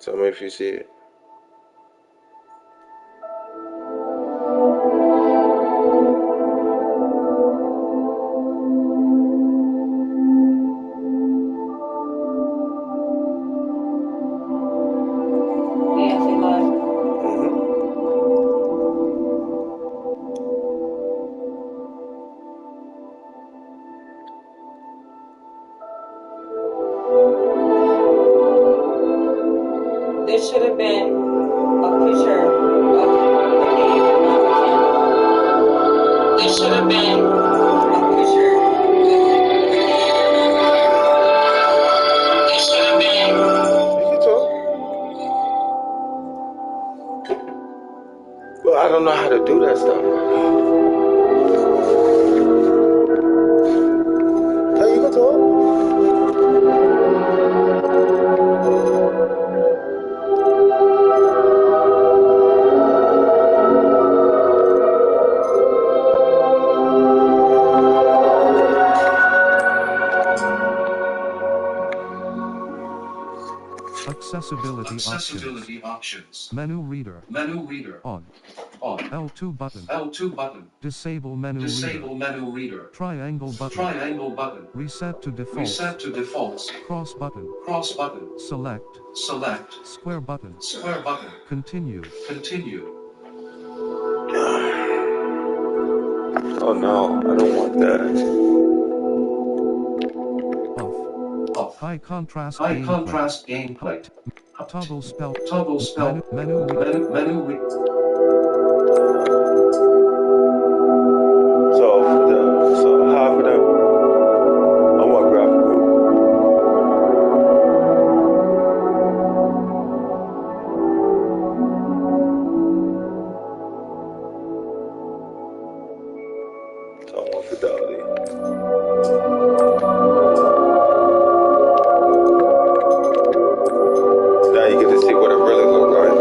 Tell me if you see it. This should have been a picture of the game, not a candle. This should have been a picture. This should have been. You can talk. Well, I don't know how to do that stuff. No, you can talk. Accessibility options. Menu reader. On. L2 button. Disable menu reader. Triangle button. Reset to defaults. Cross button. Select. Square button. Continue. Oh no, I don't want that. Off. High contrast gameplay. Toggle spell. Menu. So half of them, I want graphical. So I want fidelity. Now you get to see what it really looks like.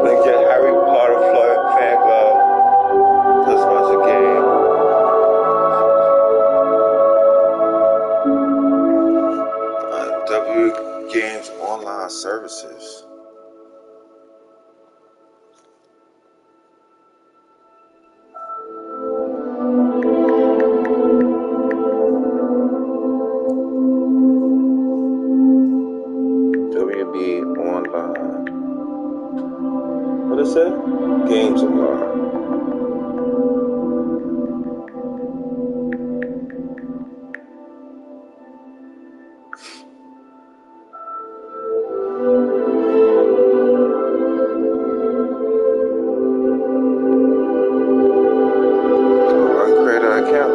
Like your Harry Potter fan club. Plus watch a game. W Games Online Services. WB Online. What is that? Games Online. Create an account.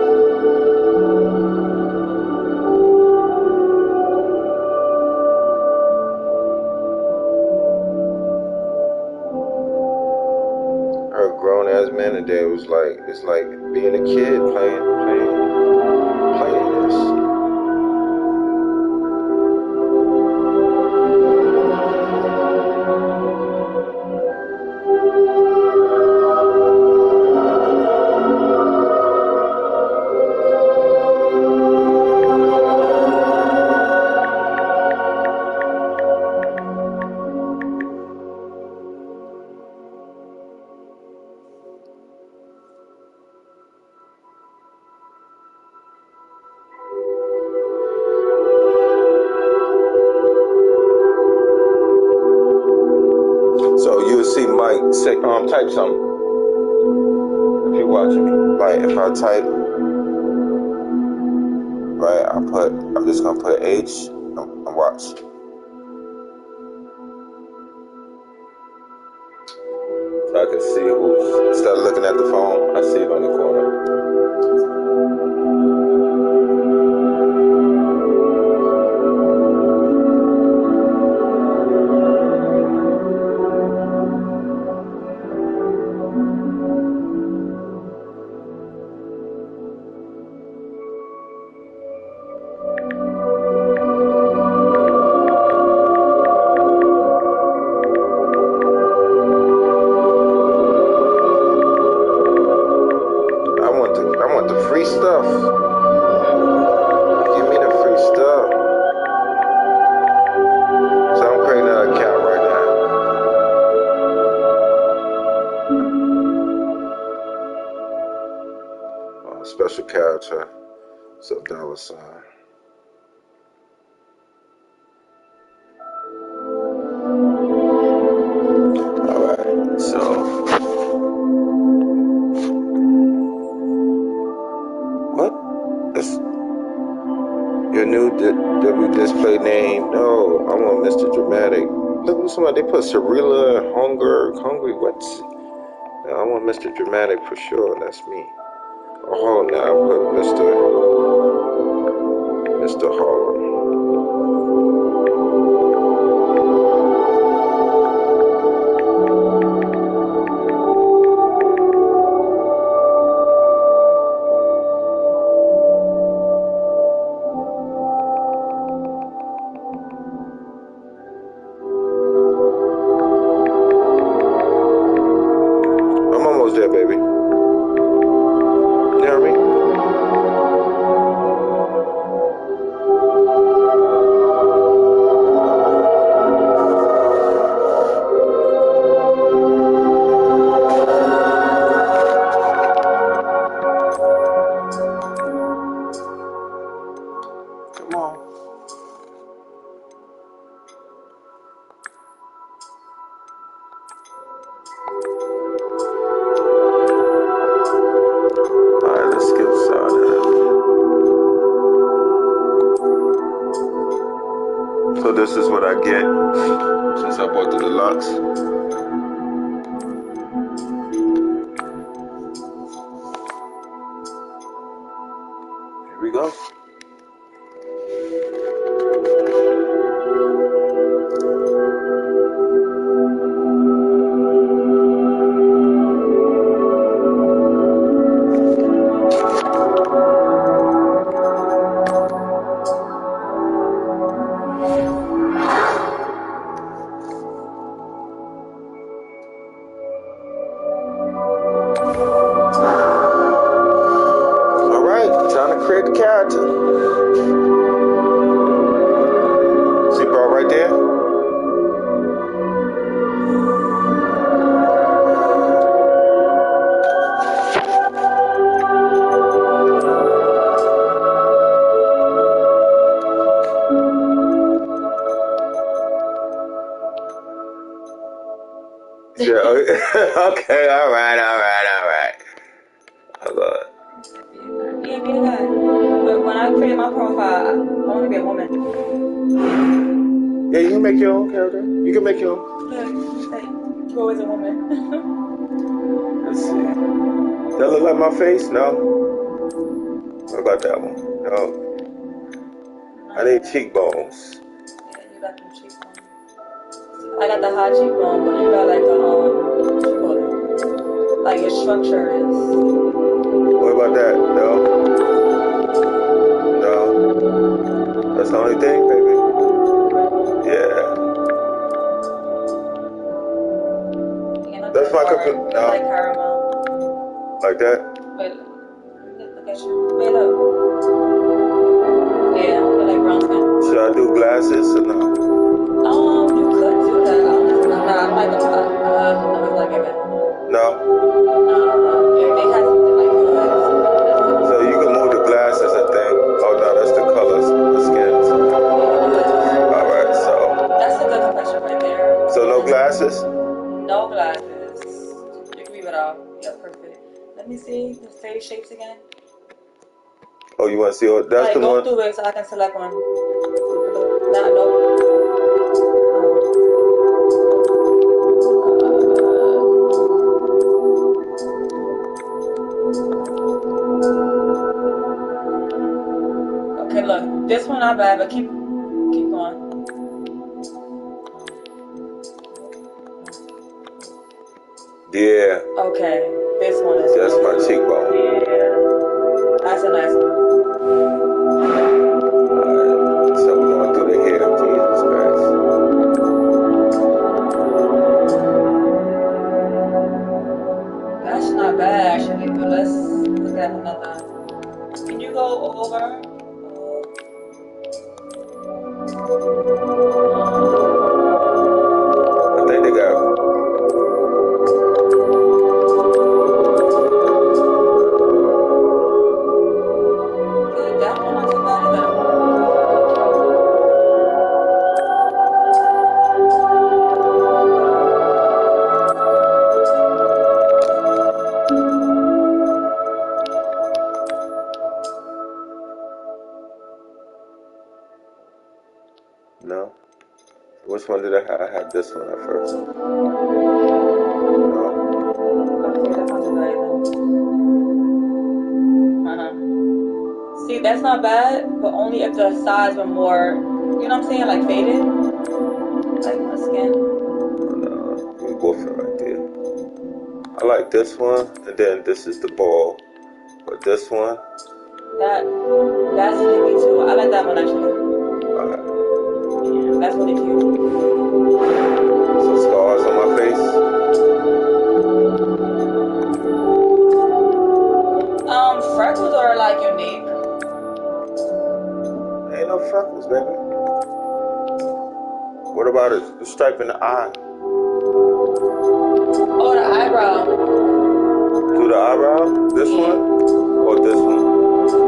A grown ass man today was like, it's like being a kid playing this. So you'll see Mike say, type something. If you're watching me, like if I type, right, I'm just gonna put H and watch. So I can see who's, instead of looking at the phone, I see it on the corner. I want the free special character. So dollar sign. Alright, so what? That's your new W display name. No, I want Mr. Dramatic. Look at somebody, they put Cirilla, Hungry, what? No, I want Mr. Dramatic for sure, and that's me. Oh, now I put Mr. Harlem. I'm almost there, baby. You hear me? Come on. Alright, let's skip started. So this is what I get since I bought the deluxe. Here we go. Alright, time to create the character. See bro right there? Yeah, okay, alright. Hold on. Yeah, be a guy. But when I create my profile, I want to be a woman. Yeah, you can make your own character. You can make your own. Like, you're always a woman. Let's see. That look like my face? No. What about that one? No. I need cheekbones. Yeah, you got them cheekbones. I got the high cheekbone, but you got like a, what you call it? Like your structure is. What about that? No. No. That's the only thing, baby. Yeah. That's my computer. No. Like caramel. Like that? Wait, look at you. Wait up. Yeah, you're like brown skin. Should I do glasses or no? You could do that. I'm like, no, it's like it. No. Yeah, they have something like hoods. So you can move the glasses and thing. Oh no, that's the colors, the skins. Alright, so. That's a good confession right there. So no glasses? No glasses. You can leave it off. Yeah, perfect. Let me see the face shapes again. Oh, you want to see? Oh, that's like, the go one. through it so I can select one. Not no. Okay, look. This one not bad, but keep going. Yeah. Okay, this one is. That's my cheekbone. Yeah, that's a nice one. Alright, so we're going through the hair of Jesus Christ. That's not bad actually, but let's look at another. Can you go over? I think they got. one did I have? I had this one at first. No? Okay, that's not too bad either. See, that's not bad, but only if the sides were more, you know what I'm saying, like faded, like my skin. No, I'm woofing right there. I like this one, and then this is the ball. But this one, that's sleepy too. I like that one actually. alright. Yeah, that's really cute. Some scars on my face. Freckles are like unique. Ain't no freckles, baby. What about a stripe in the eye? Oh, the eyebrow. Through the eyebrow? This one? Or this one?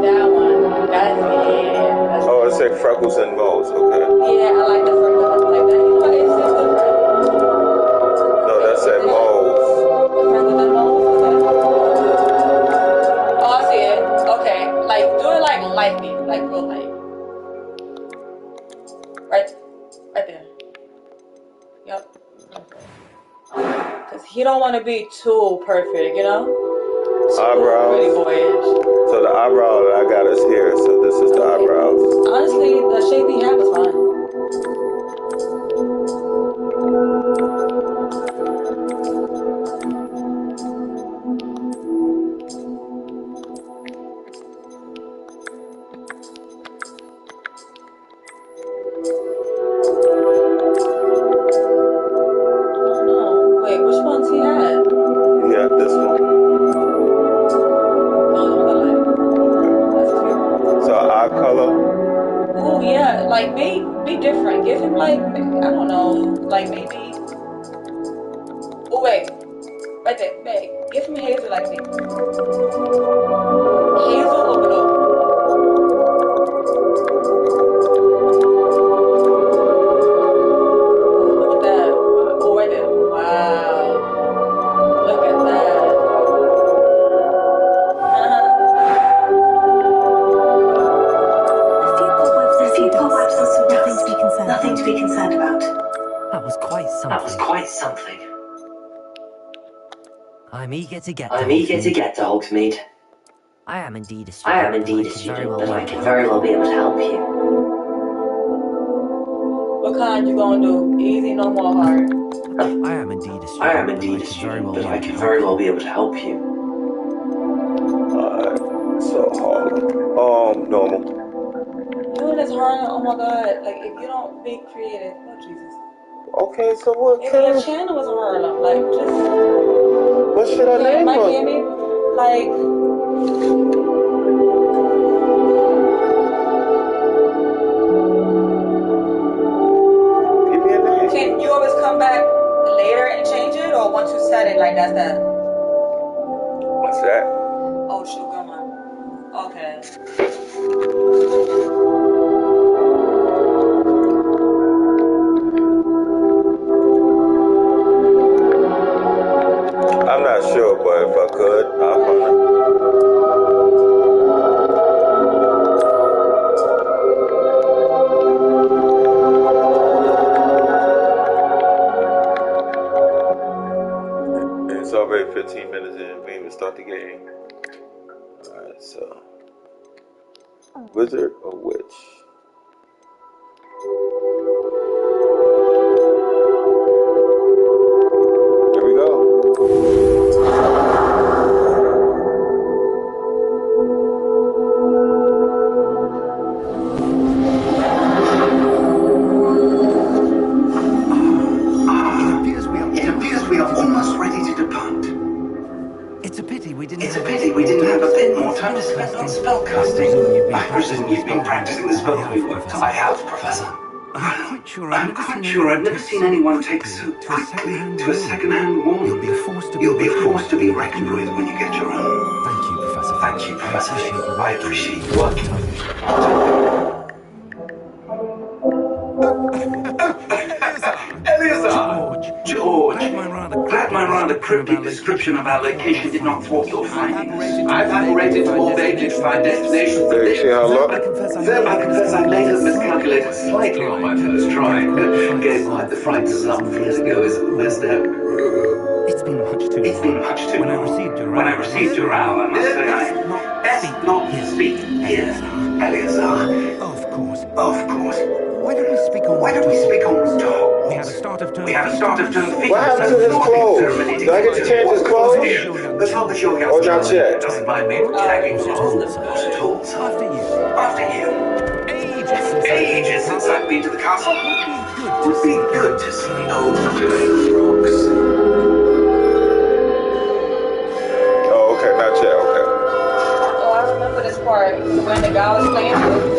That one. That's yeah. Oh, it said freckles and moles. Okay. Yeah, I like the freckles like that. You know what? It's just different. No, that said moles. The freckles and moles. Oh, I see it. Okay, like do it like lightly, like real light. Right there. Yep. Cause he don't want to be too perfect, you know. Eyebrows. Pretty boyish. So the eyebrow that I got is here. So this is the eyebrows. Honestly, the shape he had was fine. Wait, which ones he had? Yeah, this one. That's cute. So eye color. Oh yeah, like be different. Give him like I don't know, like maybe. Oh wait, right there. Wait, give him hazel like me. Hazel or blue? Look at that. Oh right there. Wow. Look at that. Nothing to be concerned about. That was quite something. I'm eager to get to Hogsmeade. I am indeed a student, but I could very well be able to help you. What kind you gonna do? Easy, no more hard. I am indeed a student, but I could very well be able to help you. So Harlem. Normal. You in this Harlem, oh my god, like if you don't be creative, oh Jesus. Okay, so what? Maybe your channel was Harlem, like just. What should I name Might her? be me, like. Give me a name. Can you always come back later and change it, or once you set it, like that's that? What's that? Oh shoot, come on. Okay. I'm not sure, but if I could, I'll find it. It's already 15 minutes in. We even start the game. Alright, so. Wizard or witch? Here we go. It appears we are almost ready to depart. It's a pity we didn't have a bit more time to spend on spellcasting. I presume you've been practicing the spells we worked on. I have, Professor. I'm quite sure I've never seen anyone take so quickly to a second-hand wand. You'll be forced to be reckoned with when you get your own. Thank you, Professor. I appreciate you working on it. George. Glad my rather cryptic description of our location did not thwart your findings. I've operated to all identified destinations of the Though I confess I may have miscalculated slightly on my first try. Gave quite the fright some years ago as the best app. It's been much too long. When I received your hour, I must say best not speak here, Eleazar. Of course. Why don't we speak on rooftop? We have a start of term. what happened to his clothes? Did I get to change his clothes? As long as you're young. Or not yet? Doesn't mind me tagging along. Not at all, sir. After you. Ages since I've been to the castle. Would be good to see old rocks. Oh, okay, not yet, okay. Oh, I remember this part when the guy was playing with.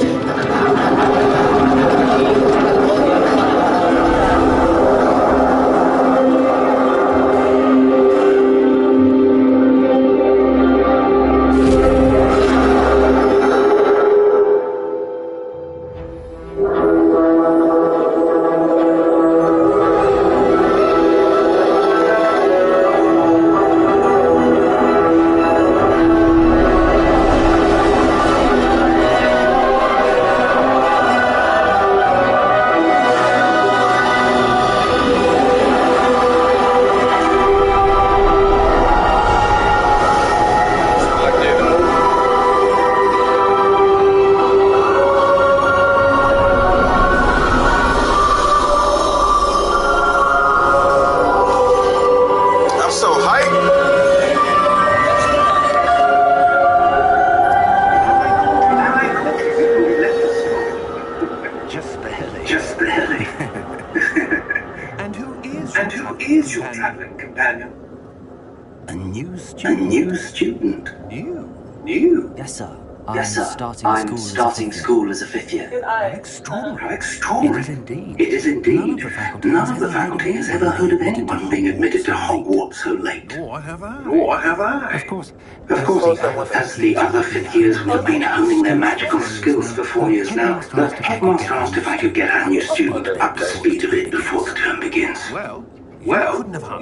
Yes, sir. I'm starting school as a fifth year. How extraordinary. It is indeed. None of the faculty has ever heard of anyone being admitted to Hogwart so late. Nor have I. Of course, as the other fifth years will have been honing their magical skills for 4 years now, the headmaster asked if I could get our new student up to speed a bit before the term begins. Well,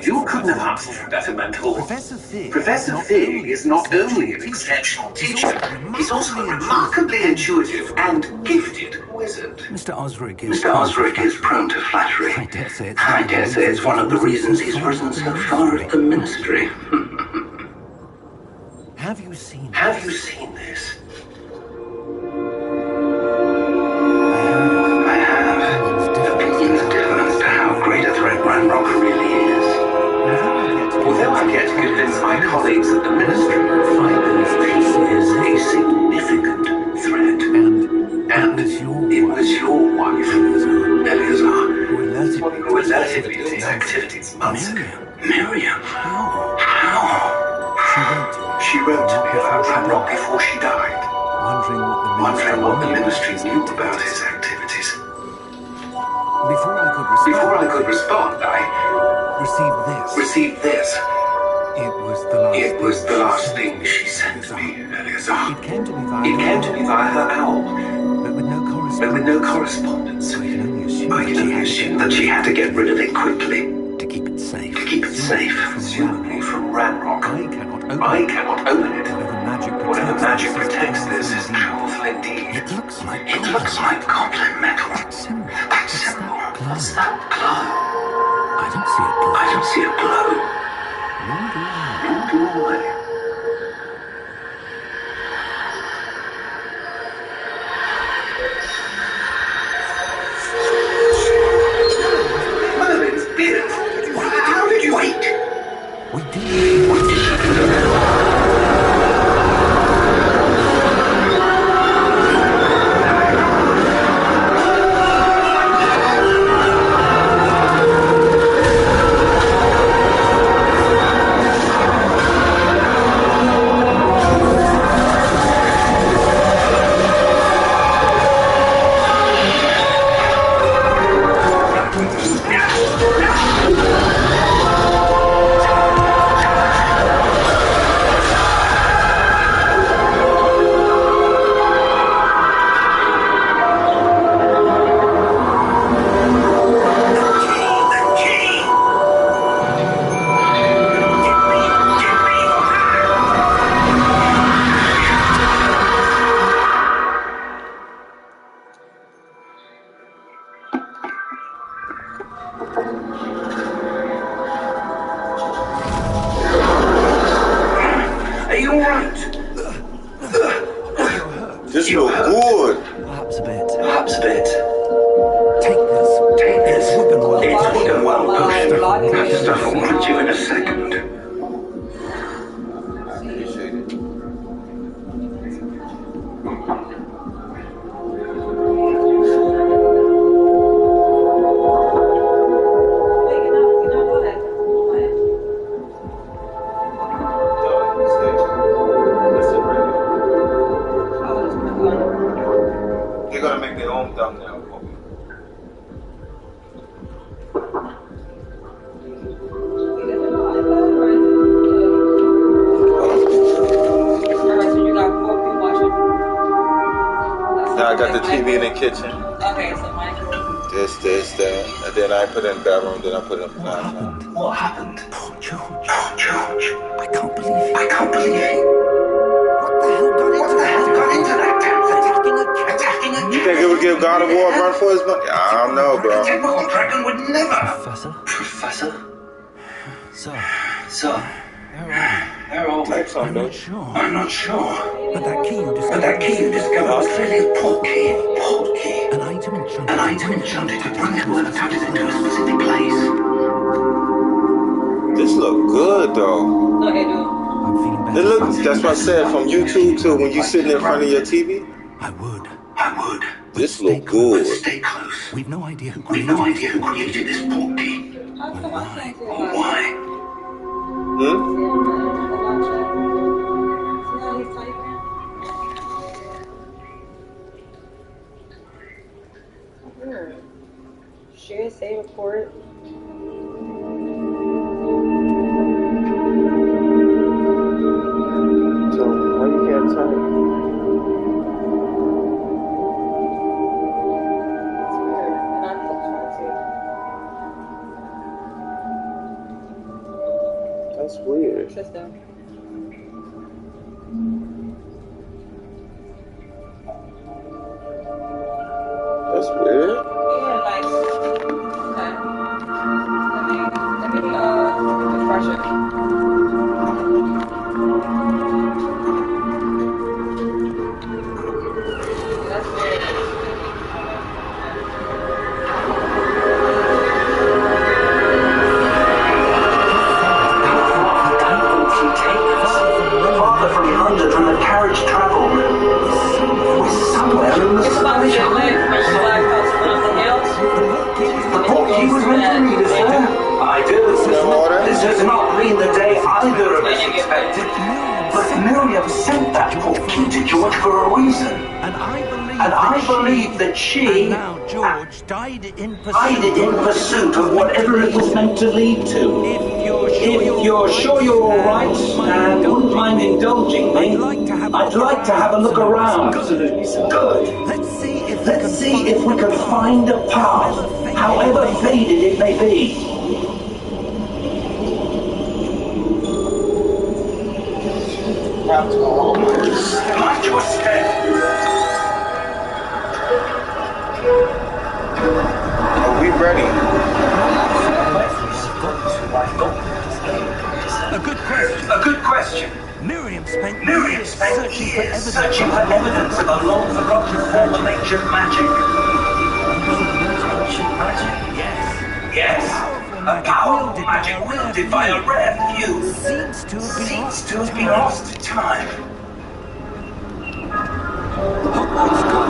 you couldn't have asked for a better mentor. Professor Fig is not only an exceptional teacher, he's also a remarkably intuitive and gifted wizard. Mr. Osric is prone to flattery. I dare say it's one of the reasons he's risen so far at the ministry. Have you seen this? I have. Opinions differ as to how great a threat Ranrock really is. Although I'm yet to convince my colleagues at the ministry that he is a significant threat. And it was your wife, Eleazar, who alerted me to his activities months ago. Miriam? How? She wrote to me about Ranrock before she died, wondering what the ministry knew about his activities. Before I could respond, I received this. It was the last thing she sent me, Eleazar. It came to me via her owl, but with no correspondence. I can only assume that she had to get rid of it quickly. To keep it safe. Presumably from Ranrock. I cannot open it. Whatever magic protects this is powerful indeed. It looks like goblin metal. That symbol. What's that glow? I don't see a glow. Nor do I. Merlin's beard. How did you wait? We did. This look good. Perhaps a bit. Take this. It's a Wiccan well potion. That stuff will hit you in a second. Appreciate it. They're gonna make their own thumbnail for me. Now I got the TV in the kitchen. Okay, so Mike. This, that. And then I put it in the bedroom, then I put it in the bathroom. What happened? Poor George. I can't believe it. What the hell got into that camp? Attacking a You think it would give God of War a run for his money? I don't know, bro. A typical dragon would never. Professor? Sir? Where are we? Type something. I'm not sure. But that key you discovered was clearly a port key. An item enchanted to bring whoever touches it to a specific place. This look good, though. No, they do. I'm feeling better. It looks, that's what I said, from YouTube to when you sitting in front of your TV. I would. This look good. Stay close. We've no idea who created this port key. How come I can't see Or it? why. Hmm? See how he's typing? Weird. Share, save, report. So, why you can't type? It's weird. And I'm trying to. That's weird. System. That's weird. Yeah, like, okay. Let me refresh it. That's weird. Farther from London than the carriage travelled. We're somewhere in the It's about to get lit from the Black House one of the hills. The port key was meant to read us there. I do. This does not mean the day either of us expected. But Miriam sent that port key to George for a reason. And I believe that she now George died in pursuit of whatever it was meant to lead to. If you're sure you're all right and wouldn't mind indulging me, I'd like to have a look around. Good. Let's see if we can find a path, however faded it may be. Mind your step. Are we ready? A good question. Miriam spent years searching for evidence of a long-forgotten form of ancient magic. Yes. A powerful magic wielded by a rare few. seems to have been lost to time.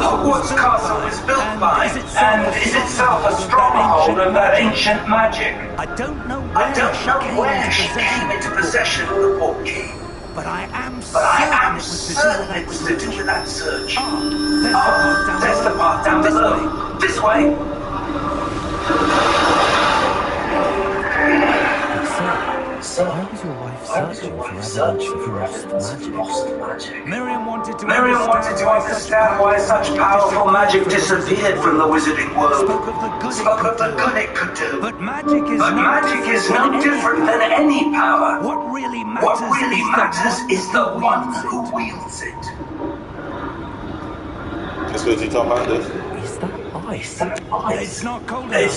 Hogwart's castle was built by, and is itself a stronghold of that ancient magic. I don't know where she came into possession of the port key. But I am certain it was to do with that search. There's the path down below. This way. Sir, why was your wife searching for evidence of lost magic? Miriam wanted to understand why such powerful magic disappeared from the wizarding world. Spoke of the good it could do. But magic is no different than any power. What really matters is the one who wields it. That's what you talking about, this? Is that ice? It's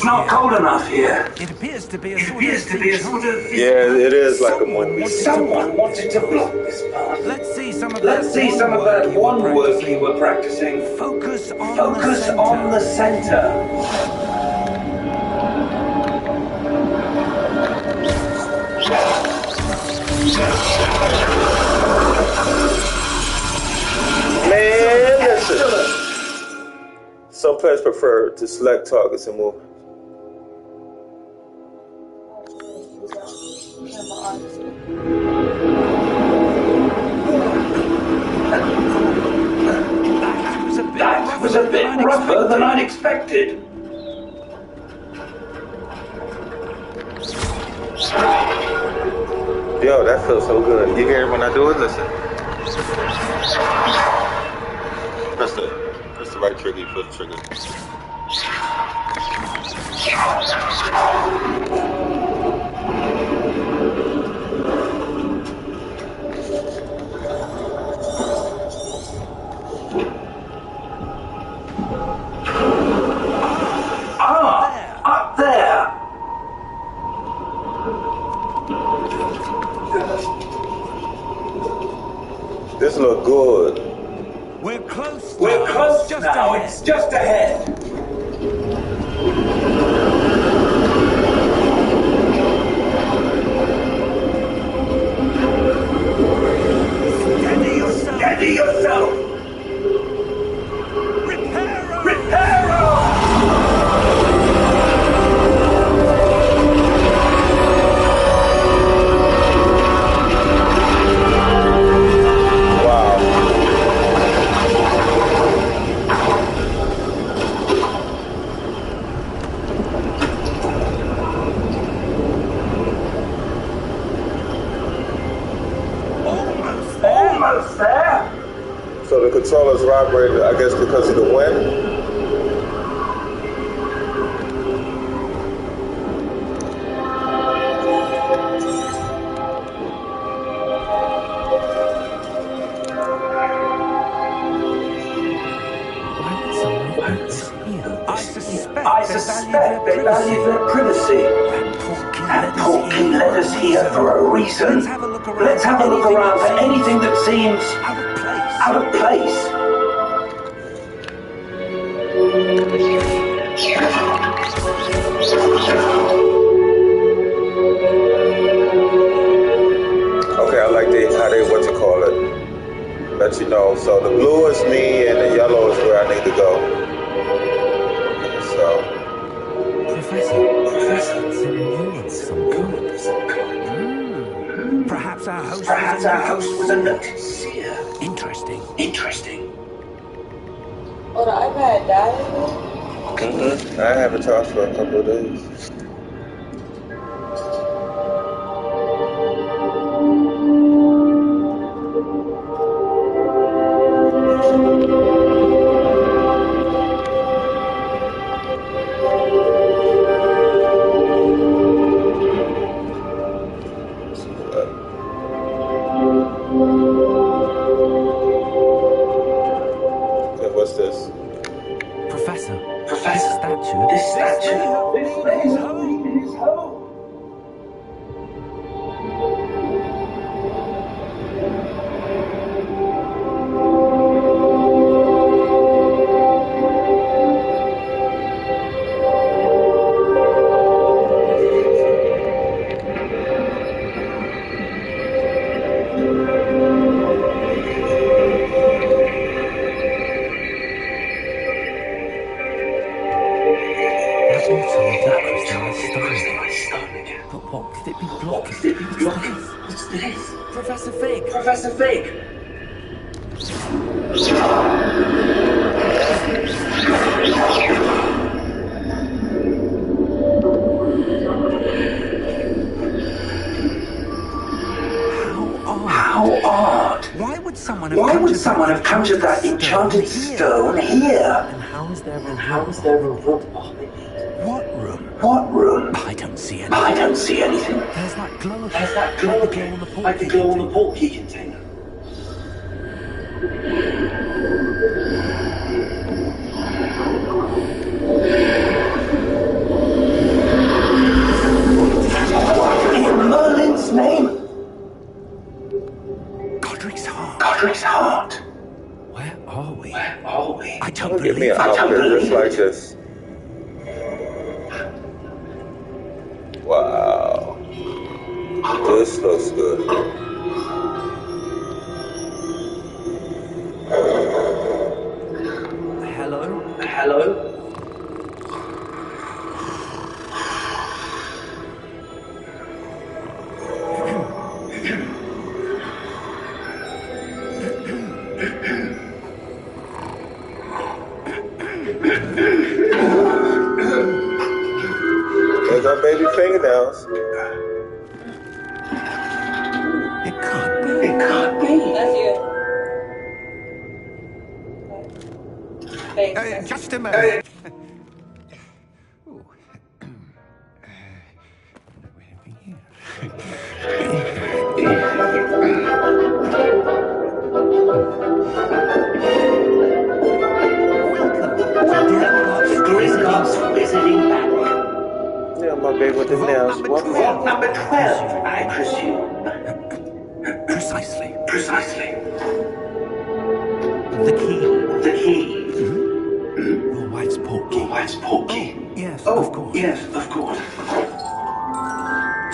not cold enough here. It appears to be a sort of... Yeah, it is like a movie. Someone wanted to block this path. Let's see some of Let's see some of that one work you were practicing. Focus on the center. Man, listen. Some players prefer to select targets and move. That was a bit rougher than I'd expected. Yo, that feels so good. You hear it when I do it? Listen. Press the right trigger, you feel the trigger. Up there. This look good. We're close now. It's just ahead. Steady yourself. Reparo. Almost there. So the controller's vibrated, I guess, because of the wind. I suspect they value their privacy. That portkey led us here for a reason. Let's have a look around for anything that seems out of place. Okay, I like how they what you call it. Let you know. So the blue is me and the yellow is where I need to go. So Professor, some kind. Perhaps our host was a noted seer. Interesting. Oh, the iPad died? I haven't talked for a couple of days. What's this? Professor, This statue is home. but what could it be blocking? What's this? Professor Fig. How odd. Why would someone have conjured that enchanted stone here? And how is there a room? What room? I don't see anything. There's that glow Like the glow on the portkey container. Godric's heart. Where are we? Where are we? I don't Don't give me believe an it. outfit just like this. Wow. This looks good. Hello? Hello? There's our baby fingernails. It can't be. It can't be. That's you. Thanks. Just a moment. Gringotts visiting back. Yeah, my baby with the nails. What? Vault number 12, I presume. Precisely. Precisely. The key. The key. Your wife's portkey. Your wife's portkey. Yes, Oh, of course. yes, of course.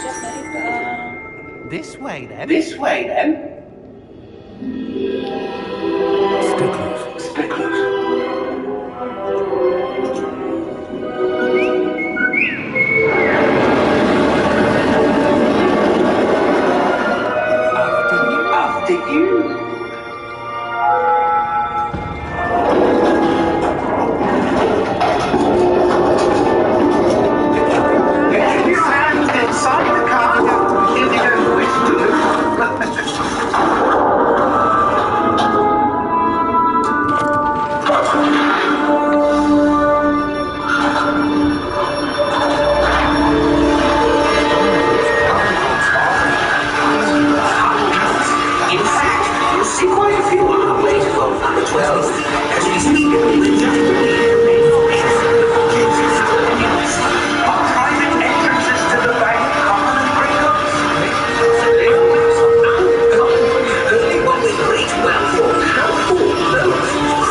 Jamaica. This way, then. This way, then. Still close. Still close. After you. If you stand inside the car, if you don't wish to. In fact, you'll see quite a few on our way to vault number 12. As we speak, we're just our private entrances to the bank, common and Gringotts. Only one with great wealth or powerful those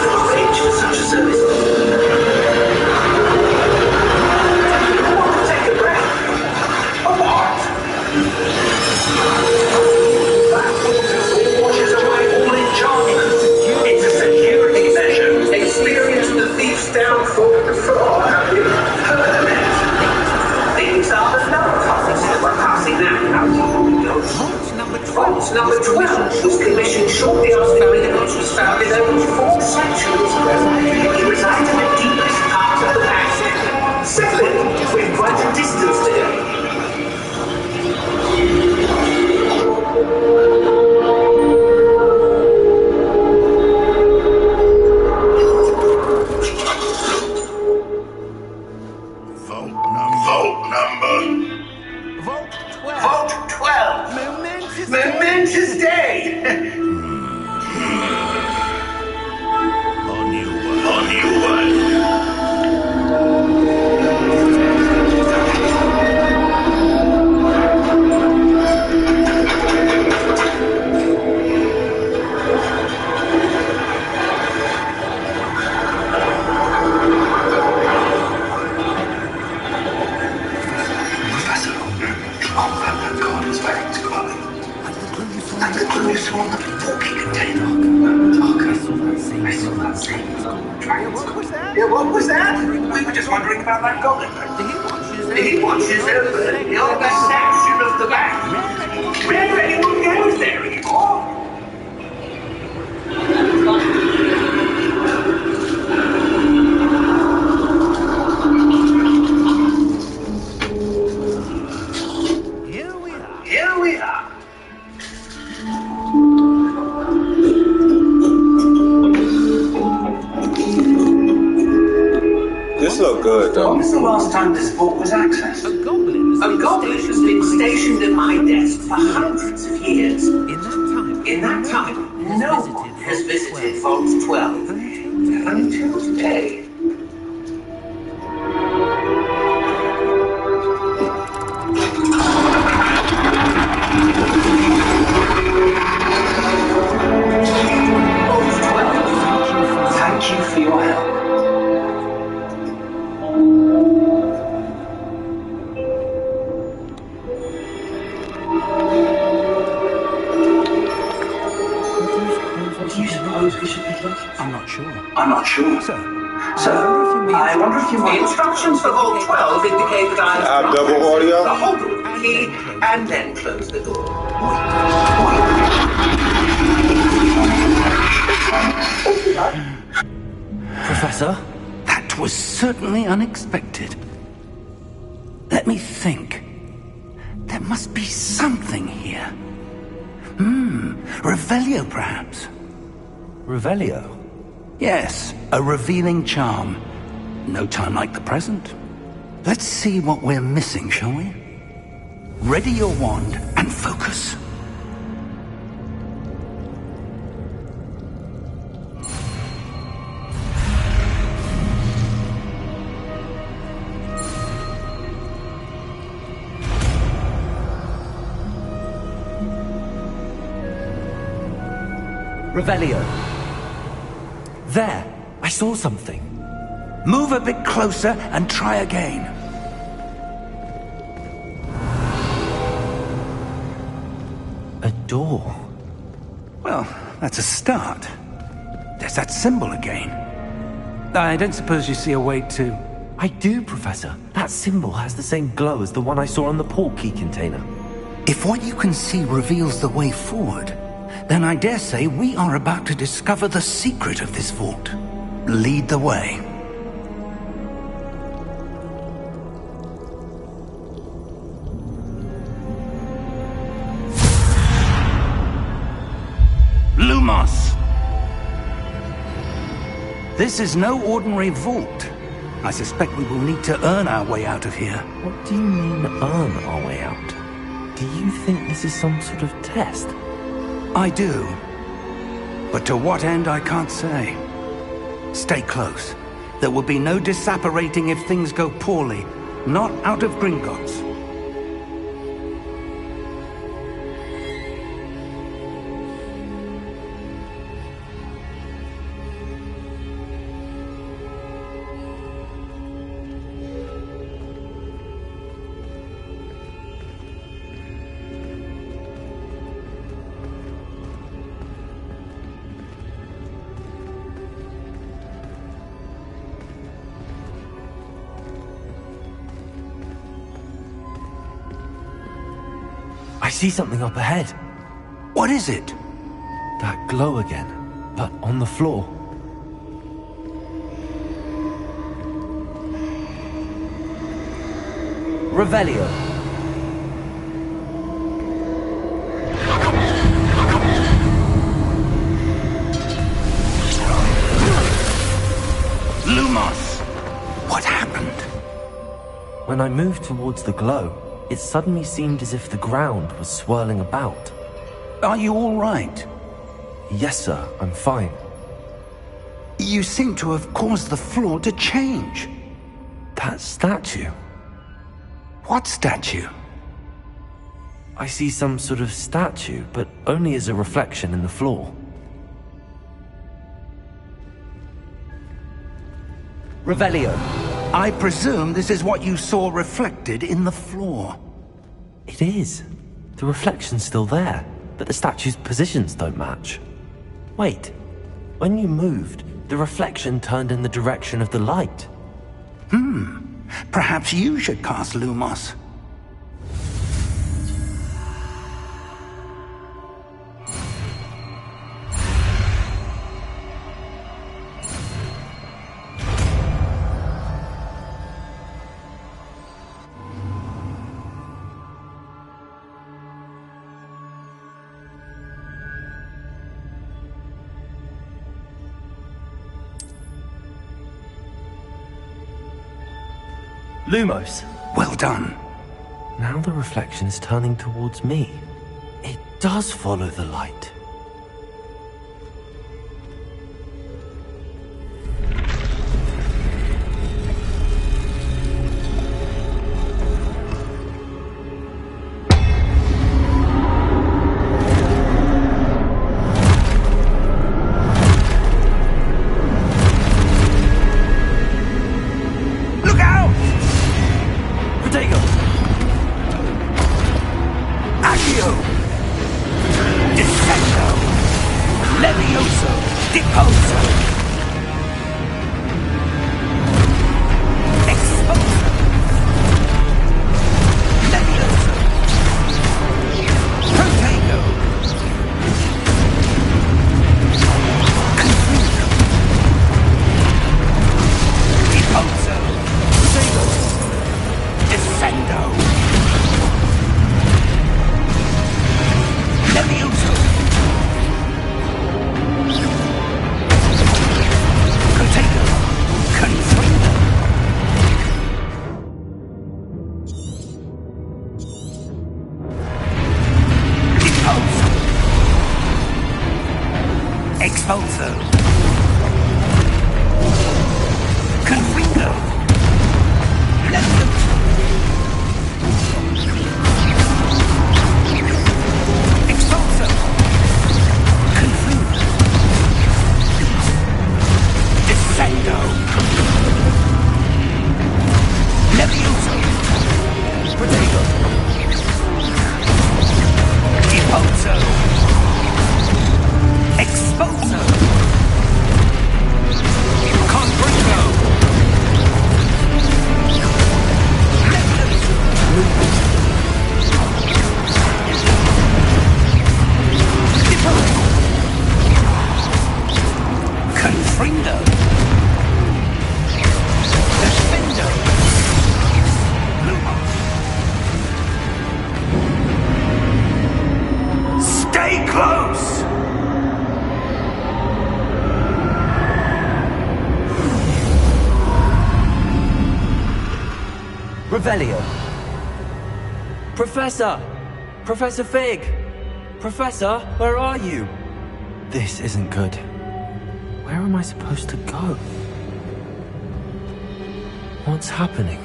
could arrange for such a service. You want to take a breath? A what? That washes away all enchantment. It's a security measure. Experienced the thief's downfall before, have you? Heard of it? These are the notes. We're passing that out. Vault number 12 was commissioned shortly after Gringotts was founded over 4 centuries ago. It resides in the deepest part of the bank. Settling with quite a distance today. Vault 12. Vault 12. Momentous day. On you one. Professor, that card is very glowing. And the glue is on the porky container. I saw that same dragon's What was that? Yeah, what was that? We were just wondering about that goblin. He watches over the other section of the bank. Never anyone goes there anymore. Here we are. Here we are. This look good though. When was the last time this vault was accessed? A goblin A goblin has been stationed at my desk for hundreds of years. In that time, no one has visited Vault 12 until today. do you suppose we should be looking for? I'm not sure. I'm not sure. So, I wonder if you want... The instructions for Vault 12 indicate that I have double audio. the whole room key and then close the door. Professor? That was certainly unexpected. Let me think. There must be something here. Revelio, perhaps. Revelio? Yes, a revealing charm. No time like the present. Let's see what we're missing, shall we? Ready your wand and focus. Revelio. There, I saw something. Move a bit closer and try again. A door. Well, that's a start. There's that symbol again. I don't suppose you see a way to... I do, Professor. That symbol has the same glow as the one I saw on the port key container. If what you can see reveals the way forward, then I dare say we are about to discover the secret of this vault. Lead the way. Lumos! This is no ordinary vault. I suspect we will need to earn our way out of here. What do you mean, earn our way out? Do you think this is some sort of test? I do. But to what end, I can't say. Stay close. There will be no disapparating if things go poorly. Not out of Gringotts. I see something up ahead. What is it? That glow again, but on the floor. Revelio. Lumos! What happened? When I moved towards the glow, it suddenly seemed as if the ground was swirling about. Are you all right? Yes, sir, I'm fine. You seem to have caused the floor to change. That statue. What statue? I see some sort of statue, but only as a reflection in the floor. Revelio, I presume this is what you saw reflected in the floor. It is. The reflection's still there, but the statue's positions don't match. Wait, when you moved, the reflection turned in the direction of the light. Perhaps you should cast Lumos. Lumos! Well done. Now the reflection is turning towards me. It does follow the light. Descend! Revelio. Professor! Professor Fig! Professor, where are you? This isn't good. Where am I supposed to go? What's happening?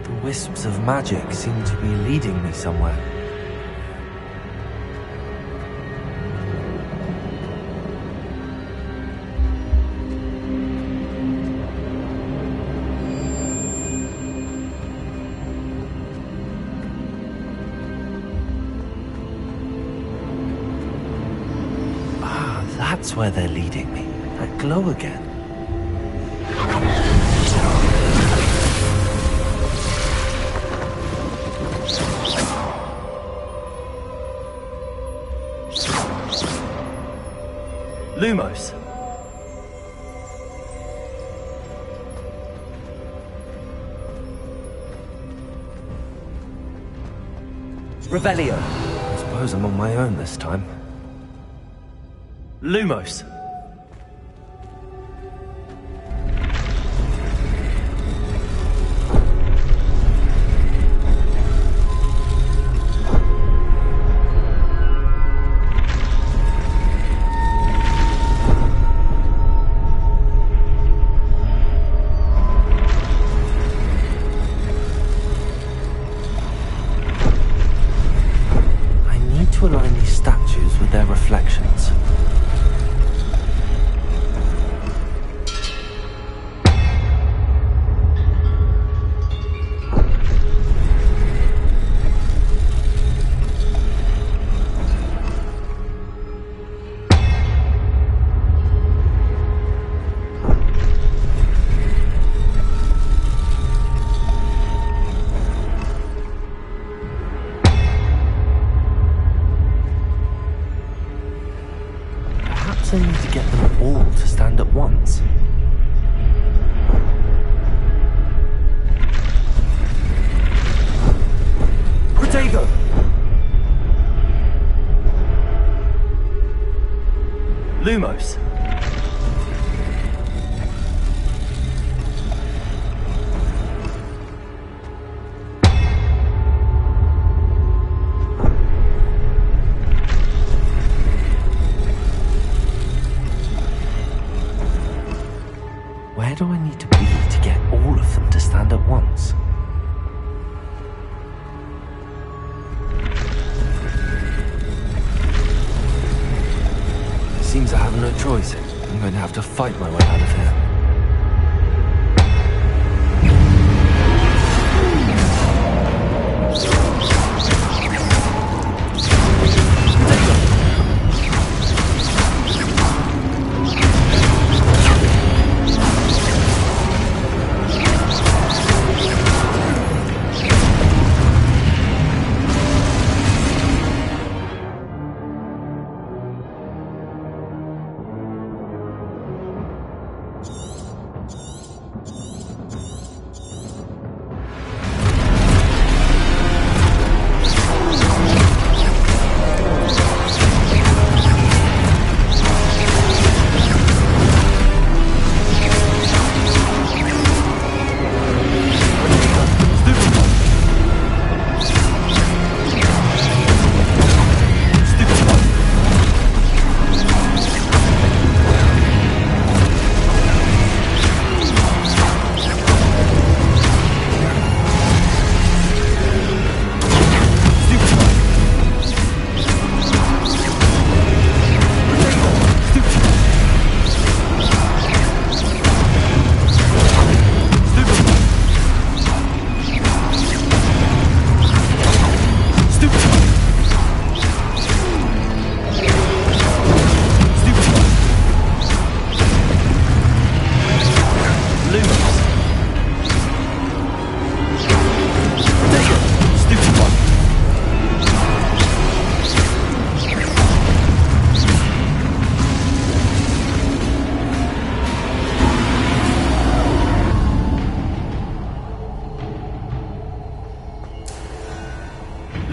The wisps of magic seem to be leading me somewhere. That's where they're leading me. That glow again. Lumos. Revelio. I suppose I'm on my own this time. Lumos. I need to align these statues with their reflections. I need to get them all to stand at once. Protego! Lumos. Where do I need to be to get all of them to stand at once? Seems I have no choice. I'm going to have to fight my way out of here.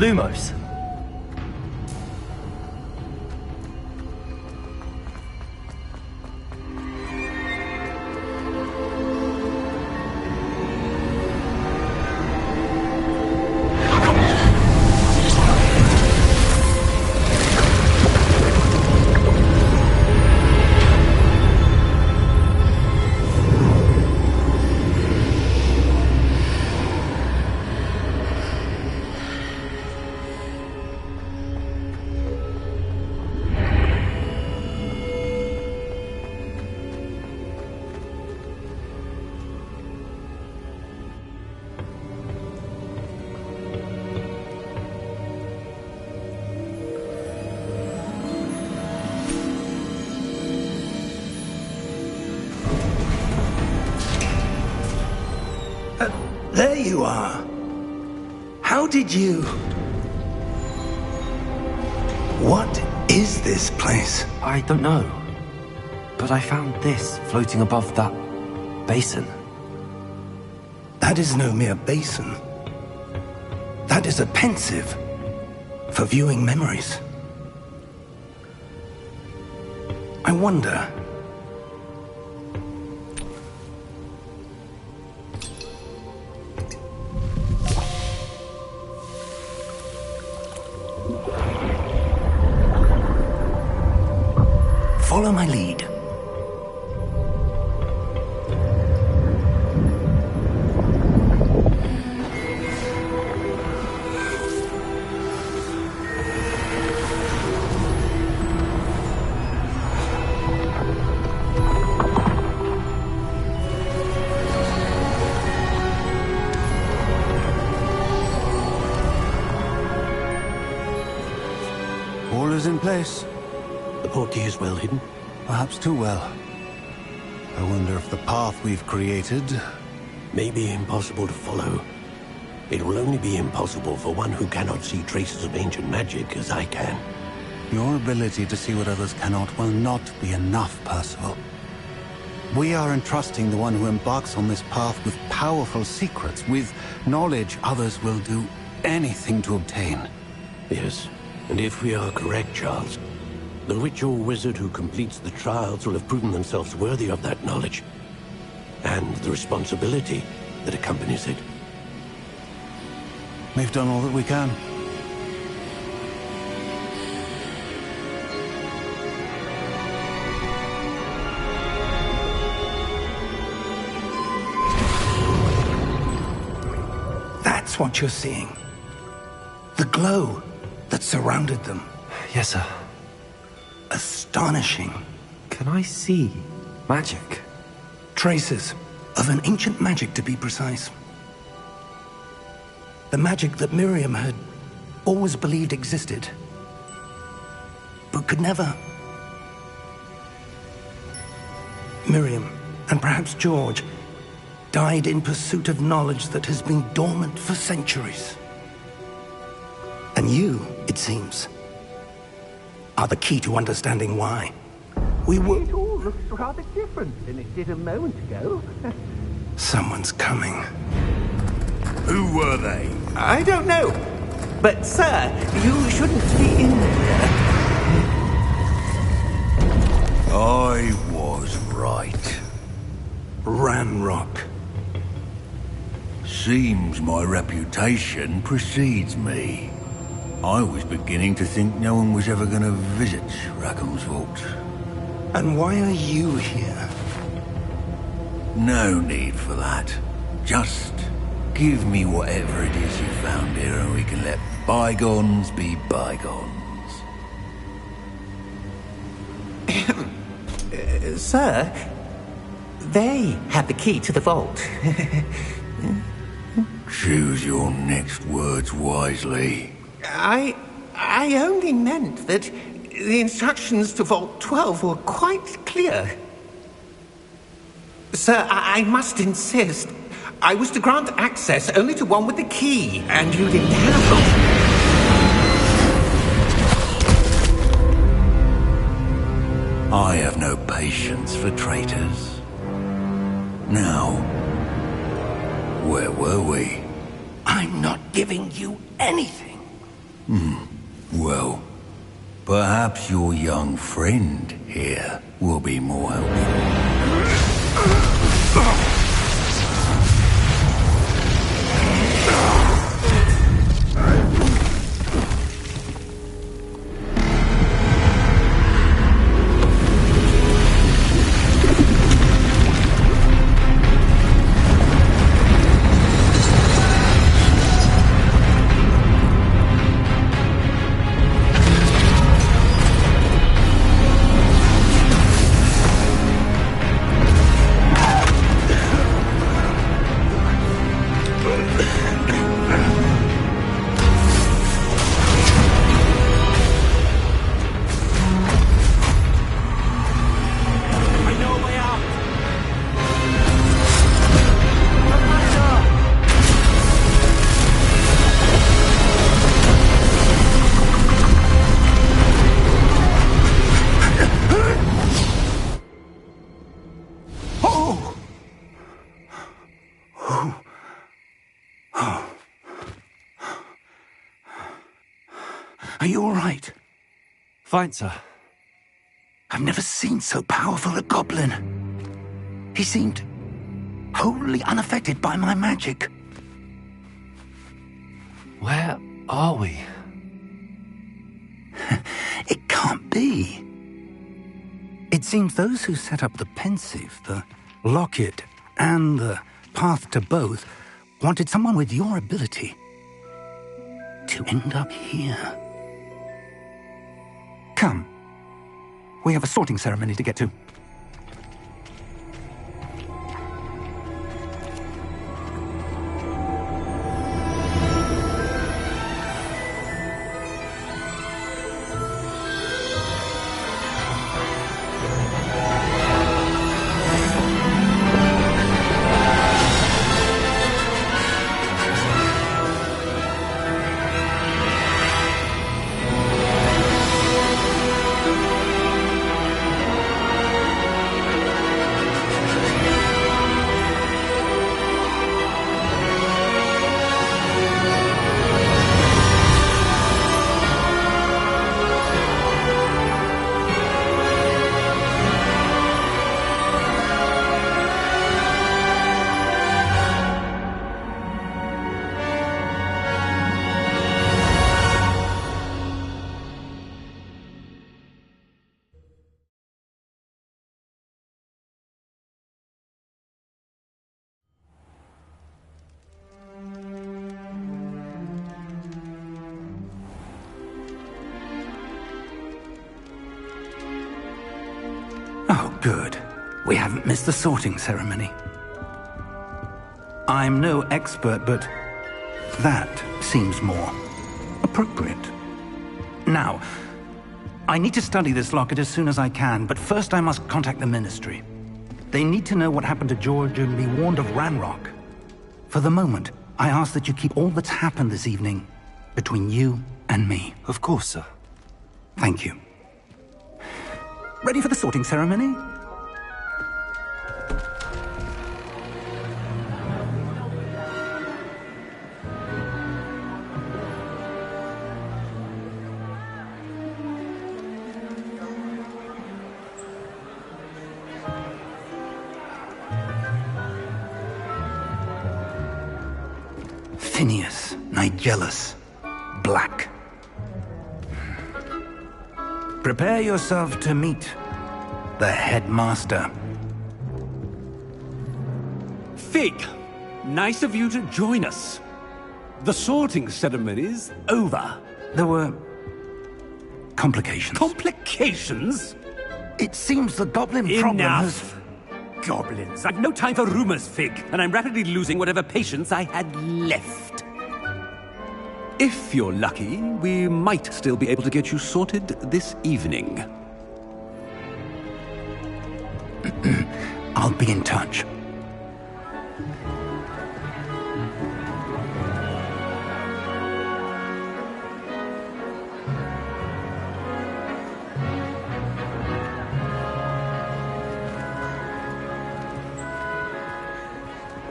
Lumos. There you are. How did you... What is this place? I don't know. But I found this floating above that basin. That is no mere basin. That is a pensive for viewing memories. I wonder... Follow my lead. All is in place. The portkey is well hidden? Perhaps too well. I wonder if the path we've created... may be impossible to follow. It will only be impossible for one who cannot see traces of ancient magic as I can. Your ability to see what others cannot will not be enough, Percival. We are entrusting the one who embarks on this path with powerful secrets, with knowledge others will do anything to obtain. Yes, and if we are correct, Charles, the witch or wizard who completes the trials will have proven themselves worthy of that knowledge, and the responsibility that accompanies it. We've done all that we can. That's what you're seeing. The glow that surrounded them. Yes, sir. Astonishing. Can I see magic? Traces of an ancient magic, to be precise. The magic that Miriam had always believed existed, but could never. Miriam, and perhaps George, died in pursuit of knowledge that has been dormant for centuries. And you, it seems, are the key to understanding why. We were... It all looks rather different than it did a moment ago. Someone's coming. Who were they? I don't know. But, sir, you shouldn't be in there. I was right. Ranrock. Seems my reputation precedes me. I was beginning to think no one was ever going to visit Rackham's vault. And why are you here? No need for that. Just give me whatever it is you found here and we can let bygones be bygones. Sir, they had the key to the vault. Choose your next words wisely. I only meant that the instructions to Vault 12 were quite clear. Sir, I must insist. I was to grant access only to one with the key, and you didn't have them. I have no patience for traitors. Now, where were we? I'm not giving you anything. Well, perhaps your young friend here will be more helpful. Are you all right? Fine, sir. I've never seen so powerful a goblin. He seemed wholly unaffected by my magic. Where are we? It can't be. It seems those who set up the pensive, the locket, and the path to both wanted someone with your ability to end up here. Come. We have a sorting ceremony to get to. Oh, good. We haven't missed the sorting ceremony. I'm no expert, but that seems more appropriate. Now, I need to study this locket as soon as I can, but first I must contact the Ministry. They need to know what happened to George and be warned of Ranrock. For the moment, I ask that you keep all that's happened this evening between you and me. Of course, sir. Thank you. Ready for the sorting ceremony? Phineas, Nigellus, Black. Prepare yourself to meet the headmaster. Fig, nice of you to join us. The sorting ceremony's over. There were complications. Complications? It seems the goblin problem has... Enough! Goblins. I've no time for rumors, Fig, and I'm rapidly losing whatever patience I had left. If you're lucky, we might still be able to get you sorted this evening. I'll be in touch.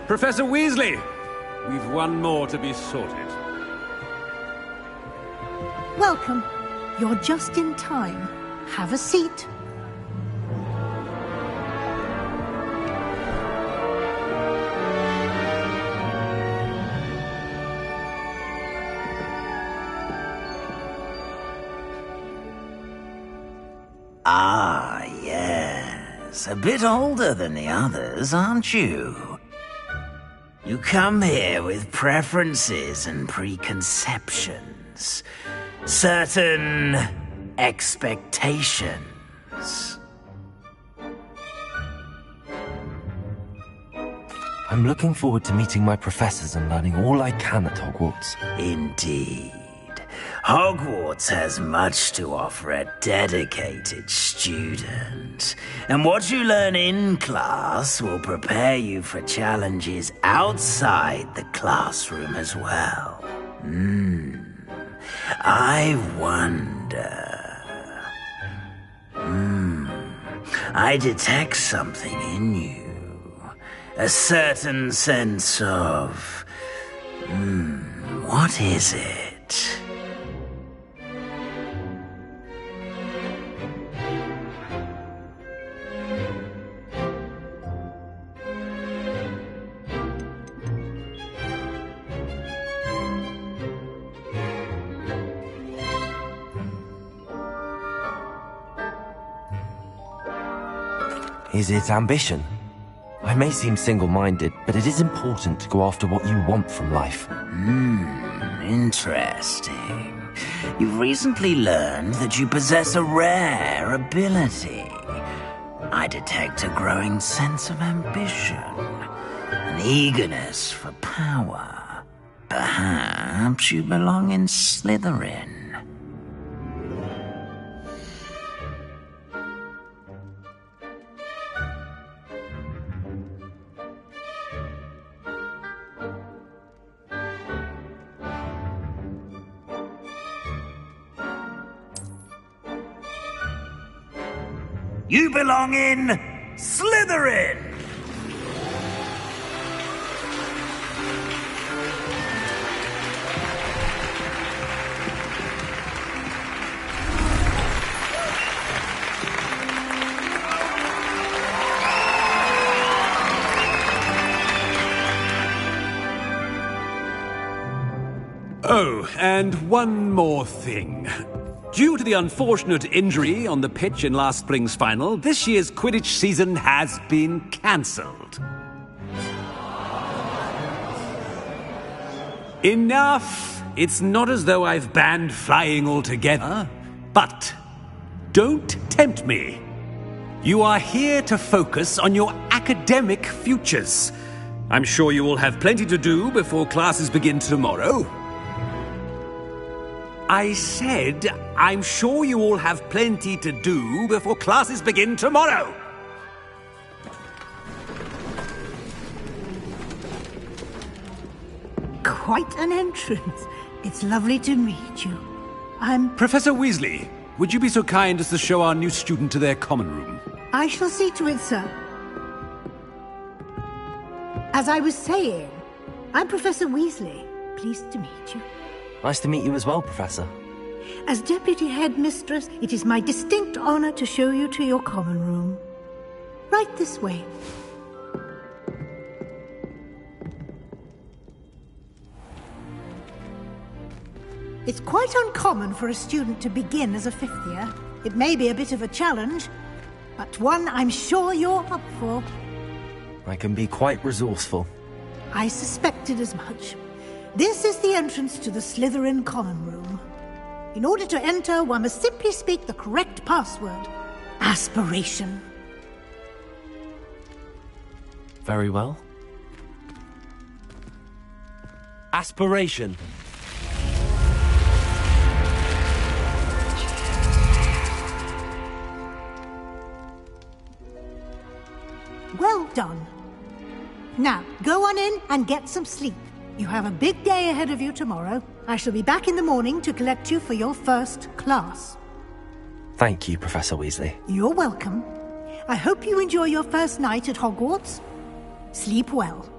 Professor Weasley, we've one more to be sorted. Welcome. You're just in time. Have a seat. Ah, yes. A bit older than the others, aren't you? You come here with preferences and preconceptions. Certain expectations. I'm looking forward to meeting my professors and learning all I can at Hogwarts. Indeed. Hogwarts has much to offer a dedicated student. And what you learn in class will prepare you for challenges outside the classroom as well. I wonder... I detect something in you. A certain sense of... what is it? Is it ambition? I may seem single-minded, but it is important to go after what you want from life. Interesting. You've recently learned that you possess a rare ability. I detect a growing sense of ambition, an eagerness for power. Perhaps you belong in Slytherin. You belong in Slytherin! Oh, and one more thing. Due to the unfortunate injury on the pitch in last spring's final, this year's Quidditch season has been cancelled. Enough! It's not as though I've banned flying altogether. But don't tempt me. You are here to focus on your academic futures. I'm sure you will have plenty to do before classes begin tomorrow. I said, I'm sure you all have plenty to do before classes begin tomorrow. Quite an entrance. It's lovely to meet you. I'm... Professor Weasley, would you be so kind as to show our new student to their common room? I shall see to it, sir. As I was saying, I'm Professor Weasley. Pleased to meet you. Nice to meet you as well, Professor. As Deputy Headmistress, it is my distinct honor to show you to your common room. Right this way. It's quite uncommon for a student to begin as a fifth year. It may be a bit of a challenge, but one I'm sure you're up for. I can be quite resourceful. I suspected as much. This is the entrance to the Slytherin common room. In order to enter, one must simply speak the correct password. Aspiration. Very well. Aspiration. Well done. Now, go on in and get some sleep. You have a big day ahead of you tomorrow. I shall be back in the morning to collect you for your first class. Thank you, Professor Weasley. You're welcome. I hope you enjoy your first night at Hogwarts. Sleep well.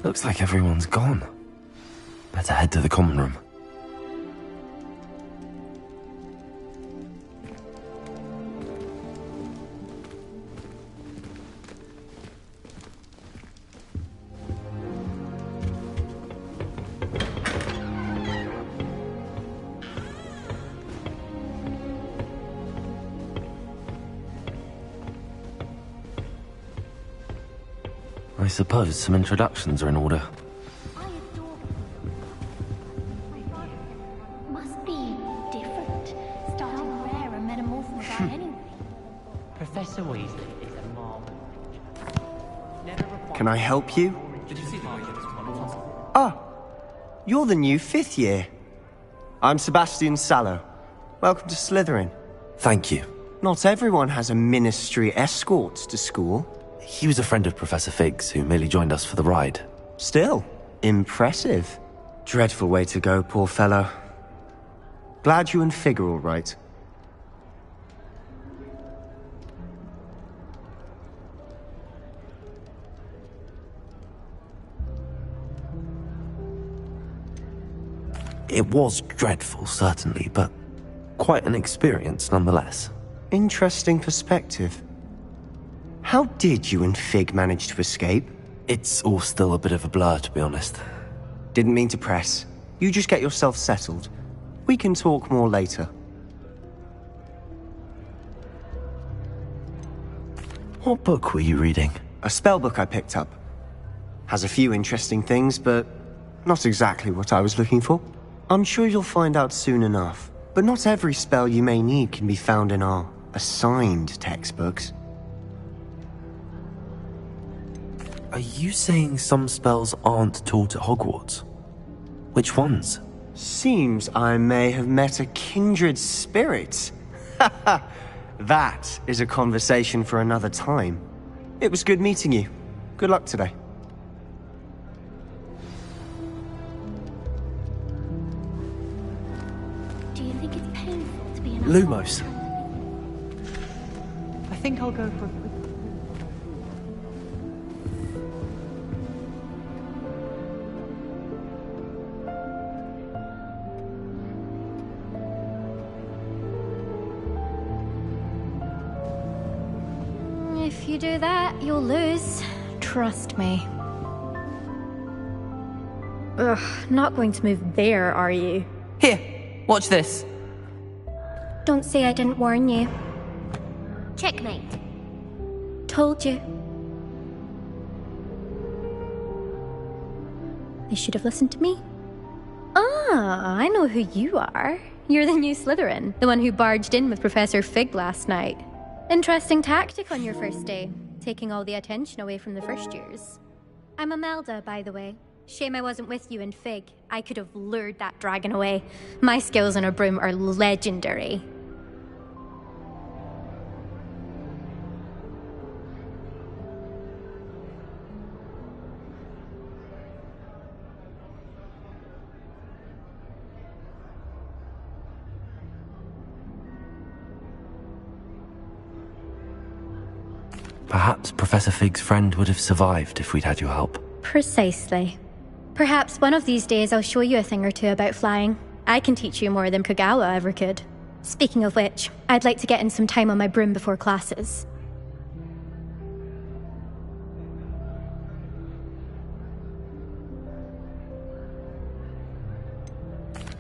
Looks like everyone's gone. Better head to the common room. I suppose some introductions are in order. Must be different. Starting rare and metamorphing about anyway. Professor Weasley is a marvel. Can I help you? Did you see the Ah, you're the new 5th year. I'm Sebastian Sallow. Welcome to Slytherin. Thank you. Not everyone has a ministry escort to school. He was a friend of Professor Fig's, who merely joined us for the ride. Still, impressive. Dreadful way to go, poor fellow. Glad you and Fig are all right. It was dreadful, certainly, but quite an experience nonetheless. Interesting perspective. How did you and Fig manage to escape? It's all still a bit of a blur, to be honest. Didn't mean to press. You just get yourself settled. We can talk more later. What book were you reading? A spell book I picked up. Has a few interesting things, but not exactly what I was looking for. I'm sure you'll find out soon enough. But not every spell you may need can be found in our assigned textbooks. Are you saying some spells aren't taught at Hogwarts? Which ones? Seems I may have met a kindred spirit. That is a conversation for another time. It was good meeting you. Good luck today. Do you think it's painful to be an Lumos. I think I'll go for a quick... If you do that, you'll lose. Trust me. Ugh, not going to move there, are you? Here, watch this. Don't say I didn't warn you. Checkmate. Told you. They should have listened to me. Ah, I know who you are. You're the new Slytherin, the one who barged in with Professor Fig last night. Interesting tactic on your first day, taking all the attention away from the first years. I'm Imelda, by the way. Shame I wasn't with you in Fig. I could have lured that dragon away. My skills on a broom are legendary. Perhaps Professor Fig's friend would have survived if we'd had your help. Precisely. Perhaps one of these days I'll show you a thing or two about flying. I can teach you more than Kagawa ever could. Speaking of which, I'd like to get in some time on my broom before classes.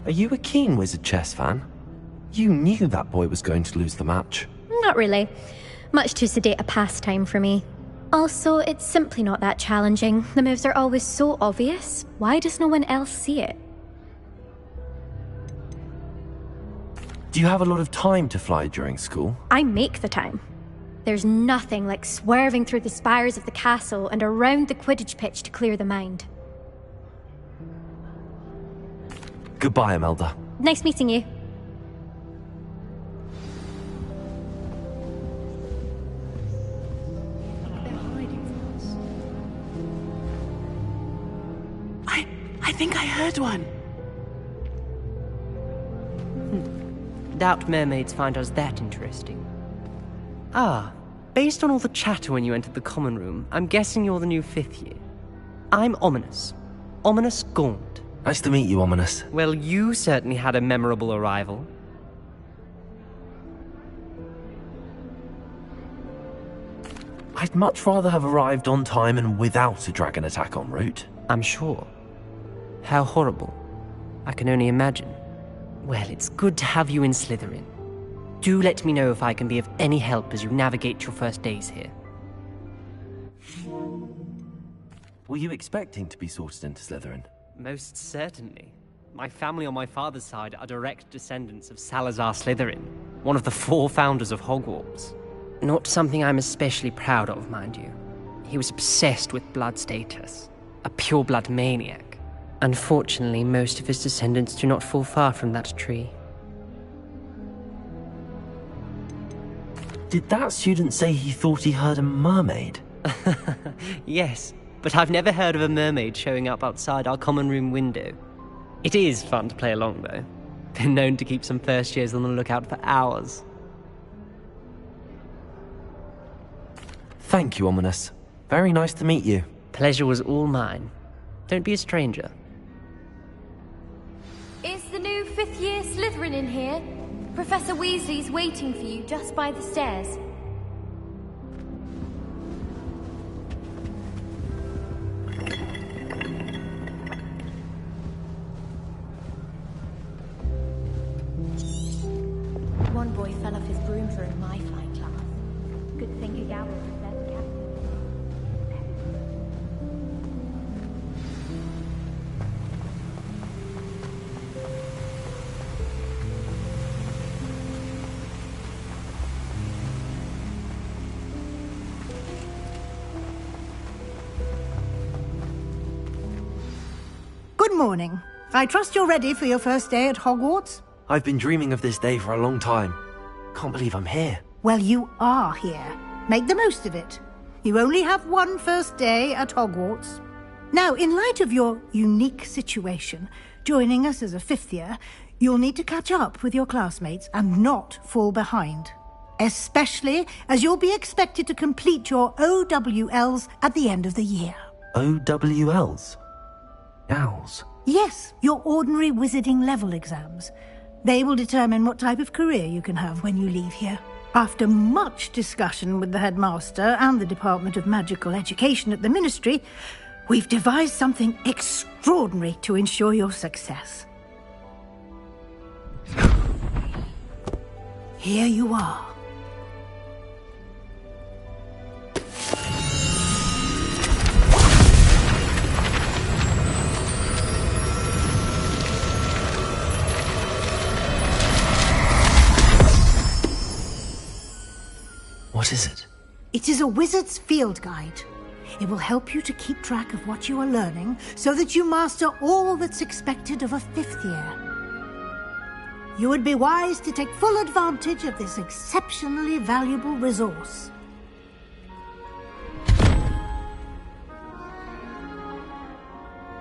Are you a keen Wizard chess fan? You knew that boy was going to lose the match. Not really. Much too sedate a pastime for me. Also, it's simply not that challenging. The moves are always so obvious. Why does no one else see it? Do you have a lot of time to fly during school? I make the time. There's nothing like swerving through the spires of the castle and around the Quidditch pitch to clear the mind. Goodbye, Imelda. Nice meeting you. I think I heard one. Doubt mermaids find us that interesting. Ah, based on all the chatter when you entered the common room, I'm guessing you're the new 5th year. I'm Ominous. Ominous Gaunt. Nice to meet you, Ominous. Well, you certainly had a memorable arrival. I'd much rather have arrived on time and without a dragon attack en route. I'm sure. How horrible. I can only imagine. Well, it's good to have you in Slytherin. Do let me know if I can be of any help as you navigate your first days here. Were you expecting to be sorted into Slytherin? Most certainly. My family on my father's side are direct descendants of Salazar Slytherin, one of the 4 founders of Hogwarts. Not something I'm especially proud of, mind you. He was obsessed with blood status, a pure-blood maniac. Unfortunately, most of his descendants do not fall far from that tree. Did that student say he thought he heard a mermaid? Yes, but I've never heard of a mermaid showing up outside our common room window. It is fun to play along, though. Been known to keep some first years on the lookout for hours. Thank you, Ominous. Very nice to meet you. Pleasure was all mine. Don't be a stranger. Is the new 5th year Slytherin in here? Professor Weasley's waiting for you just by the stairs. One boy fell off his broom during my flying class. Good thing your gal was there to catch him. Good morning. I trust you're ready for your first day at Hogwarts? I've been dreaming of this day for a long time. Can't believe I'm here. Well, you are here. Make the most of it. You only have one first day at Hogwarts. Now, in light of your unique situation, joining us as a 5th year, you'll need to catch up with your classmates and not fall behind. Especially as you'll be expected to complete your OWLs at the end of the year. OWLs? Owls? Yes, your ordinary wizarding level exams. They will determine what type of career you can have when you leave here. After much discussion with the headmaster and the Department of Magical Education at the Ministry, we've devised something extraordinary to ensure your success. Here you are. What is it? It is a wizard's field guide. It will help you to keep track of what you are learning so that you master all that's expected of a 5th year. You would be wise to take full advantage of this exceptionally valuable resource.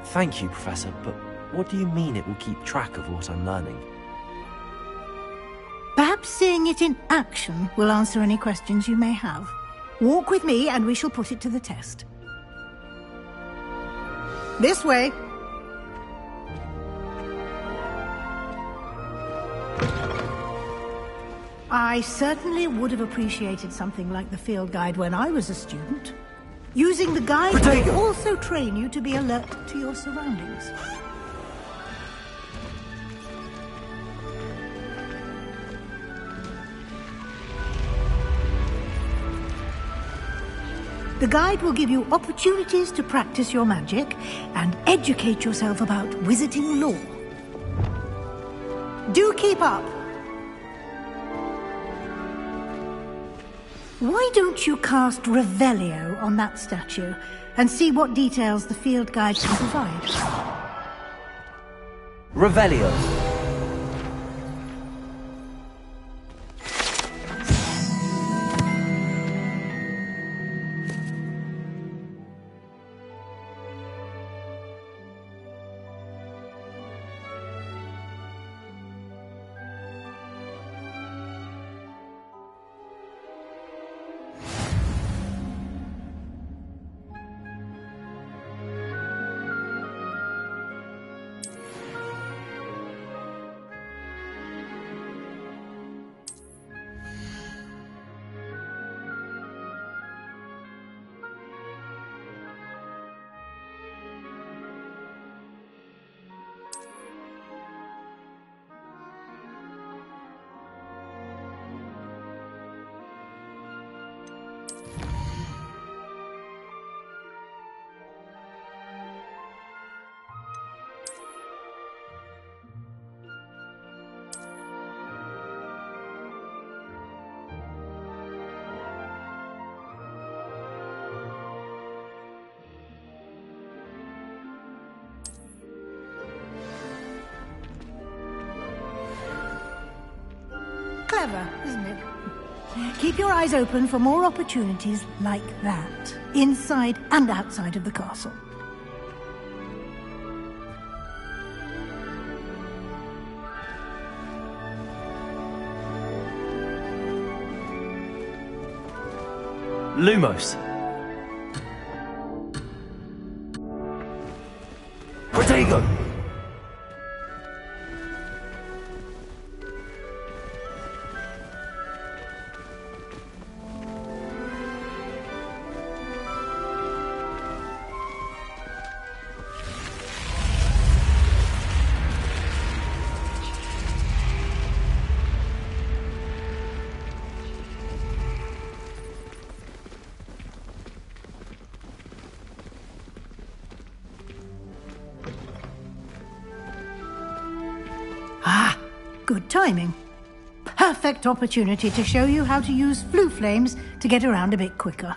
Thank you, Professor, but what do you mean it will keep track of what I'm learning? Perhaps seeing it in action will answer any questions you may have. Walk with me and we shall put it to the test. This way. I certainly would have appreciated something like the field guide when I was a student. Using the guide will also train you to be alert to your surroundings. The guide will give you opportunities to practice your magic and educate yourself about wizarding lore. Do keep up! Why don't you cast Revelio on that statue and see what details the field guide can provide? Revelio. Clever, isn't it? Keep your eyes open for more opportunities like that, inside and outside of the castle. Lumos. Protego! Ah, good timing. Perfect opportunity to show you how to use flue flames to get around a bit quicker.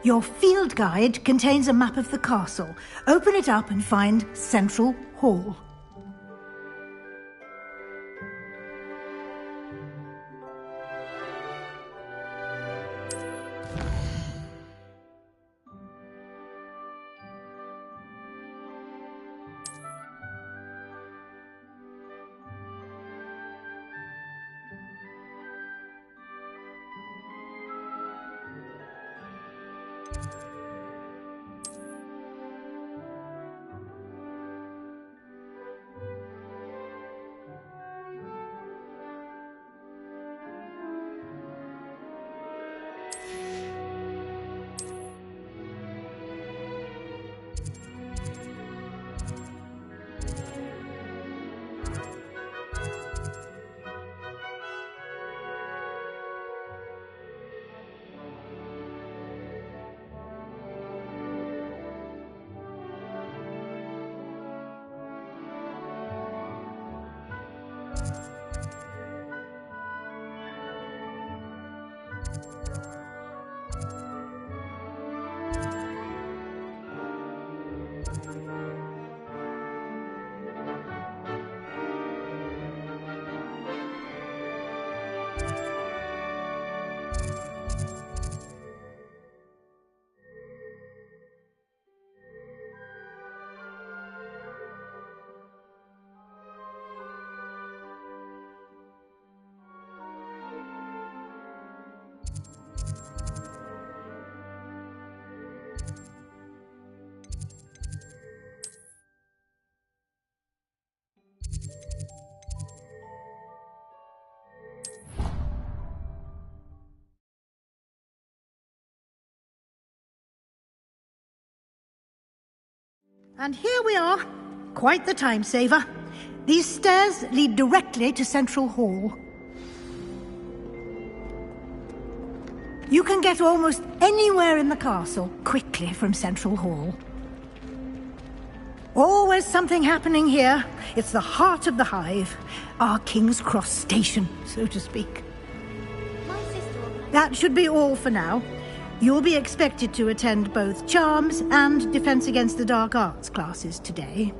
Your field guide contains a map of the castle. Open it up and find Central Hall. And here we are. Quite the time saver. These stairs lead directly to Central Hall. You can get almost anywhere in the castle quickly from Central Hall. Always something happening here. It's the heart of the hive. Our King's Cross station, so to speak. That should be all for now. You'll be expected to attend both Charms and Defense Against the Dark Arts classes today.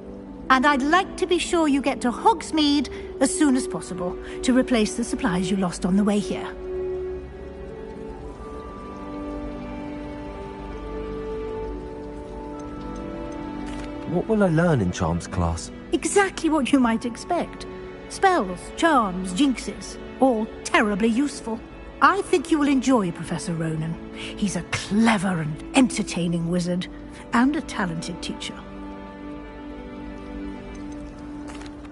And I'd like to be sure you get to Hogsmeade as soon as possible to replace the supplies you lost on the way here. What will I learn in Charms class? Exactly what you might expect. Spells, charms, jinxes, all terribly useful. I think you will enjoy Professor Ronan. He's a clever and entertaining wizard, and a talented teacher.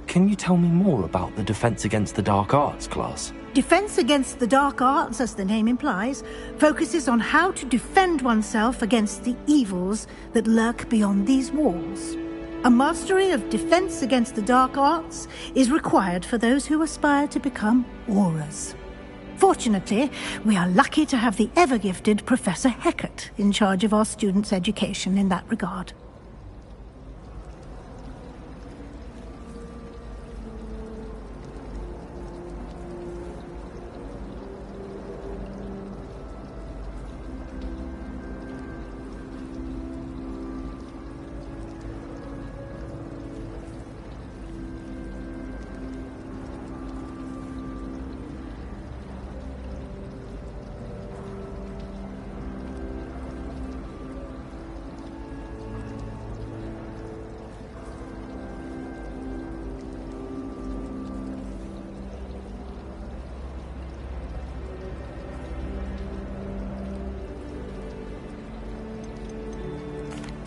Can you tell me more about the Defense Against the Dark Arts class? Defense Against the Dark Arts, as the name implies, focuses on how to defend oneself against the evils that lurk beyond these walls. A mastery of Defense Against the Dark Arts is required for those who aspire to become auras. Fortunately, we are lucky to have the ever-gifted Professor Hecat in charge of our students' education in that regard.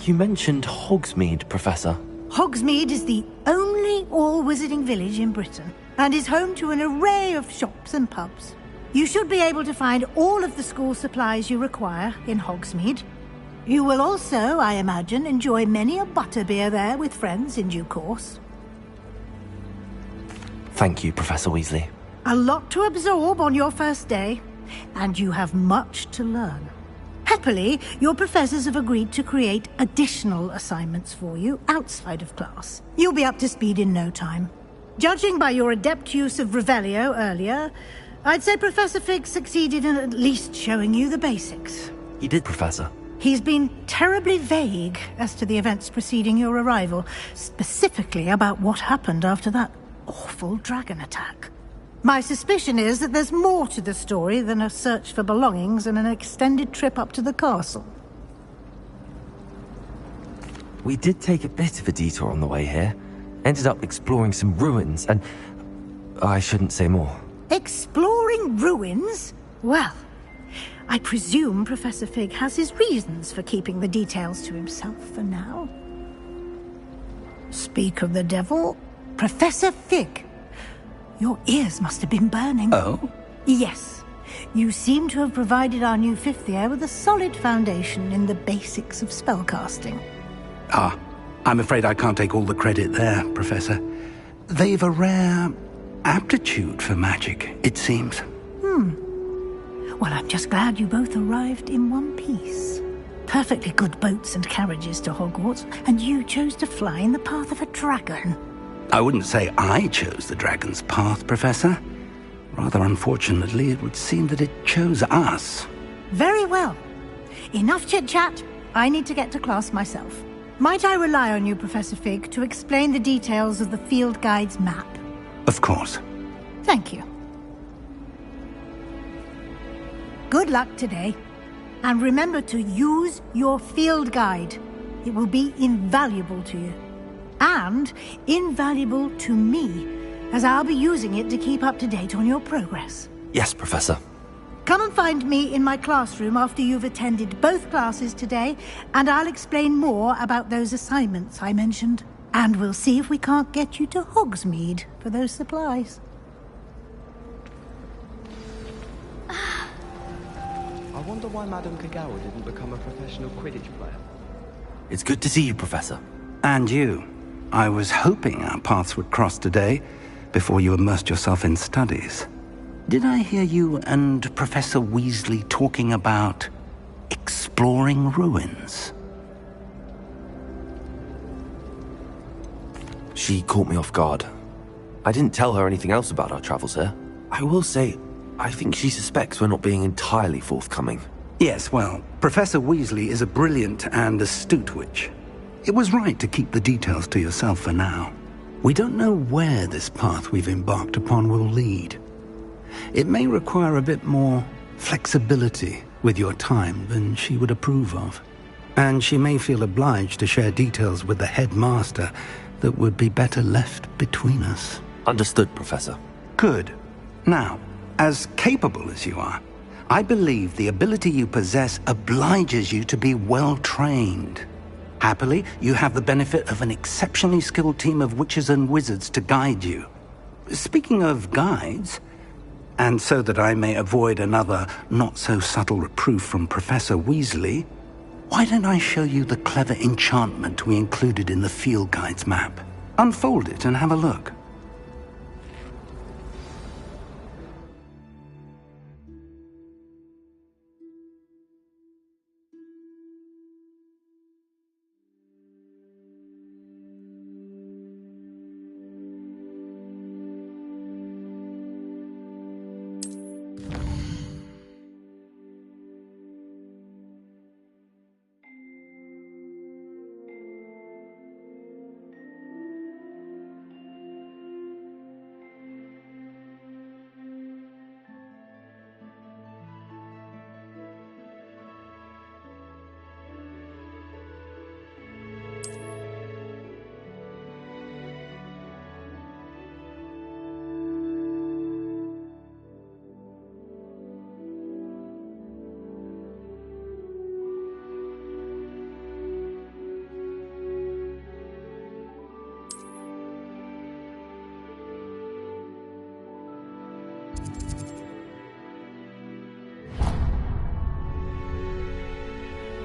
You mentioned Hogsmeade, Professor. Hogsmeade is the only all-wizarding village in Britain and is home to an array of shops and pubs. You should be able to find all of the school supplies you require in Hogsmeade. You will also, I imagine, enjoy many a butterbeer there with friends in due course. Thank you, Professor Weasley. A lot to absorb on your first day, and you have much to learn. Happily, your professors have agreed to create additional assignments for you outside of class. You'll be up to speed in no time. Judging by your adept use of Revelio earlier, I'd say Professor Fig succeeded in at least showing you the basics. He did, Professor. He's been terribly vague as to the events preceding your arrival, specifically about what happened after that awful dragon attack. My suspicion is that there's more to the story than a search for belongings and an extended trip up to the castle. We did take a bit of a detour on the way here. Ended up exploring some ruins and... I shouldn't say more. Exploring ruins? Well, I presume Professor Fig has his reasons for keeping the details to himself for now. Speak of the devil, Professor Fig. Your ears must have been burning. Oh? Yes. You seem to have provided our new fifth year with a solid foundation in the basics of spellcasting. Ah, I'm afraid I can't take all the credit there, Professor. They've a rare aptitude for magic, it seems. Well, I'm just glad you both arrived in one piece. Perfectly good boats and carriages to Hogwarts, and you chose to fly in the path of a dragon. I wouldn't say I chose the dragon's path, Professor. Rather unfortunately, it would seem that it chose us. Very well. Enough chit-chat. I need to get to class myself. Might I rely on you, Professor Fig, to explain the details of the field guide's map? Of course. Thank you. Good luck today. And remember to use your field guide. It will be invaluable to you. And invaluable to me, as I'll be using it to keep up to date on your progress. Yes, Professor. Come and find me in my classroom after you've attended both classes today, and I'll explain more about those assignments I mentioned. And we'll see if we can't get you to Hogsmeade for those supplies. I wonder why Madame Kagawa didn't become a professional Quidditch player. It's good to see you, Professor. And you. I was hoping our paths would cross today, before you immersed yourself in studies. Did I hear you and Professor Weasley talking about exploring ruins? She caught me off guard. I didn't tell her anything else about our travels here. I will say, I think she suspects we're not being entirely forthcoming. Yes, well, Professor Weasley is a brilliant and astute witch. It was right to keep the details to yourself for now. We don't know where this path we've embarked upon will lead. It may require a bit more flexibility with your time than she would approve of. And she may feel obliged to share details with the headmaster that would be better left between us. Understood, Professor. Good. Now, as capable as you are, I believe the ability you possess obliges you to be well trained. Happily, you have the benefit of an exceptionally skilled team of witches and wizards to guide you. Speaking of guides, and so that I may avoid another not-so-subtle reproof from Professor Weasley, why don't I show you the clever enchantment we included in the field guide's map? Unfold it and have a look.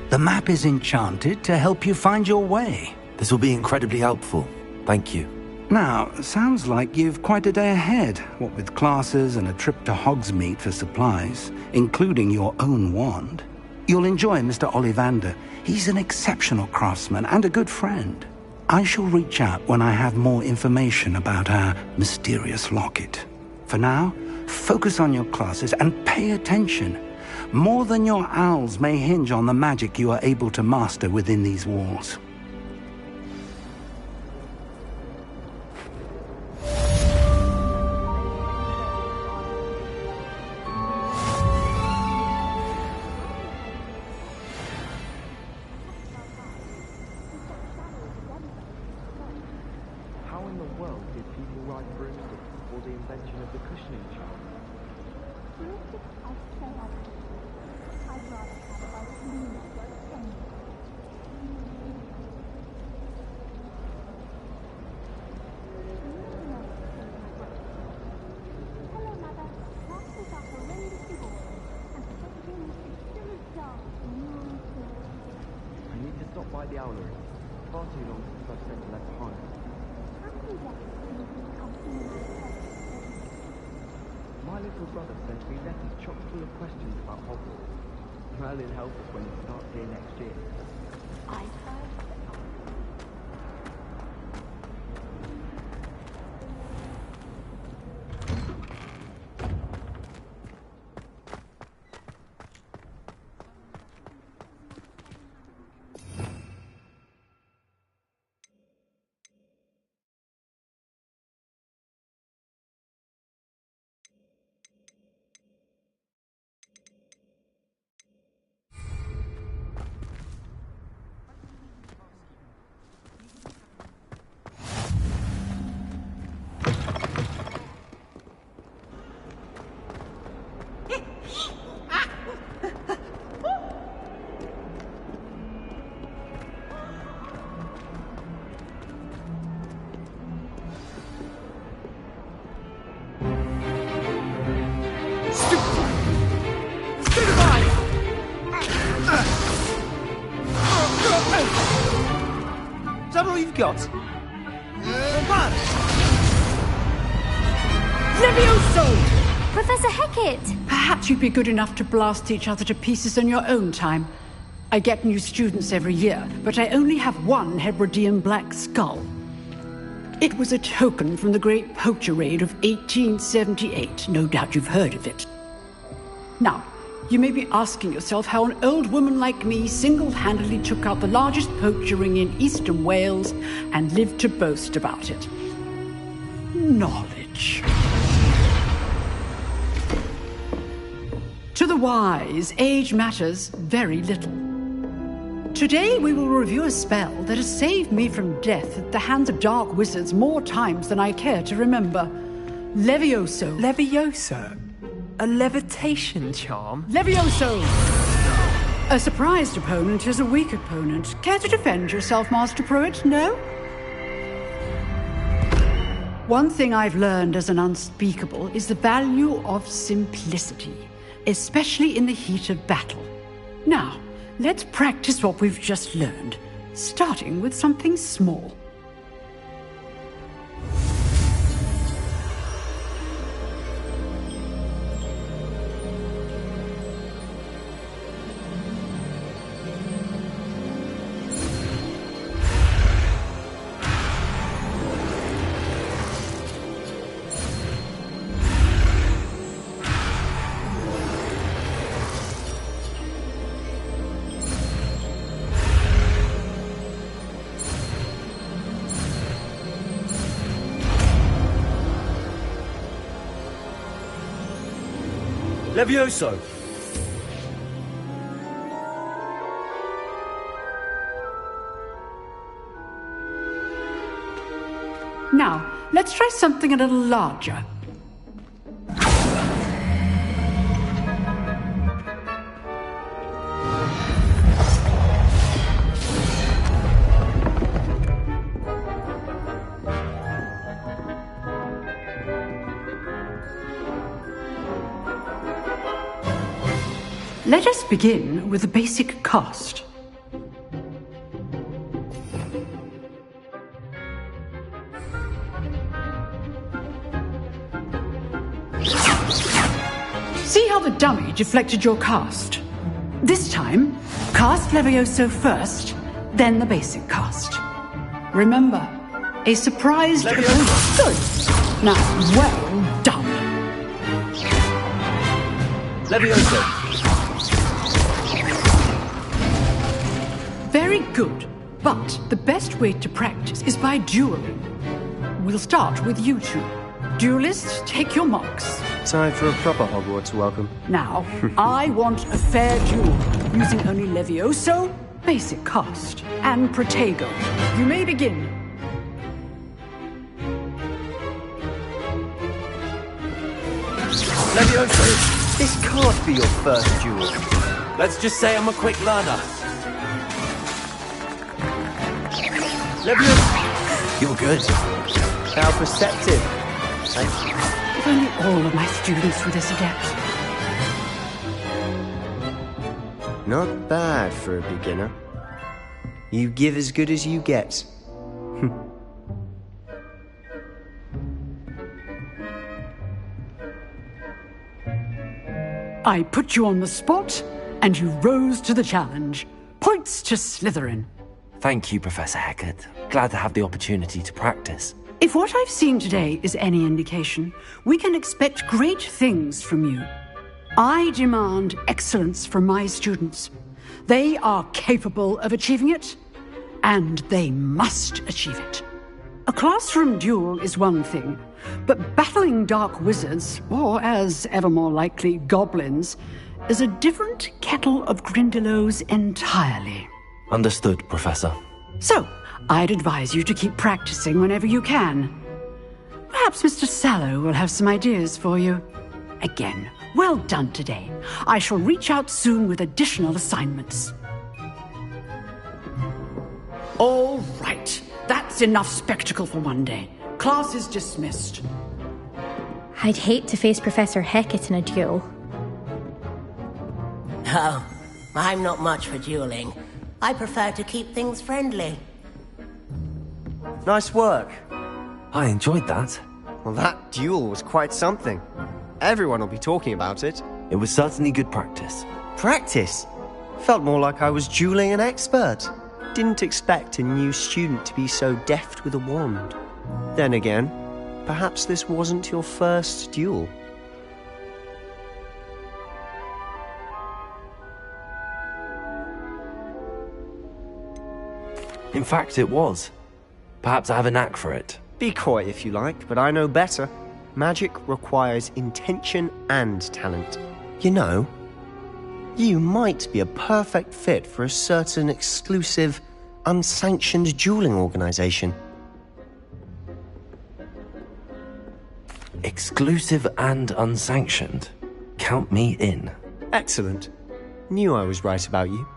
The map is enchanted to help you find your way. This will be incredibly helpful. Thank you. Now, sounds like you've quite a day ahead, what with classes and a trip to Hogsmeade for supplies, including your own wand. You'll enjoy Mr. Ollivander. He's an exceptional craftsman and a good friend. I shall reach out when I have more information about our mysterious locket. For now, focus on your classes and pay attention. More than your owls may hinge on the magic you are able to master within these walls. By the owlery. Far too long since I've spent left behind. My little brother sent me letters chock full of questions about Hogwarts. Merlin help us when it starts here next year. I've heard. Is that all you've got? Levioso! Professor Hecat! Perhaps you'd be good enough to blast each other to pieces in your own time. I get new students every year, but I only have one Hebridean black skull. It was a token from the Great Poacher Raid of 1878. No doubt you've heard of it. Now, you may be asking yourself how an old woman like me single-handedly took out the largest poacher ring in eastern Wales and lived to boast about it. Knowledge. To the wise, age matters very little. Today we will review a spell that has saved me from death at the hands of dark wizards more times than I care to remember. Levioso. Levioso? A levitation charm? Levioso! A surprised opponent is a weak opponent. Care to defend yourself, Master Pruitt? No? One thing I've learned as an unspeakable is the value of simplicity, especially in the heat of battle. Now, let's practice what we've just learned, starting with something small. Levioso! Now, let's try something a little larger. Let us begin with the basic cast. See how the dummy deflected your cast? This time, cast Levioso first, then the basic cast. Remember, a surprise... Levioso! Good. Now, well done. Levioso. Very good. But the best way to practice is by dueling. We'll start with you two. Duelists, take your marks. Time for a proper Hogwarts welcome. Now, I want a fair duel, using only Levioso, basic cast, and Protego. You may begin. Levioso! This can't be your first duel. Let's just say I'm a quick learner. Levioso! You're good. How perceptive. Thank you. If only all of my students were this adept. Not bad for a beginner. You give as good as you get. I put you on the spot, and you rose to the challenge. Points to Slytherin. Thank you, Professor Hecat. Glad to have the opportunity to practice. If what I've seen today is any indication, we can expect great things from you. I demand excellence from my students. They are capable of achieving it, and they must achieve it. A classroom duel is one thing, but battling dark wizards, or as ever more likely, goblins, is a different kettle of Grindylows entirely. Understood, Professor. So, I'd advise you to keep practicing whenever you can. Perhaps Mr. Sallow will have some ideas for you. Again, well done today. I shall reach out soon with additional assignments. All right. That's enough spectacle for one day. Class is dismissed. I'd hate to face Professor Hecat in a duel. Oh, I'm not much for dueling. I prefer to keep things friendly. Nice work. I enjoyed that. Well, that duel was quite something. Everyone will be talking about it. It was certainly good practice. Practice? Felt more like I was dueling an expert. Didn't expect a new student to be so deft with a wand. Then again, perhaps this wasn't your first duel. In fact, it was. Perhaps I have a knack for it. Be coy if you like, but I know better. Magic requires intention and talent. You know, you might be a perfect fit for a certain exclusive, unsanctioned dueling organization. Exclusive and unsanctioned? Count me in. Excellent. Knew I was right about you.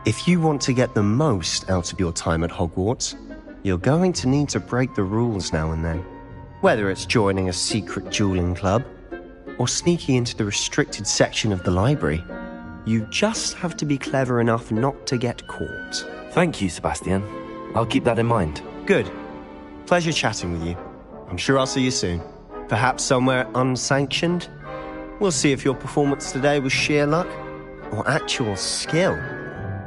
If you want to get the most out of your time at Hogwarts, you're going to need to break the rules now and then. Whether it's joining a secret dueling club, or sneaking into the restricted section of the library, you just have to be clever enough not to get caught. Thank you, Sebastian. I'll keep that in mind. Good. Pleasure chatting with you. I'm sure I'll see you soon. Perhaps somewhere unsanctioned? We'll see if your performance today was sheer luck, or actual skill.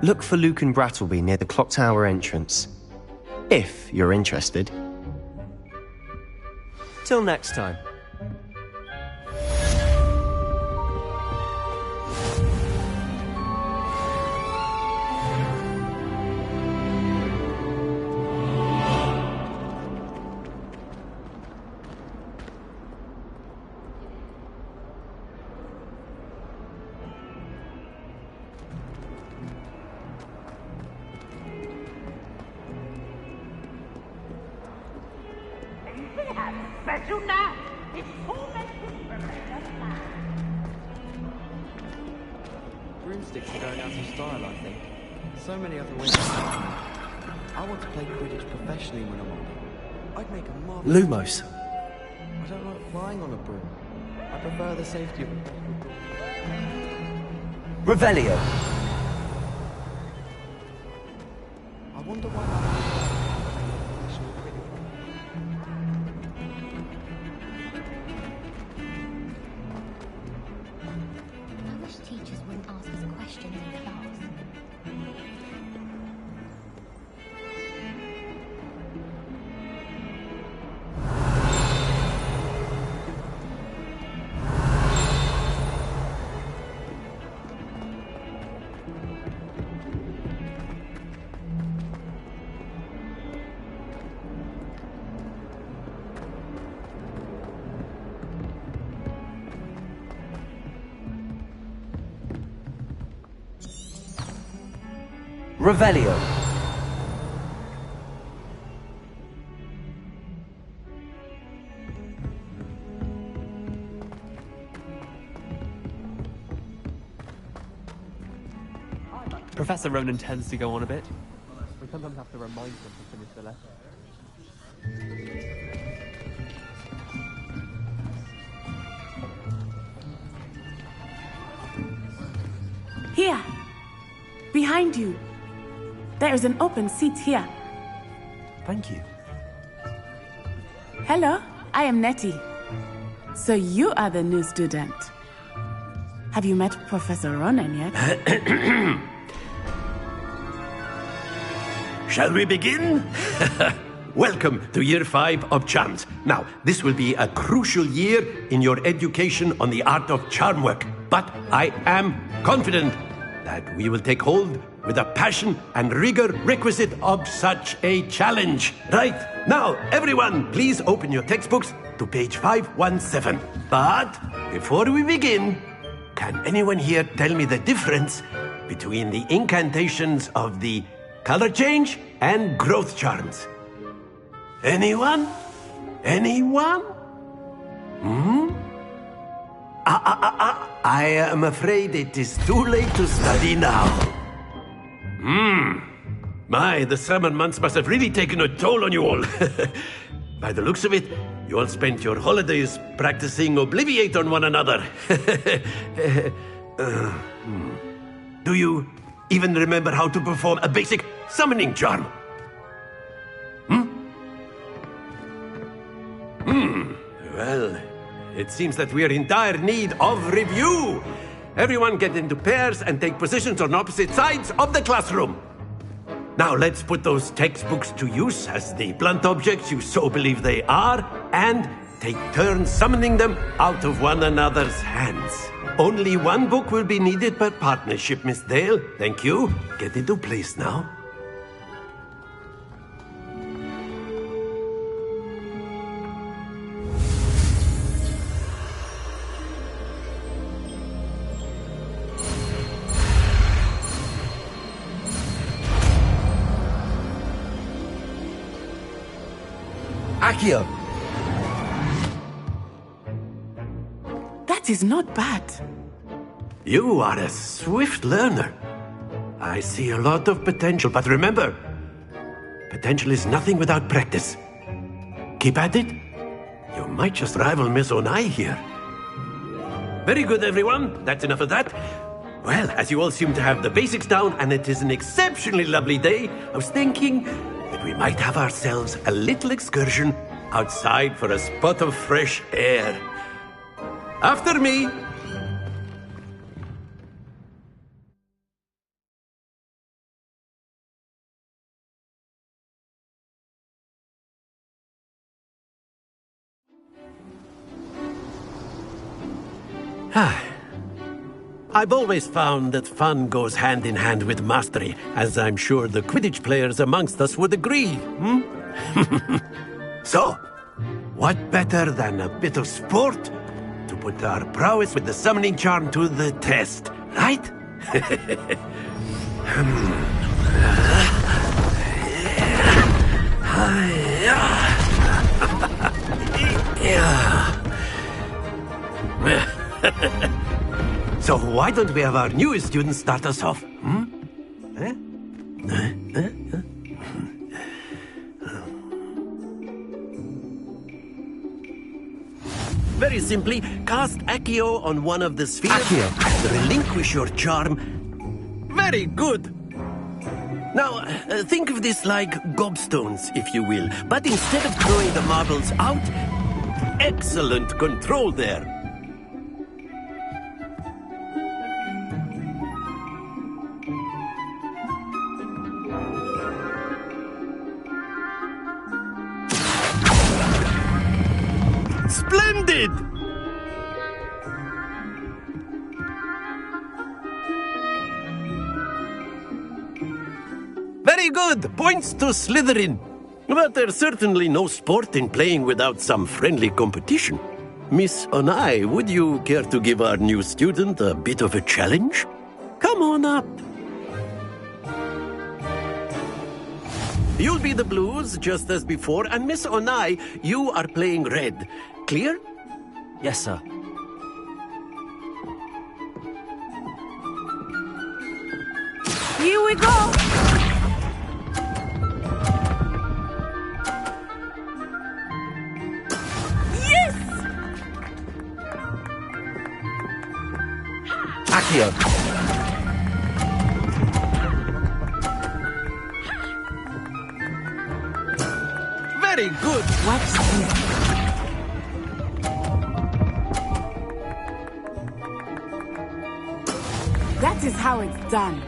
Look for Luke and Brattleby near the clock tower entrance. If you're interested. Till next time. Broomsticks are going out of style, I think. So many other ways. I want to play Quidditch professionally when I'm older. I'd make a marvelous... Lumos. I don't like flying on a broom. I prefer the safety of a... Revelio. I wonder why I... Revelio. Professor Ronan tends to go on a bit. We sometimes have to remind him to finish the lesson. Here! Behind you! There is an open seat here. Thank you. Hello, I am Nettie. So you are the new student. Have you met Professor Ronan yet? Shall we begin? Welcome to Year 5 of Charms. Now, this will be a crucial year in your education on the art of charm work. But I am confident that we will take hold with the passion and rigor requisite of such a challenge. Right, now, everyone, please open your textbooks to page 517. But before we begin, can anyone here tell me the difference between the incantations of the color change and growth charms? Anyone? Anyone? I am afraid it is too late to study now. My, the summer months must have really taken a toll on you all. By the looks of it, you all spent your holidays practicing Obliviate on one another. Do you even remember how to perform a basic summoning charm? Well, it seems that we are in dire need of review. Everyone get into pairs and take positions on opposite sides of the classroom. Now let's put those textbooks to use as the blunt objects you so believe they are, and take turns summoning them out of one another's hands. Only one book will be needed per partnership, Miss Dale. Thank you. Get into place now. Accio. That is not bad. You are a swift learner. I see a lot of potential, but remember, potential is nothing without practice. Keep at it. You might just rival Miss Onai here. Very good, everyone. That's enough of that. Well, as you all seem to have the basics down, and it is an exceptionally lovely day, I was thinking that we might have ourselves a little excursion outside for a spot of fresh air. After me. I've always found that fun goes hand in hand with mastery, as I'm sure the Quidditch players amongst us would agree. So, what better than a bit of sport to put our prowess with the summoning charm to the test, right? So why don't we have our newest student start us off? Very simply, cast Accio on one of the spheres and relinquish your charm. Very good. Now, think of this like gobstones, if you will. But instead of throwing the marbles out, excellent control there. Splendid! Very good! Points to Slytherin. But there's certainly no sport in playing without some friendly competition. Miss Onai, would you care to give our new student a bit of a challenge? Come on up. You'll be the blues, just as before, and Miss Onai, you are playing red. Clear? Yes, sir. Here we go! Yes! Accio. Very good. Watch this. That is how it's done.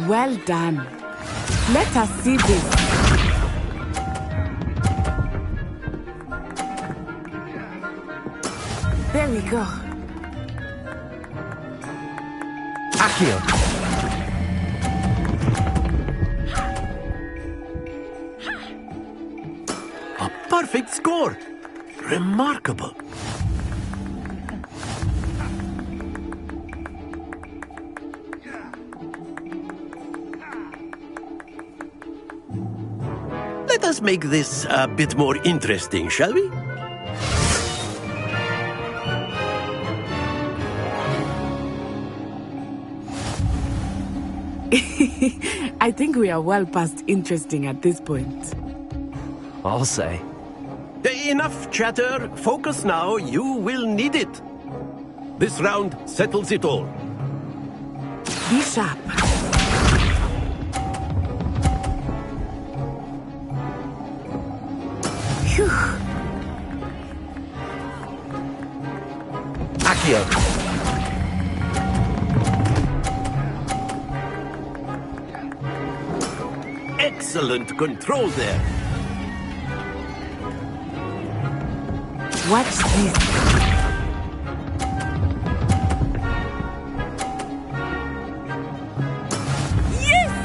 Well done. Let us see this. There we go. Accio. A perfect score. Remarkable. Let us make this a bit more interesting, shall we? I think we are well past interesting at this point. I'll say. Enough chatter. Focus now. You will need it. This round settles it all. Be sharp. Phew. Accio. Excellent control there. Watch this. Yes!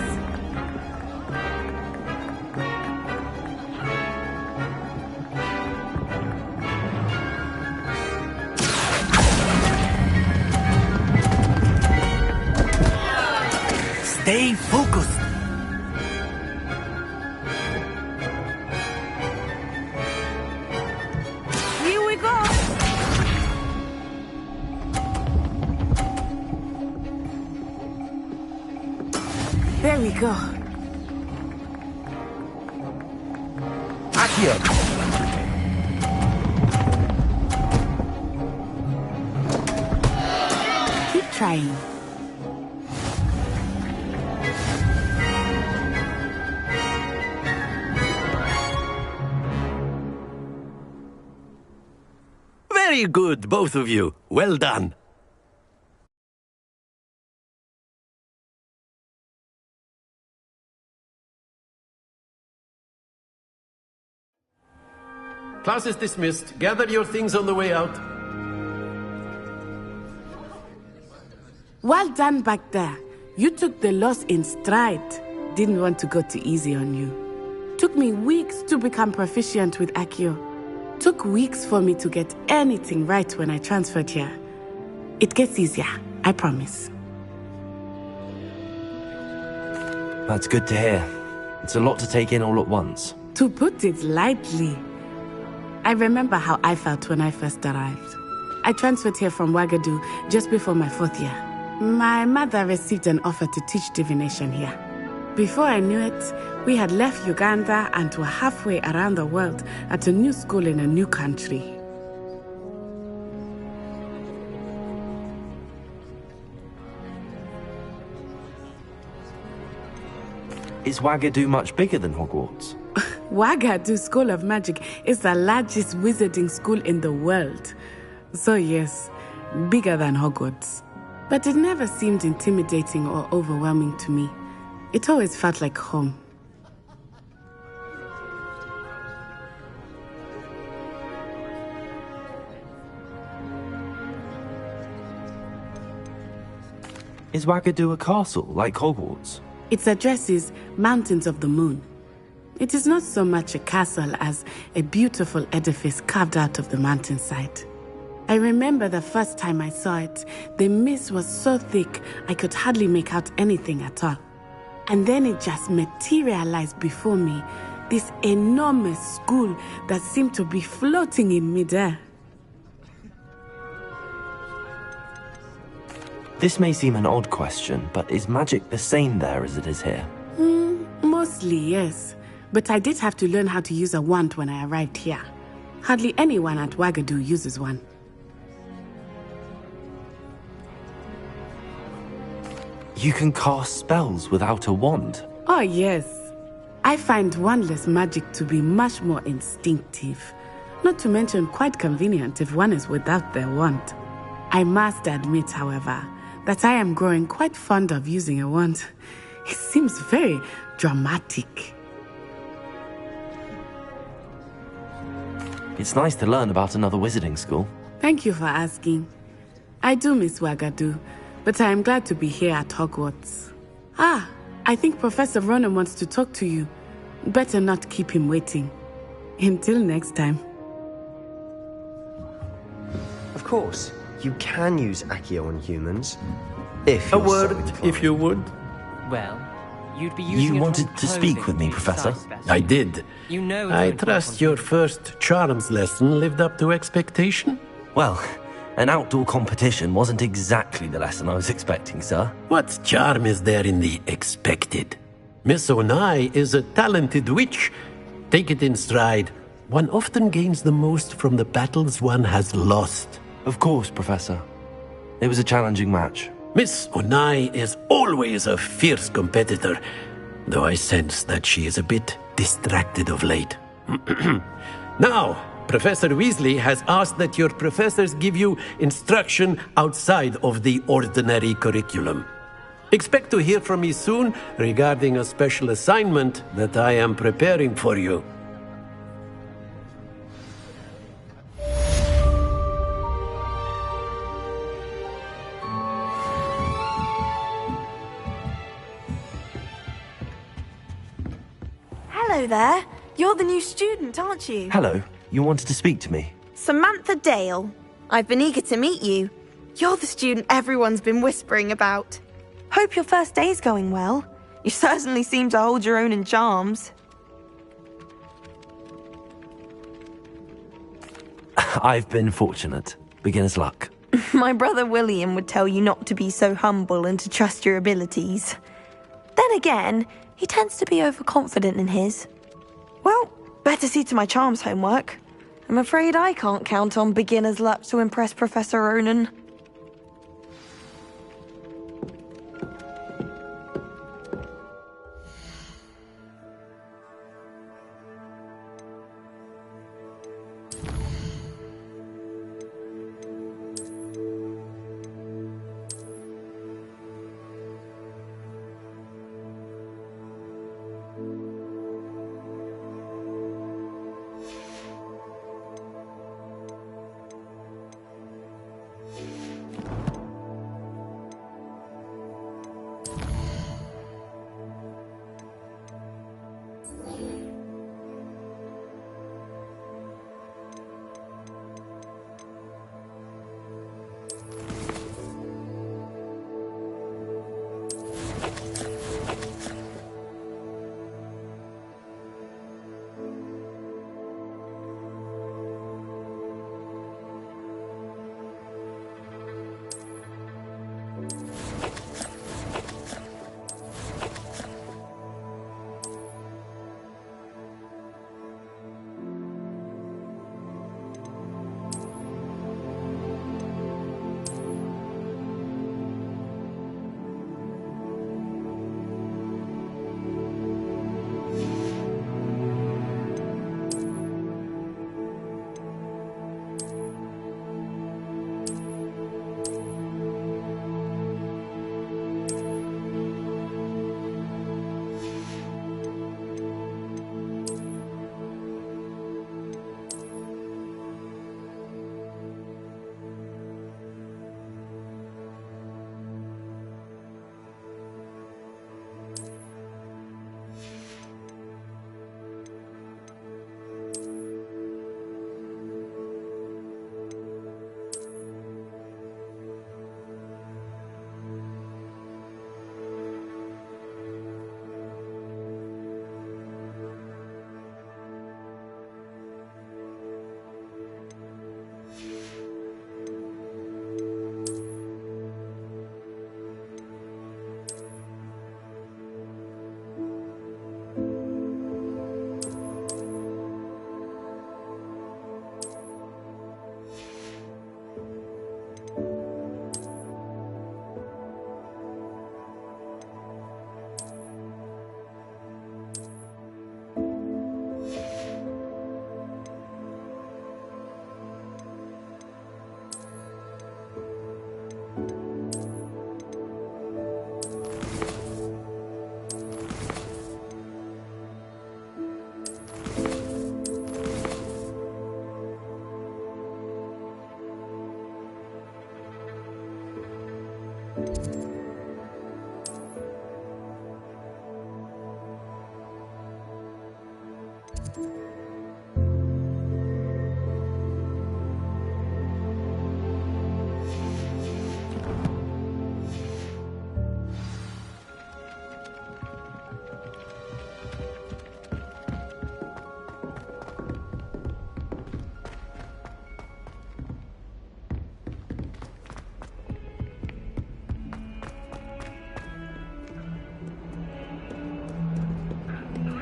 Stay focused. Here we go. There we go. Accio. Keep trying. Very good, both of you. Well done. Class is dismissed. Gather your things on the way out. Well done back there. You took the loss in stride. Didn't want to go too easy on you. Took me weeks to become proficient with Accio. Took weeks for me to get anything right when I transferred here. It gets easier, I promise. That's good to hear. It's a lot to take in all at once. To put it lightly, I remember how I felt when I first arrived. I transferred here from Ouagadougou just before my 4th year. My mother received an offer to teach divination here. Before I knew it, we had left Uganda and were halfway around the world at a new school in a new country. Is Ouagadougou much bigger than Hogwarts? Ouagadougou School of Magic is the largest wizarding school in the world. So yes, bigger than Hogwarts. But it never seemed intimidating or overwhelming to me. It always felt like home. Is Ouagadougou a castle, like Hogwarts? Its address is Mountains of the Moon. It is not so much a castle as a beautiful edifice carved out of the mountainside. I remember the first time I saw it, the mist was so thick I could hardly make out anything at all. And then it just materialized before me, this enormous school that seemed to be floating in midair. This may seem an odd question, but is magic the same there as it is here? Mostly, yes. But I did have to learn how to use a wand when I arrived here. Hardly anyone at Wagadu uses one. You can cast spells without a wand? Oh, yes. I find wandless magic to be much more instinctive. Not to mention quite convenient if one is without their wand. I must admit, however, that I am growing quite fond of using a wand. It seems very dramatic. It's nice to learn about another wizarding school. Thank you for asking. I do miss Wagadu, but I am glad to be here at Hogwarts. I think Professor Ronan wants to talk to you. Better not keep him waiting. Until next time. Of course, you can use Accio on humans. If A you're word, so inclined. if you would. Well, you'd be using You it wanted on to speak clothing with me, to Professor? size I did. You know I it's trust your first charms lesson lived up to expectation? Well, an outdoor competition wasn't exactly the lesson I was expecting, sir. What charm is there in the expected? Miss Onai is a talented witch. Take it in stride. One often gains the most from the battles one has lost. Of course, Professor. It was a challenging match. Miss Onai is always a fierce competitor, though I sense that she is a bit distracted of late. Now, Professor Weasley has asked that your professors give you instruction outside of the ordinary curriculum. Expect to hear from me soon regarding a special assignment that I am preparing for you. Hello there. You're the new student, aren't you? Hello, you wanted to speak to me? Samantha Dale. I've been eager to meet you. You're the student everyone's been whispering about. Hope your first day's going well. You certainly seem to hold your own in charms. I've been fortunate. Beginner's luck. My brother William would tell you not to be so humble and to trust your abilities. Then again, he tends to be overconfident in his. Well, better see to my charms homework. I'm afraid I can't count on beginner's luck to impress Professor Ronan.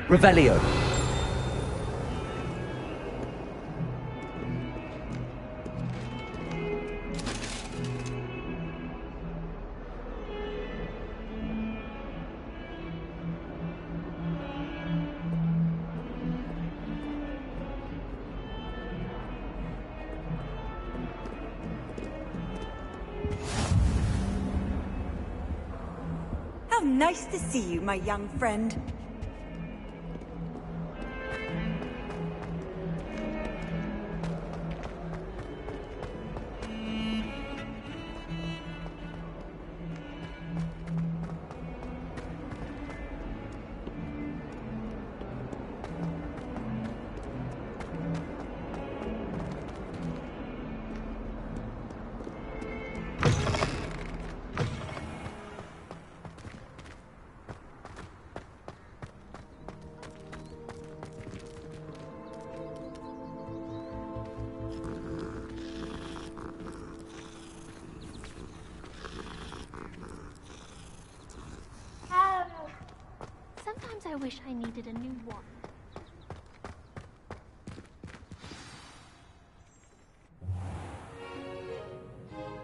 Revelio. How nice to see you, my young friend. Sometimes I wish I needed a new one.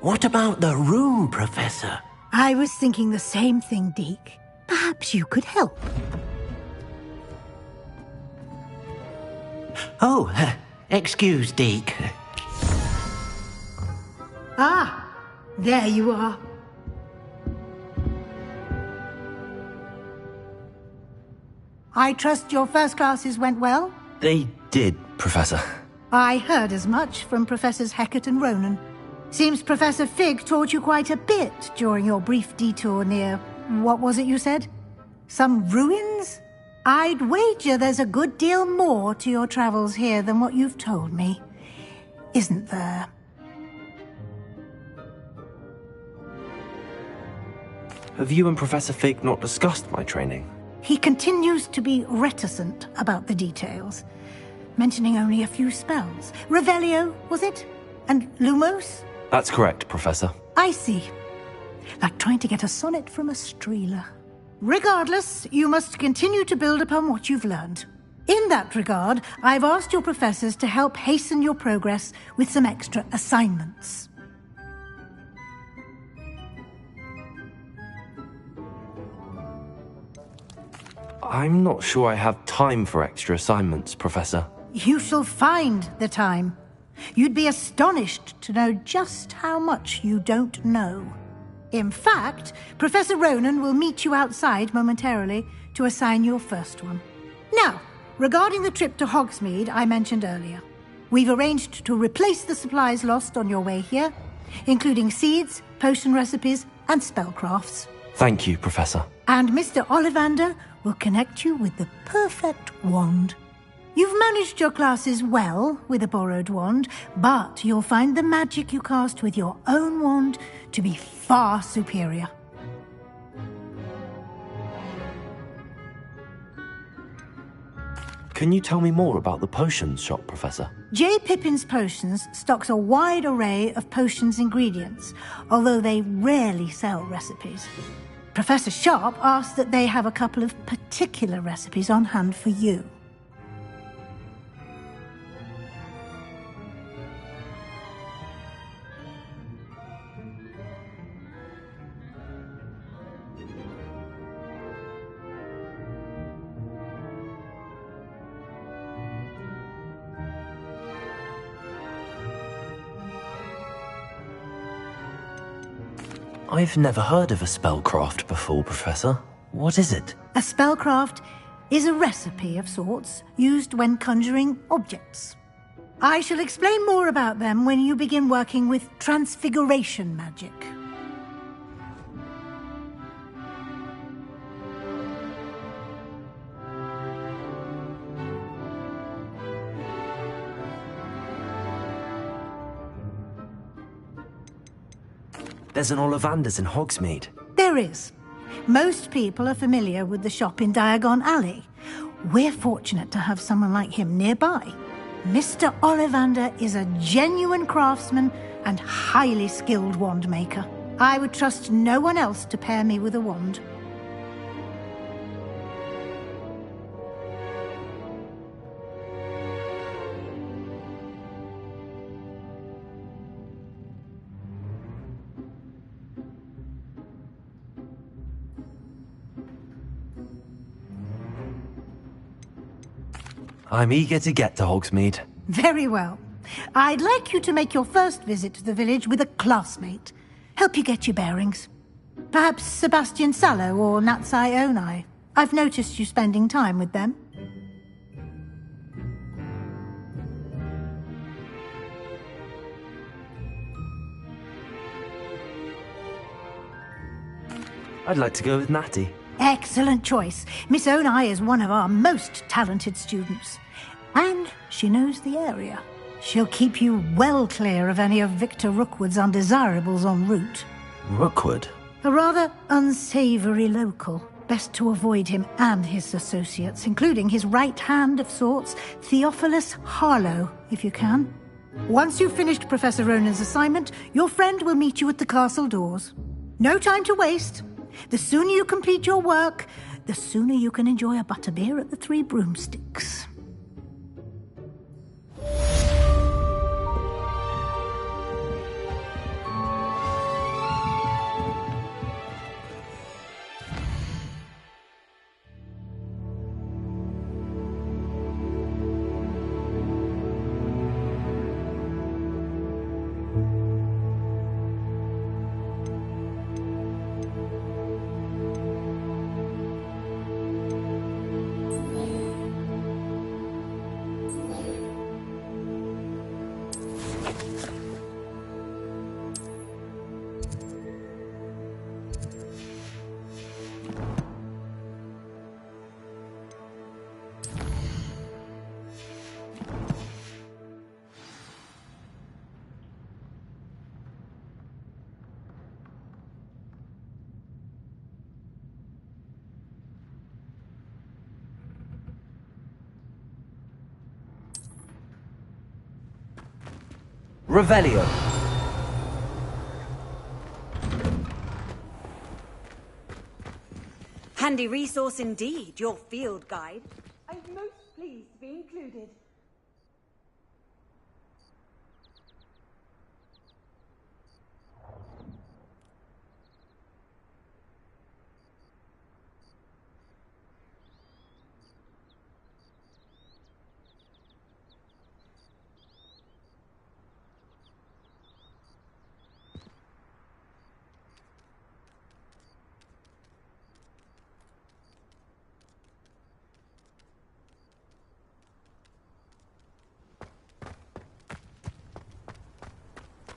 What about the room, Professor? I was thinking the same thing, Deke. Perhaps you could help. Oh, excuse, Deke. Ah, there you are. I trust your first classes went well? They did, Professor. I heard as much from Professors Hecat and Ronan. Seems Professor Fig taught you quite a bit during your brief detour near... what was it you said? Some ruins? I'd wager there's a good deal more to your travels here than what you've told me. Isn't there? Have you and Professor Fig not discussed my training? He continues to be reticent about the details, mentioning only a few spells. Revelio, was it? And Lumos? That's correct, Professor. I see. Like trying to get a sonnet from a streeler. Regardless, you must continue to build upon what you've learned. In that regard, I've asked your professors to help hasten your progress with some extra assignments. I'm not sure I have time for extra assignments, Professor. You shall find the time. You'd be astonished to know just how much you don't know. In fact, Professor Ronan will meet you outside momentarily to assign your first one. Now, regarding the trip to Hogsmeade I mentioned earlier, we've arranged to replace the supplies lost on your way here, including seeds, potion recipes, and spellcrafts. Thank you, Professor. And Mr. Ollivander will connect you with the perfect wand. You've managed your classes well with a borrowed wand, but you'll find the magic you cast with your own wand to be far superior. Can you tell me more about the potions shop, Professor? J. Pippin's Potions stocks a wide array of potions ingredients, although they rarely sell recipes. Professor Sharp asked that they have a couple of particular recipes on hand for you. I've never heard of a spellcraft before, Professor. What is it? A spellcraft is a recipe of sorts used when conjuring objects. I shall explain more about them when you begin working with transfiguration magic. There's an Ollivander's in Hogsmeade. There is. Most people are familiar with the shop in Diagon Alley. We're fortunate to have someone like him nearby. Mr. Ollivander is a genuine craftsman and highly skilled wand maker. I would trust no one else to pair me with a wand. I'm eager to get to Hogsmeade. Very well. I'd like you to make your first visit to the village with a classmate. Help you get your bearings. Perhaps Sebastian Sallow or Natsai Onai. I've noticed you spending time with them. I'd like to go with Natty. Excellent choice. Miss Onai is one of our most talented students. And she knows the area. She'll keep you well clear of any of Victor Rookwood's undesirables en route. Rookwood? A rather unsavory local. Best to avoid him and his associates, including his right hand of sorts, Theophilus Harlow, if you can. Once you've finished Professor Ronan's assignment, your friend will meet you at the castle doors. No time to waste. The sooner you complete your work, the sooner you can enjoy a butterbeer at the Three Broomsticks. Revelio. Handy resource indeed, your field guide. I'm most pleased to be included.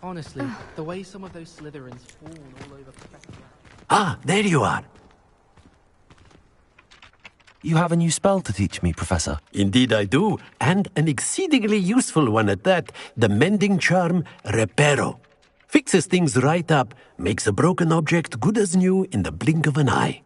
Honestly, the way some of those Slytherins fawn all over Professor... Ah, there you are. You have a new spell to teach me, Professor. Indeed I do, and an exceedingly useful one at that. The mending charm, Reparo. Fixes things right up, makes a broken object good as new in the blink of an eye.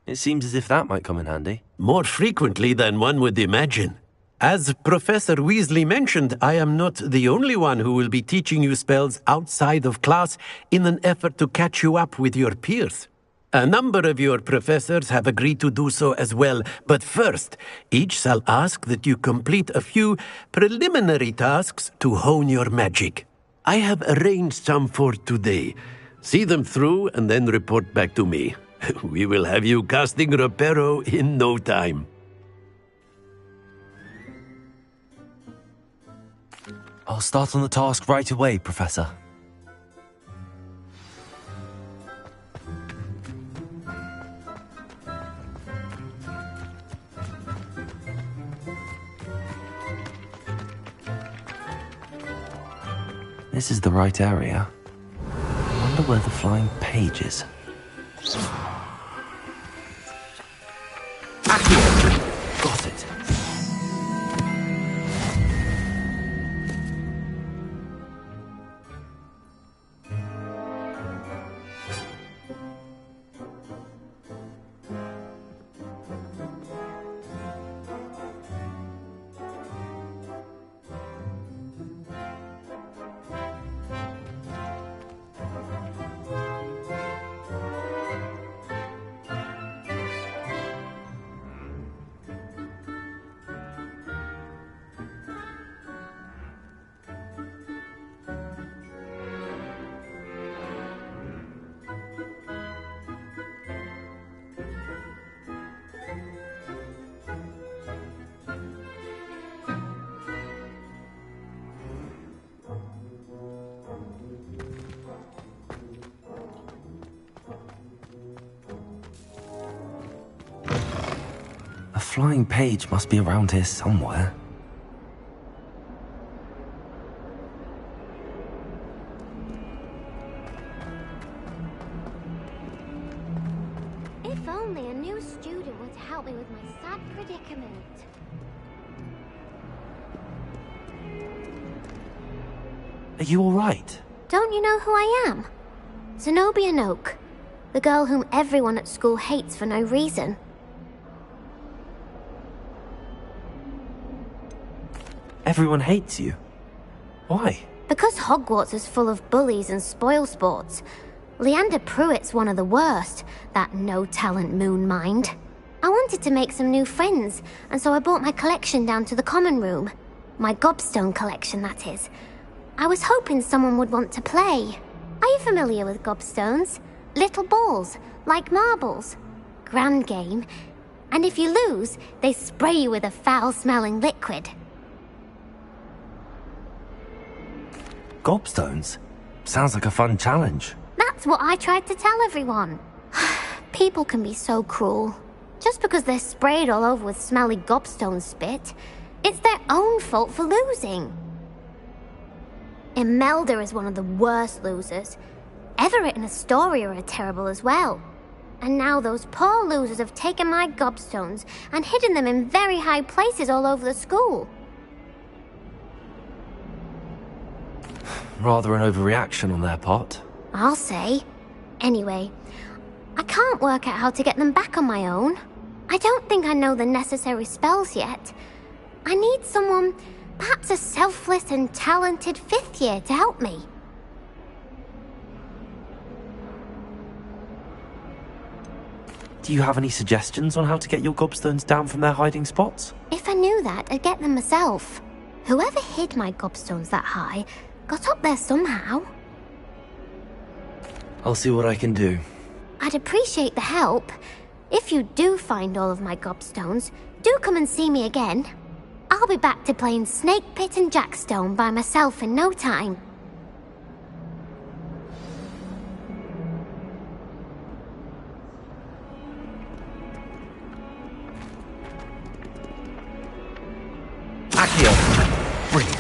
It seems as if that might come in handy. More frequently than one would imagine. As Professor Weasley mentioned, I am not the only one who will be teaching you spells outside of class in an effort to catch you up with your peers. A number of your professors have agreed to do so as well, but first, each shall ask that you complete a few preliminary tasks to hone your magic. I have arranged some for today. See them through and then report back to me. We will have you casting Reparo in no time. I'll start on the task right away, Professor. This is the right area. I wonder where the flying page is. Got it. flying page must be around here somewhere. If only a new student would help me with my sad predicament. Are you alright? Don't you know who I am? Zenobia Noak, the girl whom everyone at school hates for no reason. Everyone hates you. Why? Because Hogwarts is full of bullies and spoilsports. Leander Pruitt's one of the worst, that no-talent moon mind. I wanted to make some new friends, and so I brought my collection down to the common room. My gobstone collection, that is. I was hoping someone would want to play. Are you familiar with gobstones? Little balls, like marbles. Grand game. And if you lose, they spray you with a foul-smelling liquid. Gobstones? Sounds like a fun challenge. That's what I tried to tell everyone. People can be so cruel. Just because they're sprayed all over with smelly gobstone spit, it's their own fault for losing. Imelda is one of the worst losers. Everett and Astoria are terrible as well. And now those poor losers have taken my gobstones and hidden them in very high places all over the school. Rather an overreaction on their part. I'll say. Anyway, I can't work out how to get them back on my own. I don't think I know the necessary spells yet. I need someone, perhaps a selfless and talented 5th year to help me. Do you have any suggestions on how to get your gobstones down from their hiding spots? If I knew that, I'd get them myself. Whoever hid my gobstones that high got up there somehow. I'll see what I can do. I'd appreciate the help. If you do find all of my gobstones, do come and see me again. I'll be back to playing Snake Pit and Jackstone by myself in no time. Accio! Brilliant.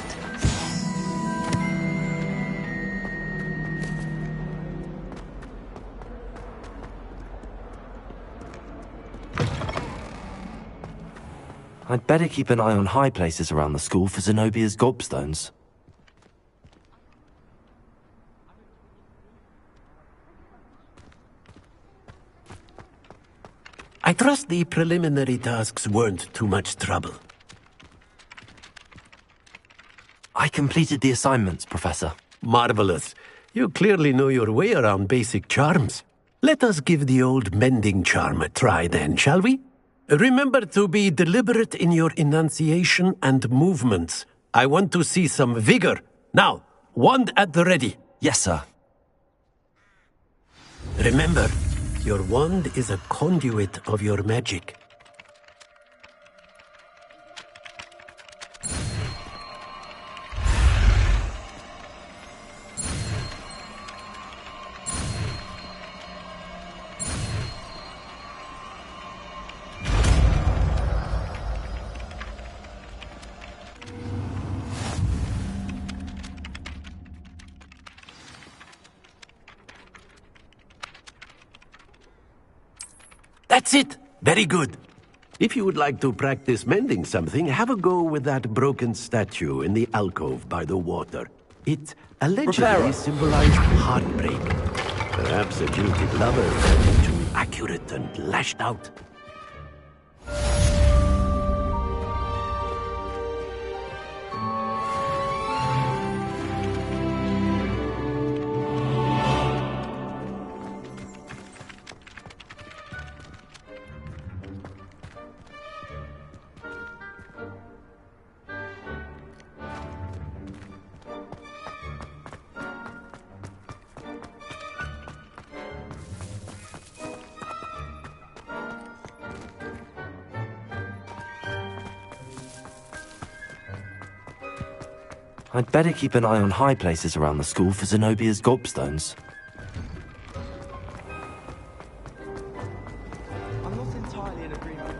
I'd better keep an eye on high places around the school for Zenobia's gobstones. I trust the preliminary tasks weren't too much trouble. I completed the assignments, Professor. Marvelous. You clearly know your way around basic charms. Let us give the old mending charm a try then, shall we? Remember to be deliberate in your enunciation and movements. I want to see some vigor. Now, wand at the ready. Yes, sir. Remember, your wand is a conduit of your magic. That's it! Very good. If you would like to practice mending something, have a go with that broken statue in the alcove by the water. It allegedly symbolized heartbreak. Perhaps a jilted lover felt too accurate and lashed out. I'd better keep an eye on high places around the school for Zenobia's gobstones. I'm not entirely in agreement.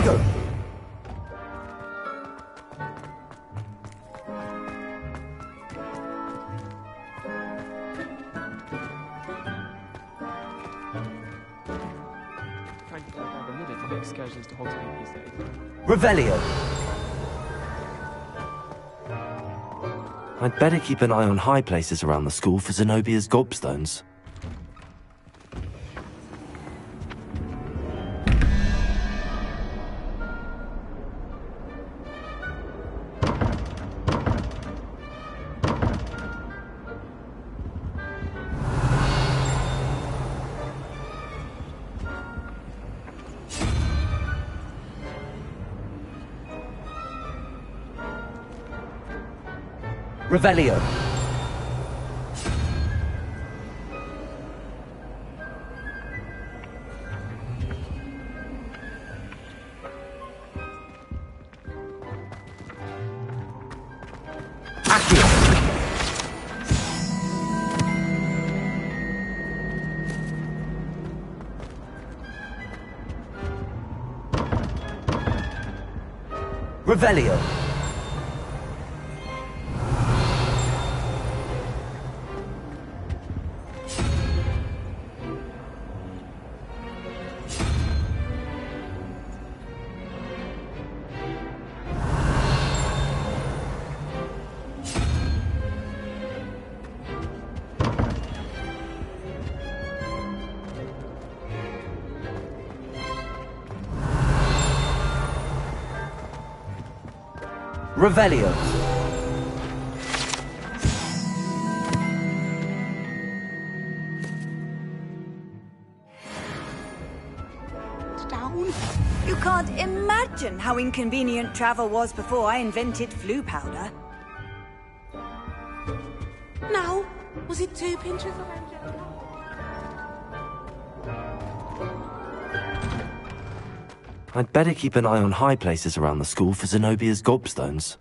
go! Excursions to Hogsmeade these days. Revelio! I'd better keep an eye on high places around the school for Zenobia's gobstones. Revelio. Revelio. Revelio. Down. You can't imagine how inconvenient travel was before I invented flu powder. Now, was it 2 pinches of Angelica? I'd better keep an eye on high places around the school for Zenobia's gobstones.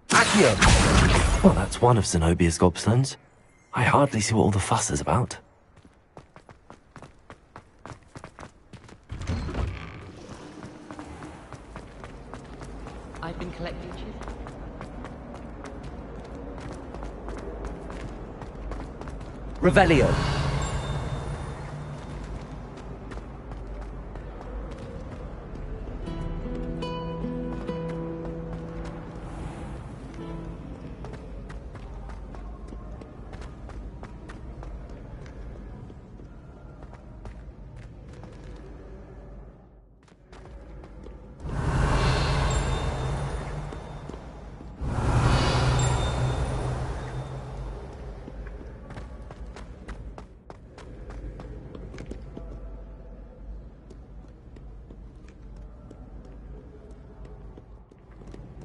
Accio! Well, that's one of Zenobia's gobstones. I hardly see what all the fuss is about. I've been collecting chisels. Revelio.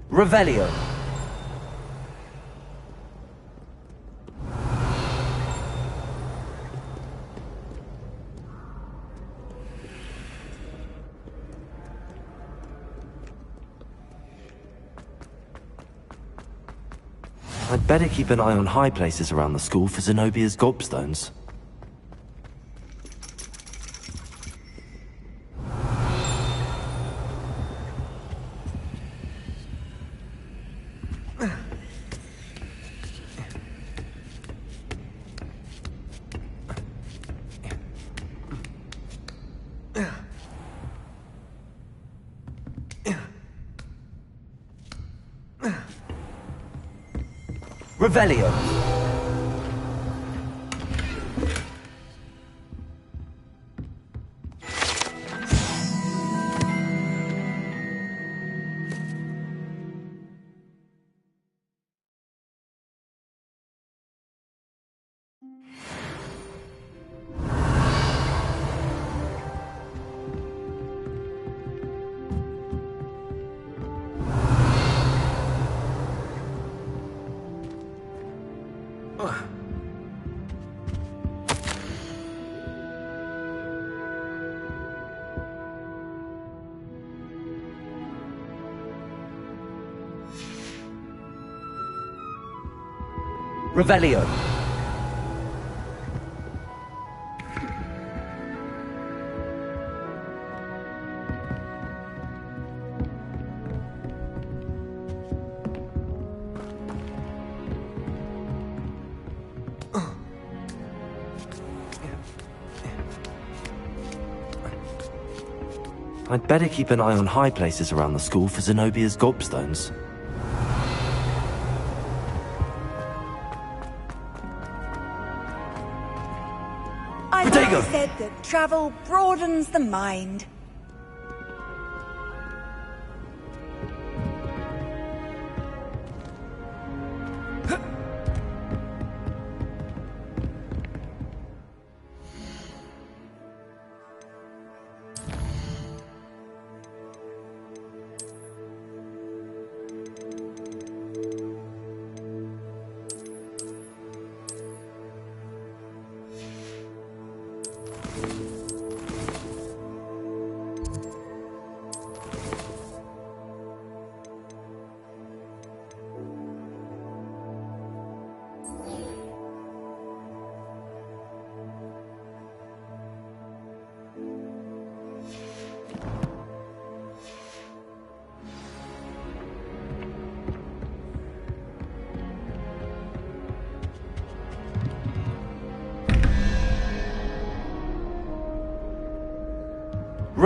Revelio. I'd better keep an eye on high places around the school for Zenobia's gobstones. Revelio. Revelio. I'd better keep an eye on high places around the school for Zenobia's gobstones. I've Protego! always said that travel broadens the mind.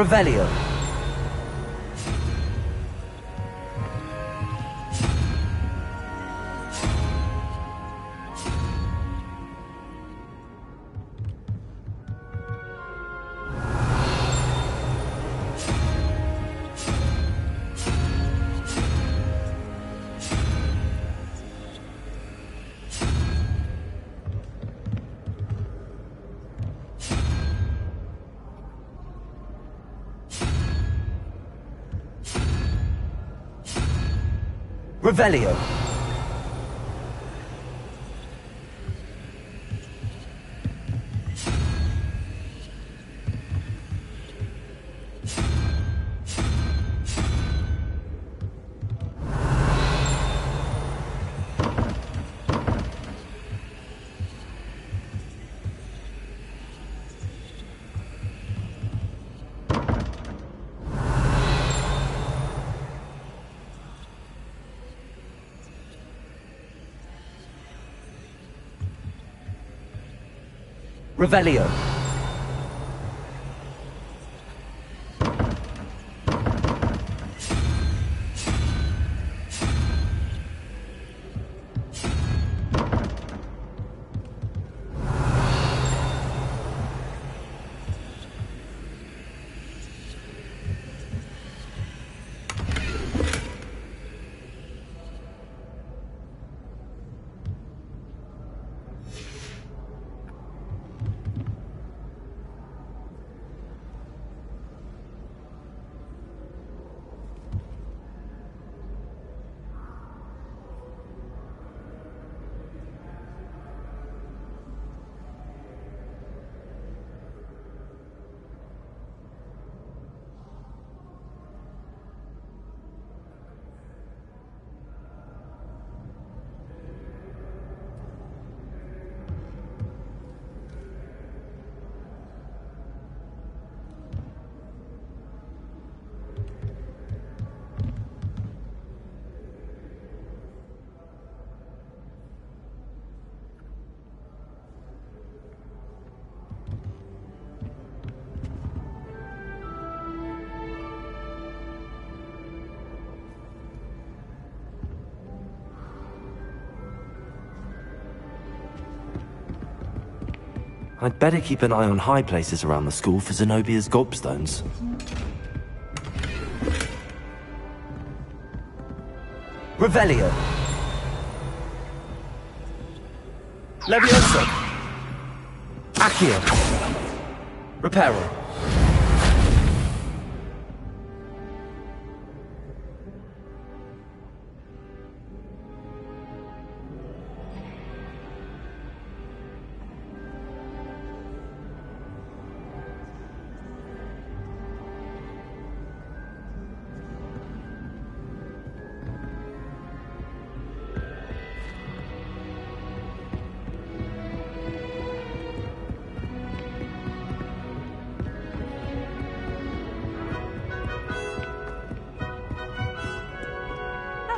Revelio. Revelio. Revelio. I'd better keep an eye on high places around the school for Zenobia's gobstones. Revelio. Levioso. Accio. Reparo.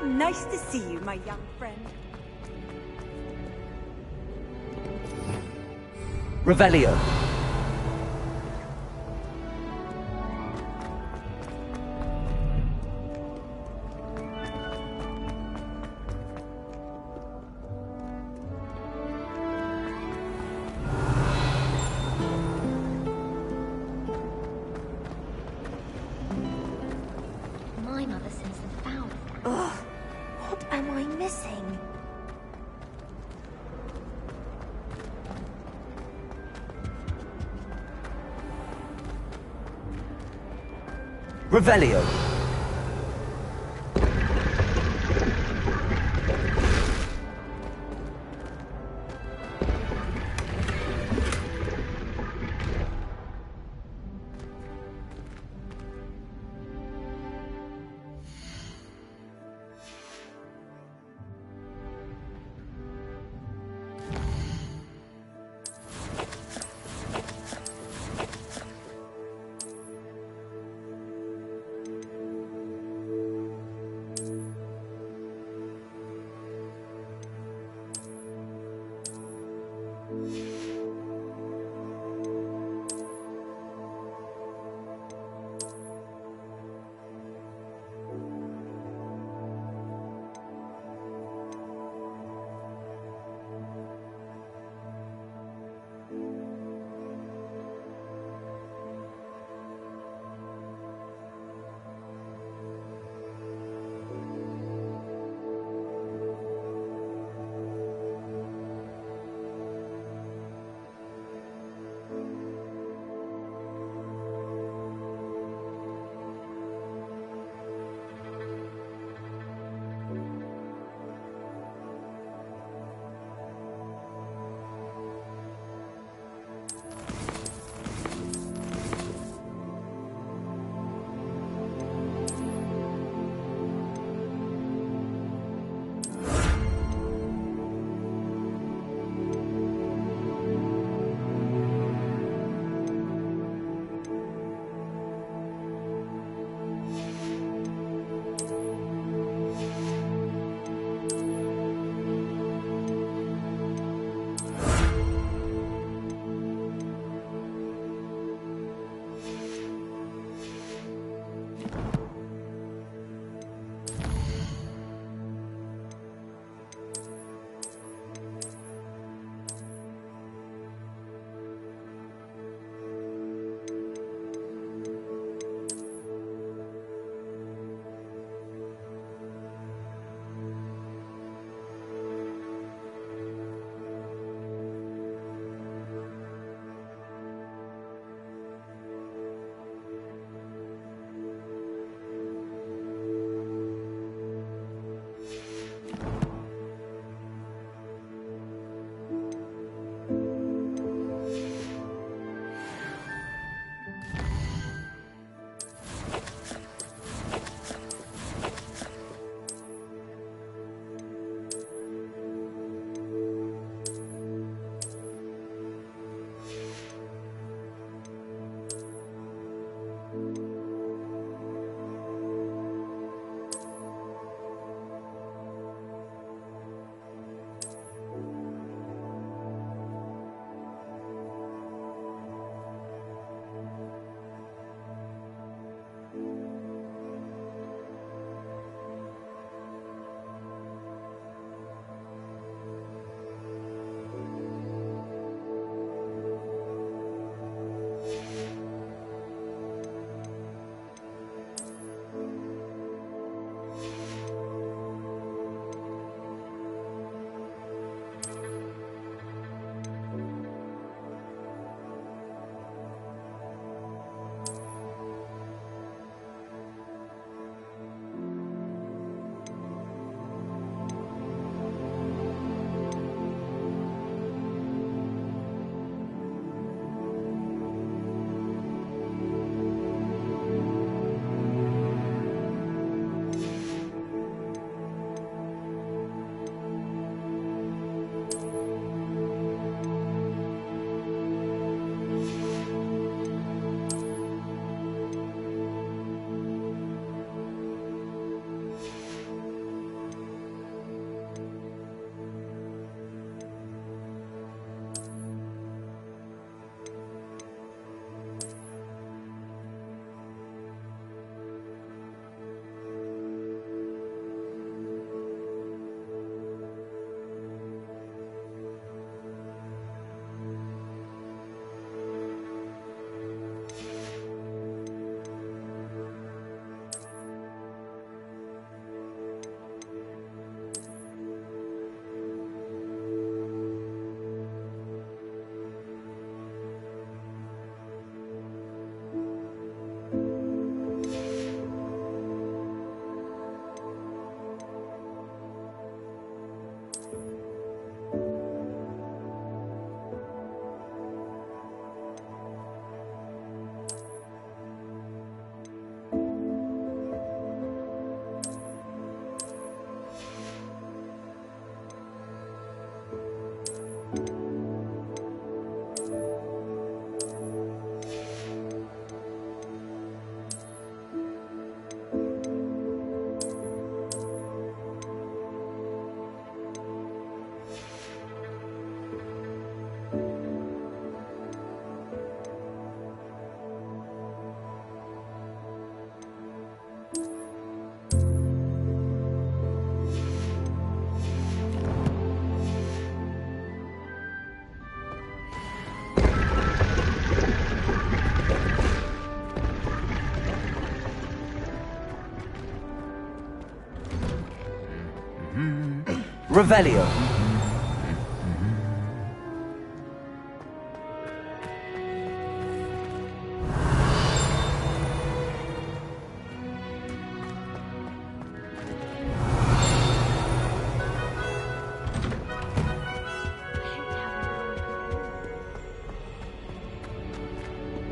Nice to see you, my young friend. Revelio. Revelio. Revelio.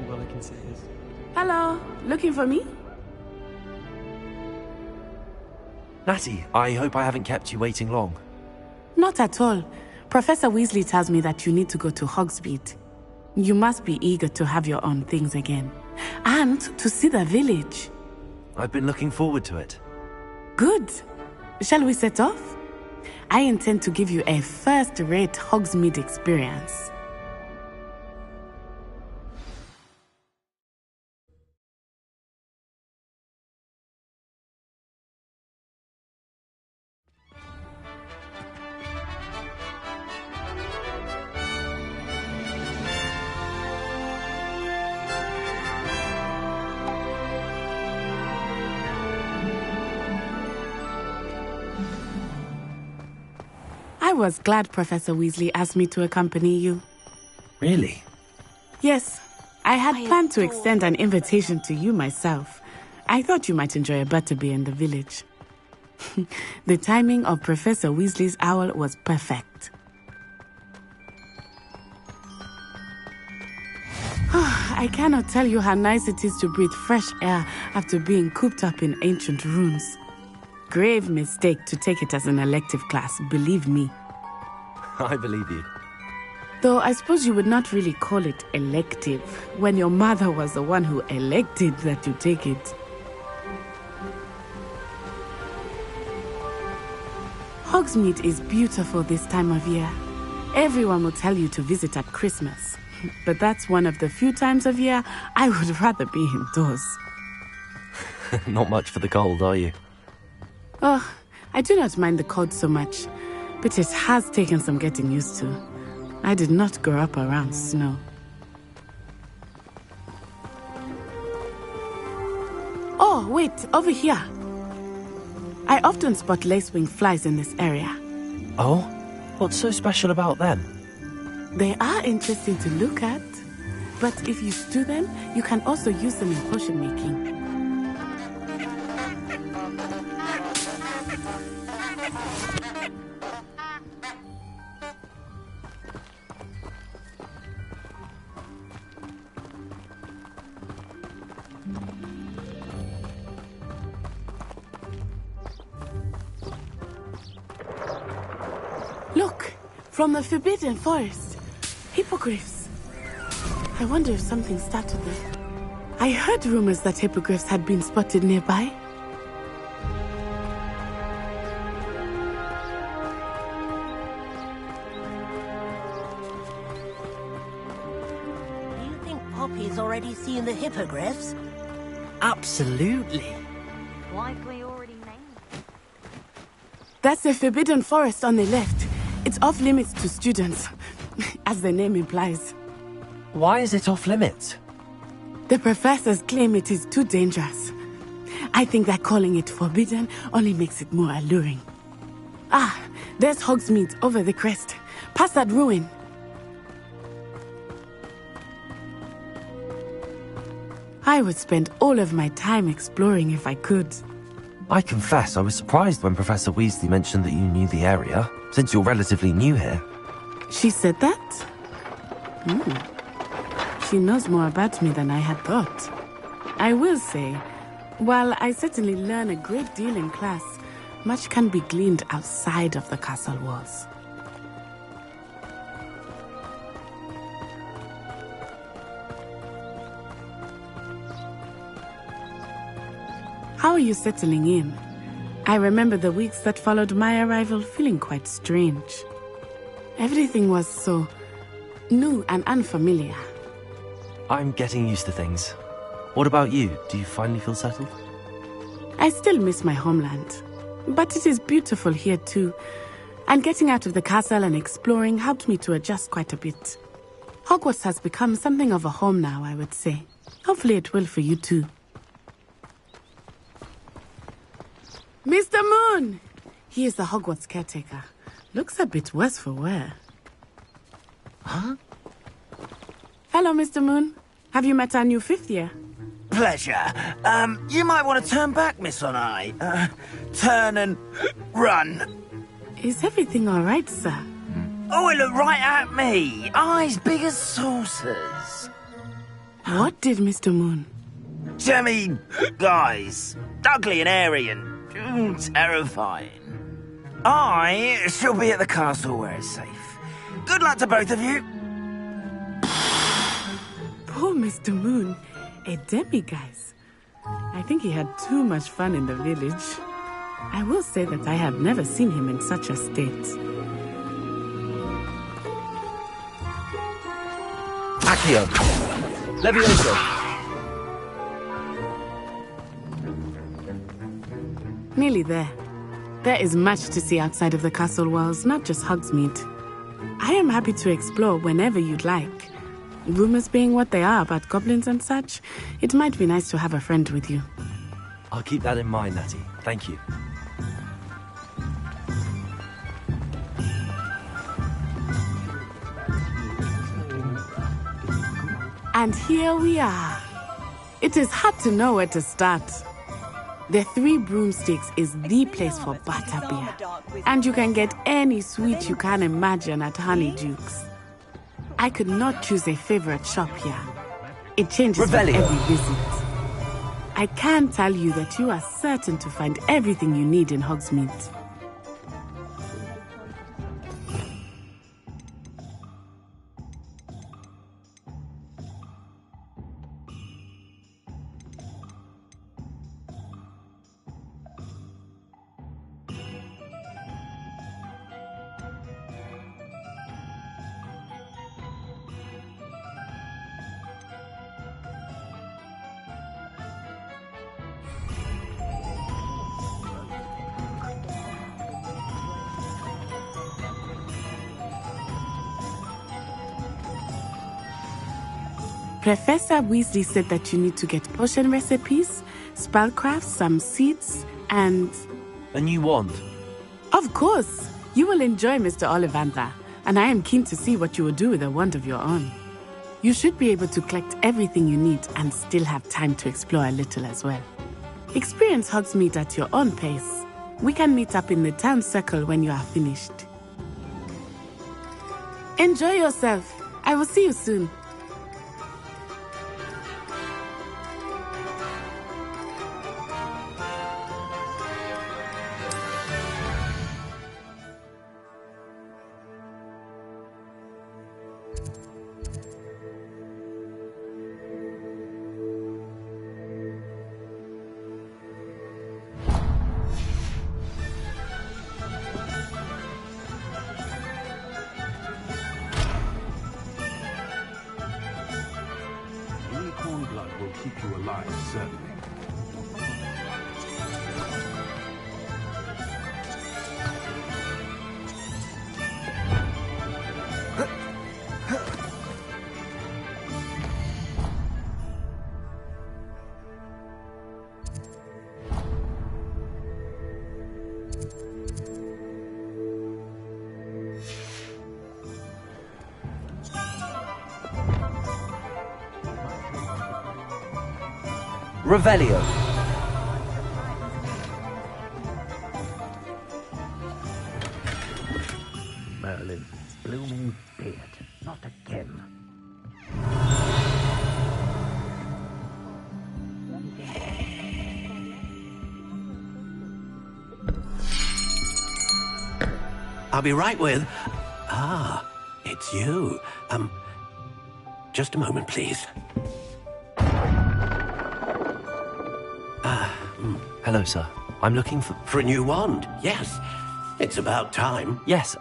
All I can say is... Hello, looking for me? Natty, I hope I haven't kept you waiting long. Not at all. Professor Weasley tells me that you need to go to Hogsmeade. You must be eager to have your own things again. And to see the village. I've been looking forward to it. Good. Shall we set off? I intend to give you a first-rate Hogsmeade experience. I was glad Professor Weasley asked me to accompany you. Really? Yes, I had planned to extend an invitation to you myself. I thought you might enjoy a butterbeer in the village. The timing of Professor Weasley's owl was perfect. I cannot tell you how nice it is to breathe fresh air after being cooped up in ancient rooms. Grave mistake to take it as an elective class, believe me. I believe you. Though I suppose you would not really call it elective when your mother was the one who elected that you take it. Hogsmeade is beautiful this time of year. Everyone will tell you to visit at Christmas. But that's one of the few times of year I would rather be indoors. Not much for the cold, are you? Oh, I do not mind the cold so much, but it has taken some getting used to. I did not grow up around snow. Oh, wait, over here. I often spot lacewing flies in this area. Oh? What's so special about them? They are interesting to look at, but if you stew them, you can also use them in potion making. Look, from the Forbidden Forest. Hippogriffs. I wonder if something started there. I heard rumors that hippogriffs had been spotted nearby. Do you think Poppy's already seen the hippogriffs? Absolutely. Likely already named. That's the Forbidden Forest on the left. It's off limits to students, as the name implies. Why is it off limits? The professors claim it is too dangerous. I think that calling it forbidden only makes it more alluring. Ah, there's Hogsmeade over the crest. Past that ruin. I would spend all of my time exploring if I could. I confess I was surprised when Professor Weasley mentioned that you knew the area, since you're relatively new here. She said that? She knows more about me than I had thought. I will say, while I certainly learn a great deal in class, much can be gleaned outside of the castle walls. How are you settling in? I remember the weeks that followed my arrival feeling quite strange. Everything was so new and unfamiliar. I'm getting used to things. What about you? Do you finally feel settled? I still miss my homeland, but it is beautiful here too. And getting out of the castle and exploring helped me to adjust quite a bit. Hogwarts has become something of a home now, I would say. Hopefully it will for you too. Mr. Moon! He is the Hogwarts caretaker. Looks a bit worse for wear. Huh? Hello, Mr. Moon. Have you met our new 5th year? Pleasure. You might want to turn back, Miss Onai. Turn and run. Is everything all right, sir? Oh, it looked right at me. Eyes big as saucers. What did Mr. Moon? Jemmy, guys. Ugly and airy and terrifying. I shall be at the castle where it's safe. Good luck to both of you. Poor Mr. Moon. A demi-guise. I think he had too much fun in the village. I will say that I have never seen him in such a state. Accio. Levioso. Nearly there. There is much to see outside of the castle walls, not just Hogsmeade. I am happy to explore whenever you'd like. Rumors being what they are about goblins and such, it might be nice to have a friend with you. I'll keep that in mind, Natty. Thank you. And here we are. It is hard to know where to start. The 3 Broomsticks is the place for butterbeer. And you can get any sweet you can imagine at Honeydukes. I could not choose a favorite shop here. It changes with every visit. I can tell you that you are certain to find everything you need in Hogsmeade. Professor Weasley said that you need to get potion recipes, spellcrafts, some seeds, and... A new wand. Of course! You will enjoy Mr. Ollivander, and I am keen to see what you will do with a wand of your own. You should be able to collect everything you need and still have time to explore a little as well. Experience Hogsmeade at your own pace. We can meet up in the town circle when you are finished. Enjoy yourself. I will see you soon. Unicorn blood will keep you alive, certainly. Revelio. Merlin's blooming beard. Not again. I'll be right with... Ah, it's you. Just a moment, please. Hello, sir. I'm looking for... For a new wand, yes. It's about time. Yes,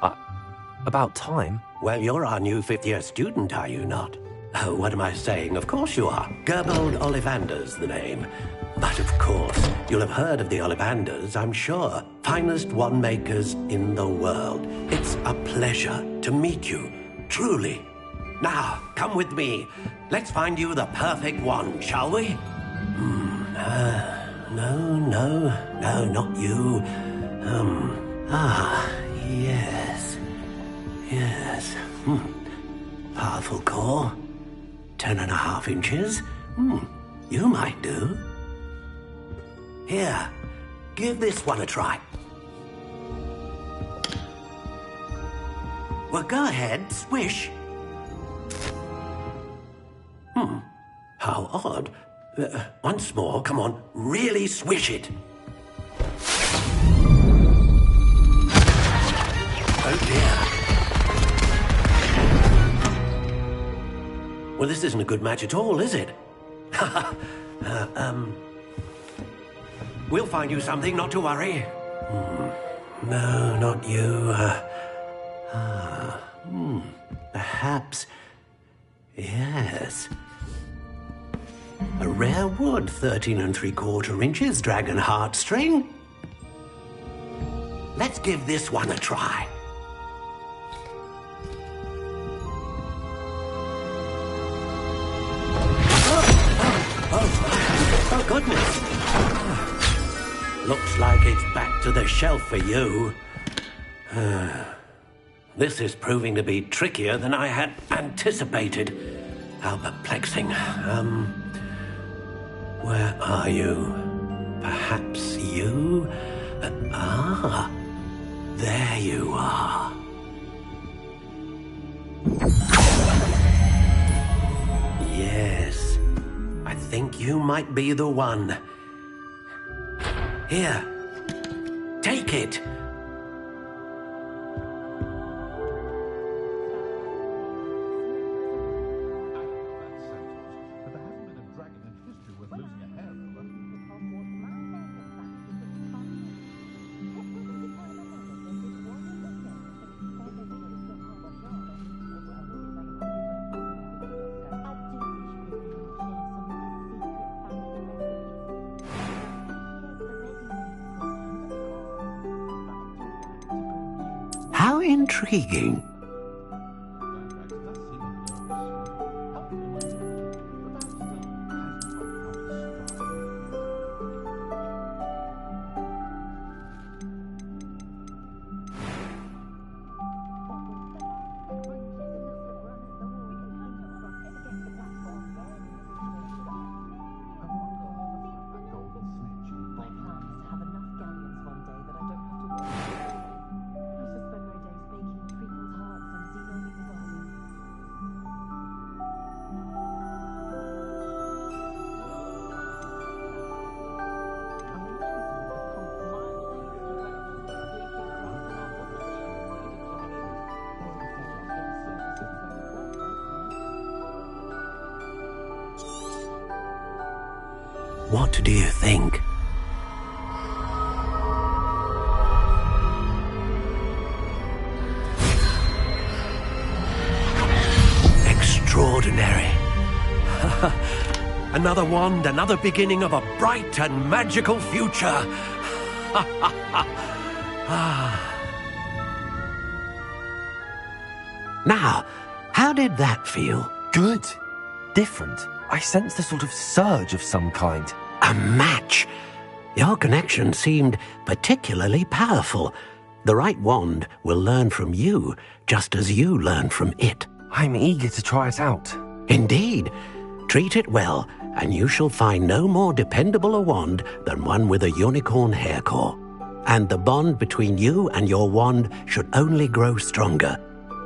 about time? Well, you're our new 5th-year student, are you not? Oh, what am I saying? Of course you are. Gerbold Ollivander's the name. But of course, you'll have heard of the Ollivanders, I'm sure. Finest wand makers in the world. It's a pleasure to meet you, truly. Now, come with me. Let's find you the perfect wand, shall we? No, not you. Yes. Yes. Powerful core. 10.5 inches. You might do. Here, give this one a try. Well, go ahead, swish. How odd. Once more, come on, really swish it. Oh dear. Well, this isn't a good match at all, is it? We'll find you something, not to worry. No, not you. Perhaps... Yes. A rare wood, 13 3/4 inches, dragon heartstring. Let's give this one a try. Oh, goodness. Looks like it's back to the shelf for you. This is proving to be trickier than I had anticipated. How perplexing. Where are you? Perhaps you? There you are. Yes, I think you might be the one. Here, take it. How intriguing. What do you think? Extraordinary. Another wand, another beginning of a bright and magical future. Now, how did that feel? Good. Different. I sensed a sort of surge of some kind. A match? Your connection seemed particularly powerful. The right wand will learn from you, just as you learn from it. I'm eager to try it out. Indeed. Treat it well, and you shall find no more dependable a wand than one with a unicorn hair core. And the bond between you and your wand should only grow stronger.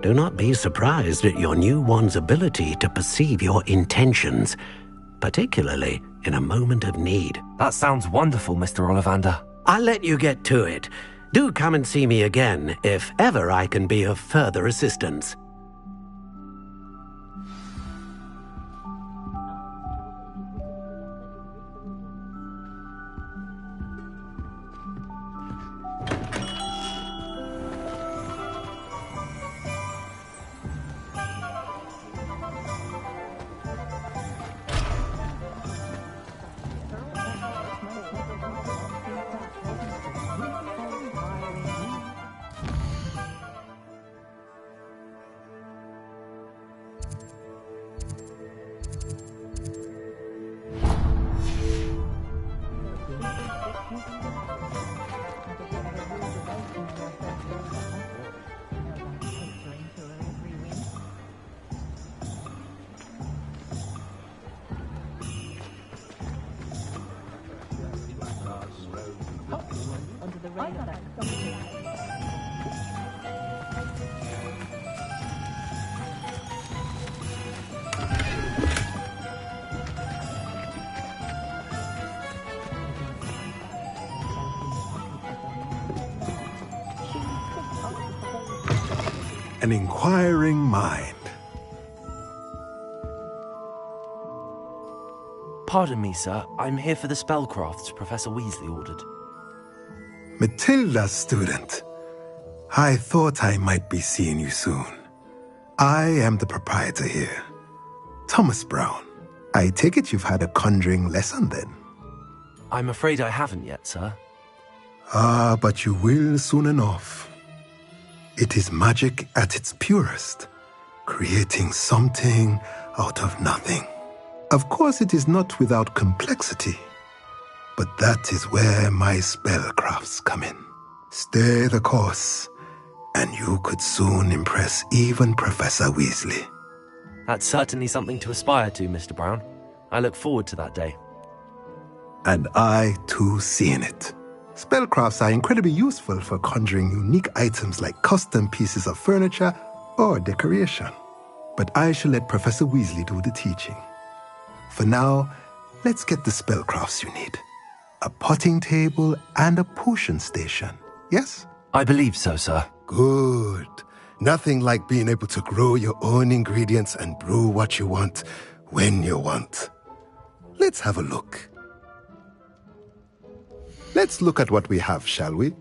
Do not be surprised at your new wand's ability to perceive your intentions, particularly in a moment of need. That sounds wonderful, Mr. Ollivander. I'll let you get to it. Do come and see me again if ever I can be of further assistance. An inquiring mind. Pardon me, sir. I'm here for the spellcrafts Professor Weasley ordered. Matilda's student. I thought I might be seeing you soon. I am the proprietor here, Thomas Brown. I take it you've had a conjuring lesson then? I'm afraid I haven't yet, sir. Ah, but you will soon enough. It is magic at its purest, creating something out of nothing. Of course, it is not without complexity, but that is where my spellcrafts come in. Stay the course, and you could soon impress even Professor Weasley. That's certainly something to aspire to, Mr. Brown. I look forward to that day. And I, too, seeing it. Spellcrafts are incredibly useful for conjuring unique items like custom pieces of furniture or decoration. But I shall let Professor Weasley do the teaching. For now, let's get the spellcrafts you need. A potting table and a potion station, yes? I believe so, sir. Good. Nothing like being able to grow your own ingredients and brew what you want, when you want. Let's have a look. Let's look at what we have, shall we?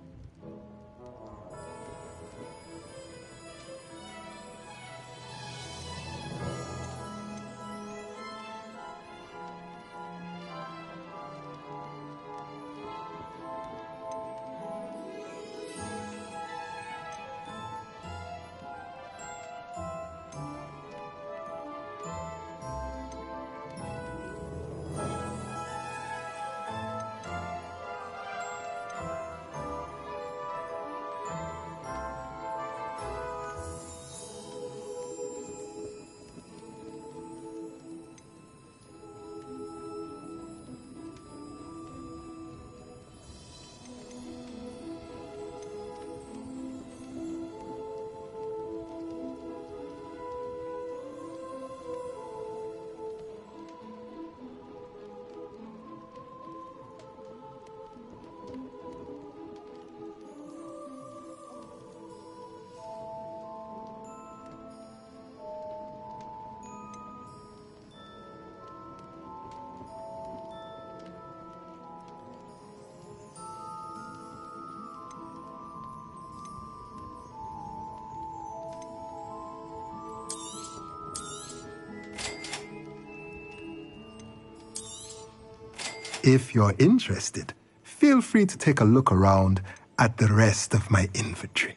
If you're interested, feel free to take a look around at the rest of my inventory.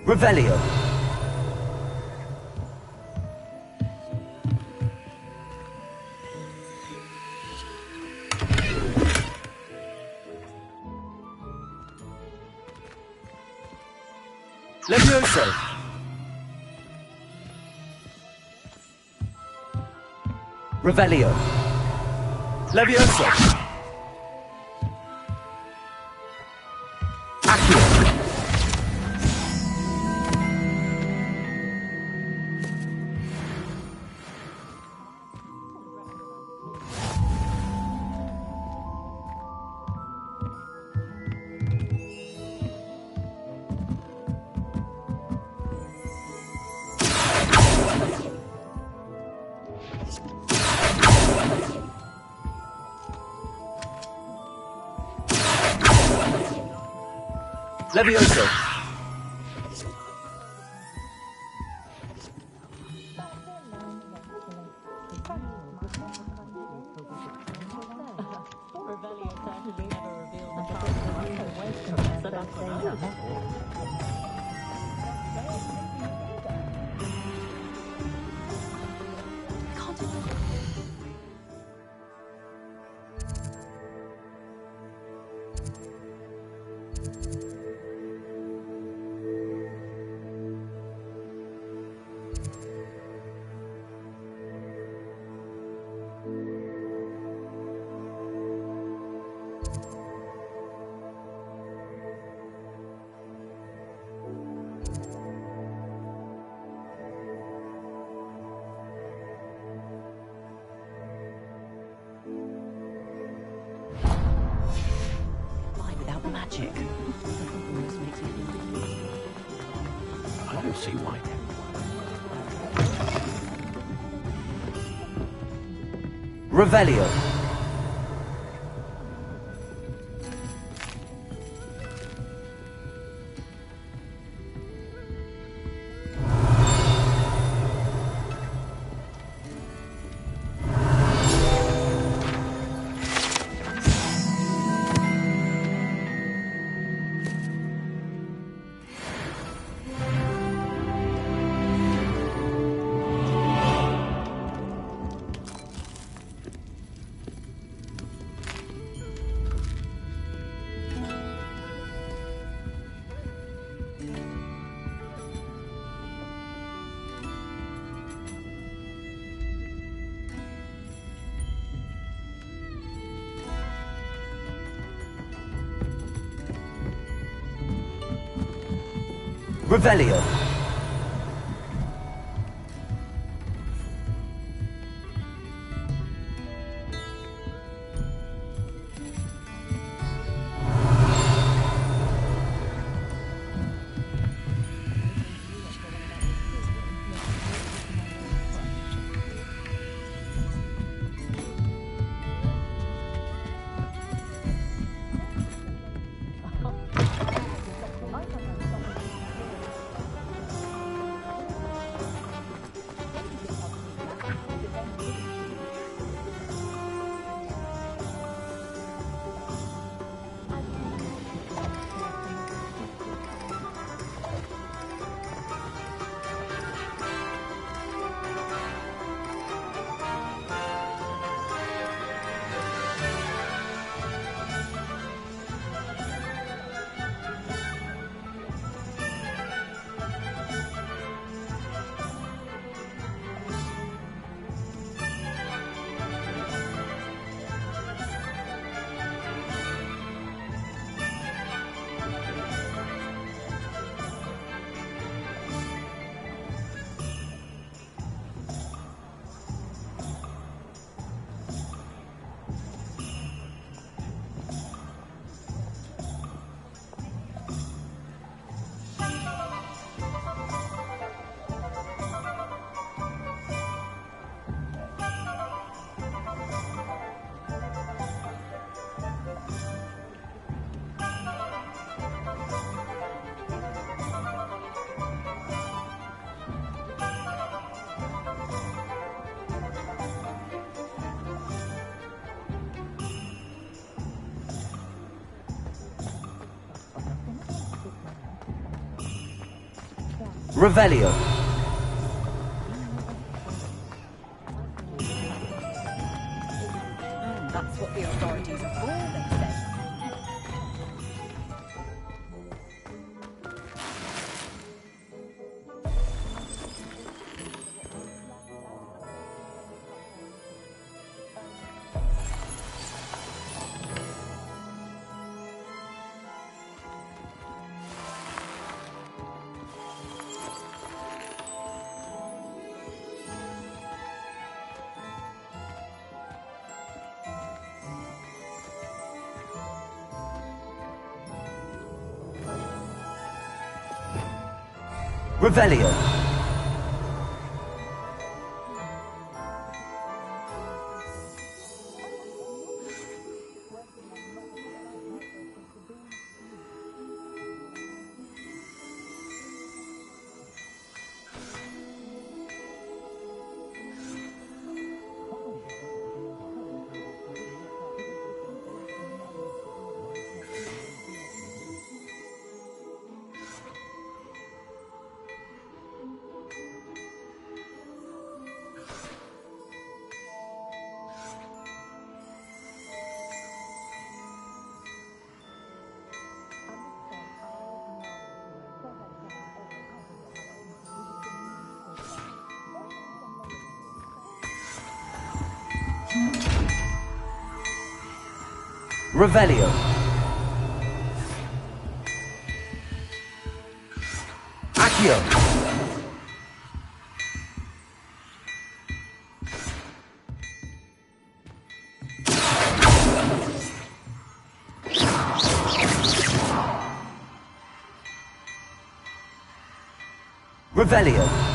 Revelio. Levioso. Revelio. Levioso. Accio. Levioso. You'll see why. Revelio. Revelio. Revelio. That's what the authorities are for, they said. Revelio. Revelio. Accio. Revelio.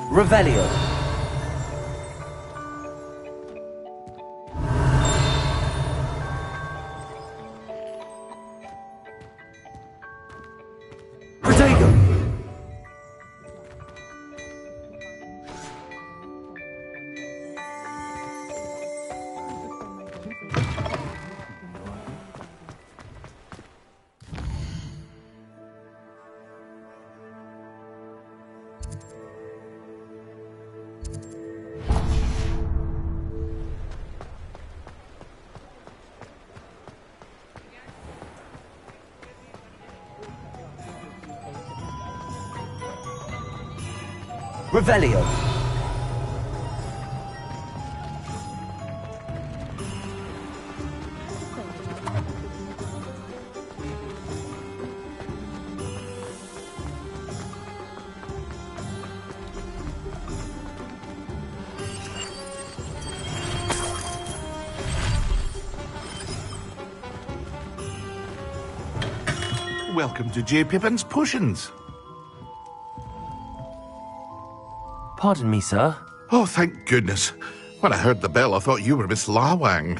Revelio. Protego. Revelio. Welcome to J. Pippin's Potions. Pardon me, sir. Oh, thank goodness. When I heard the bell, I thought you were Miss Lawang.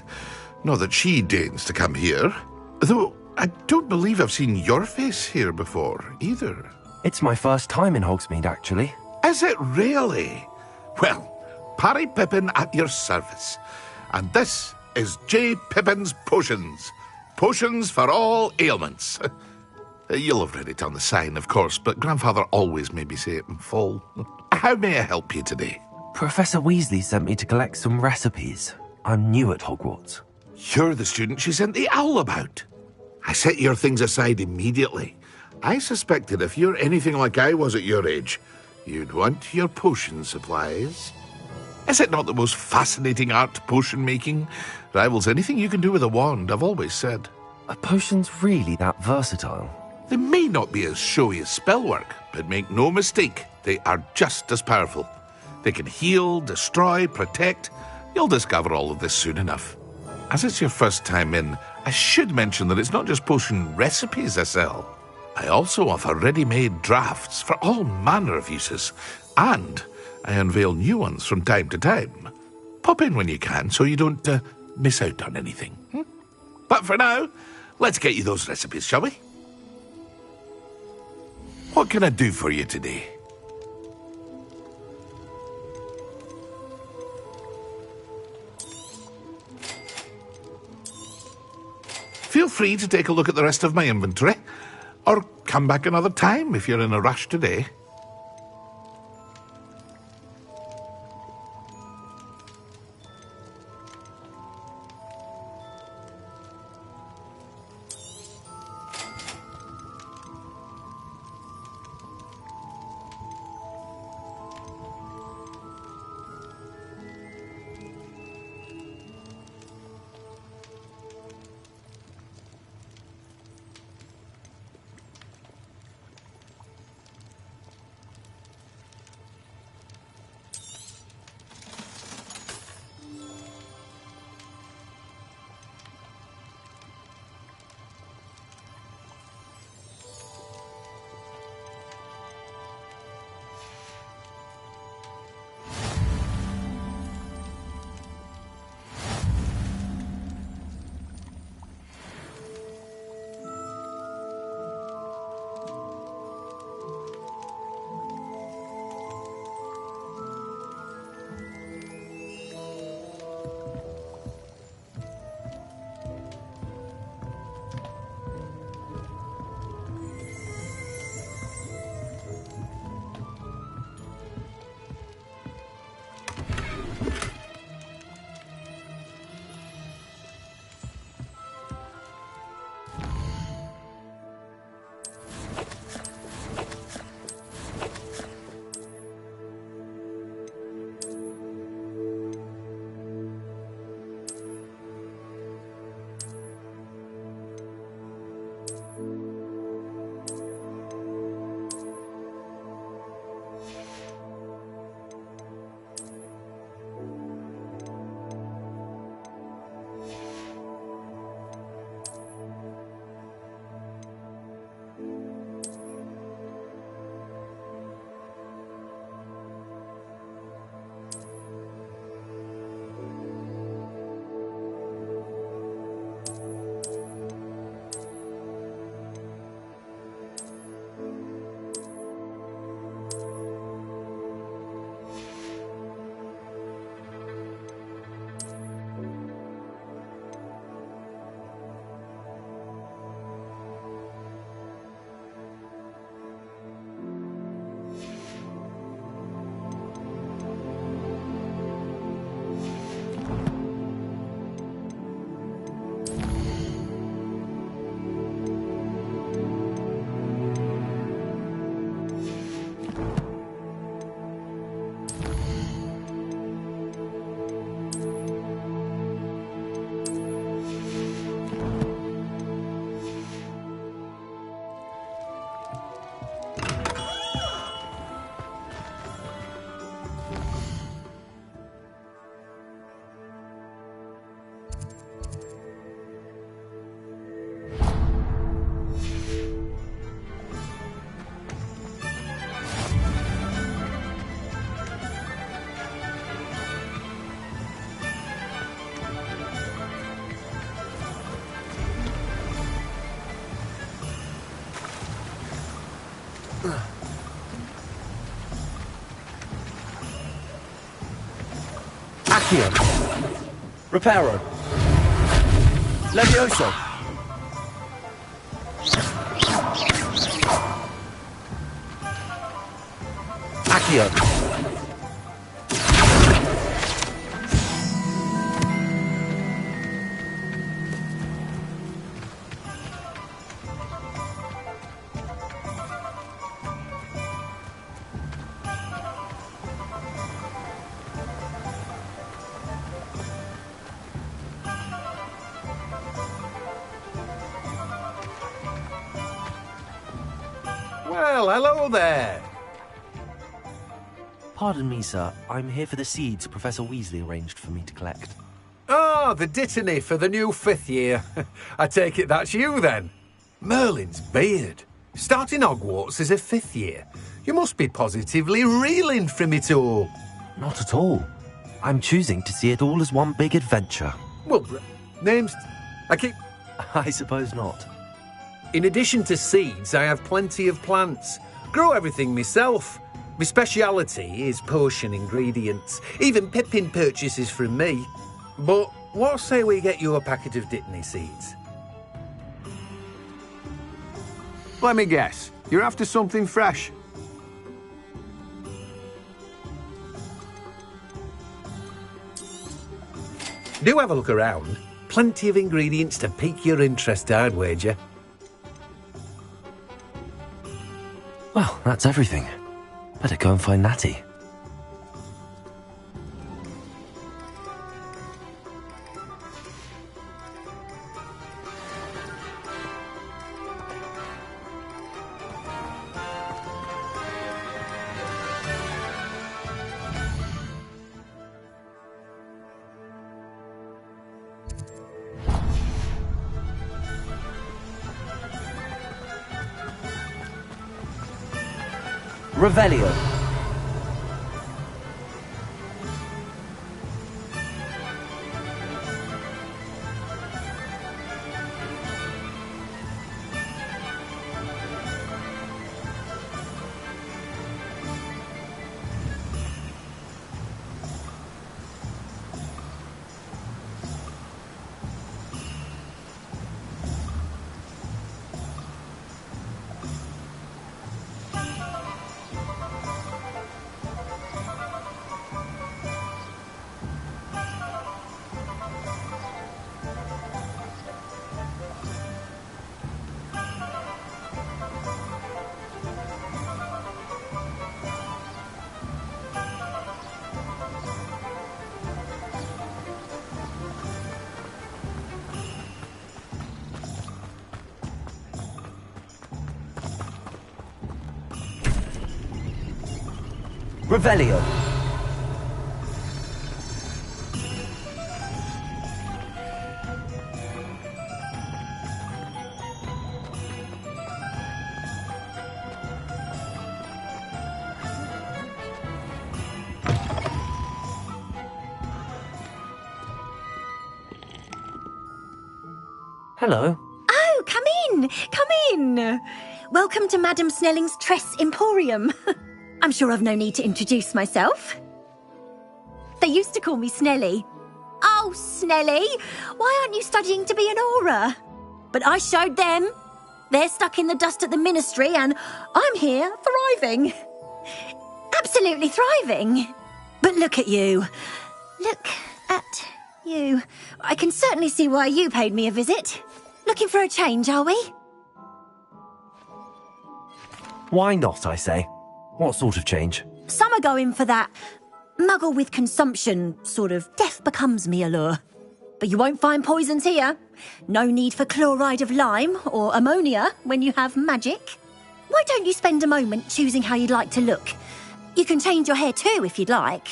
Not that she deigns to come here. Though, I don't believe I've seen your face here before, either. It's my first time in Hogsmeade, actually. Is it really? Well, Parry Pippin at your service. And this is J. Pippin's Potions. Potions for all ailments. You'll have read it on the sign, of course, but Grandfather always made me say it in full. How may I help you today? Professor Weasley sent me to collect some recipes. I'm new at Hogwarts. You're the student she sent the owl about. I set your things aside immediately. I suspected if you're anything like I was at your age, you'd want your potion supplies. Is it not the most fascinating art, potion making? Rivals anything you can do with a wand, I've always said. Are potions really that versatile? They may not be as showy as spellwork, but make no mistake, they are just as powerful. They can heal, destroy, protect. You'll discover all of this soon enough. As it's your first time in, I should mention that it's not just potion recipes I sell. I also offer ready-made drafts for all manner of uses, and I unveil new ones from time to time. Pop in when you can so you don't miss out on anything. But for now, let's get you those recipes, shall we? What can I do for you today? Feel free to take a look at the rest of my inventory, or come back another time if you're in a rush today. Accio. Reparo. Levioso. Accio. Well, hello there. Pardon me, sir. I'm here for the seeds Professor Weasley arranged for me to collect. Ah, the dittany for the new 5th year. I take it that's you, then. Merlin's beard. Starting Hogwarts as a 5th year. You must be positively reeling from it all. Not at all. I'm choosing to see it all as one big adventure. Well, names... I suppose not. In addition to seeds, I have plenty of plants. Grow everything myself. My speciality is potion ingredients. Even Pippin purchases from me. But what say we get you a packet of Dittany seeds? Let me guess. You're after something fresh. Do have a look around. Plenty of ingredients to pique your interest, I'd wager. Well, that's everything. Better go and find Natty. Revelio. Revelio. Hello. Oh, come in! Come in! Welcome to Madame Snelling's Tress Emporium. I'm sure I've no need to introduce myself. They used to call me Snelly. Oh, Snelly, why aren't you studying to be an aura? But I showed them. They're stuck in the dust at the ministry and I'm here thriving. Absolutely thriving. But look at you. Look at you. I can certainly see why you paid me a visit. Looking for a change, are we? Why not, I say? What sort of change? Some are going for that muggle with consumption, sort of death becomes me allure. But you won't find poisons here. No need for chloride of lime or ammonia when you have magic. Why don't you spend a moment choosing how you'd like to look? You can change your hair too if you'd like.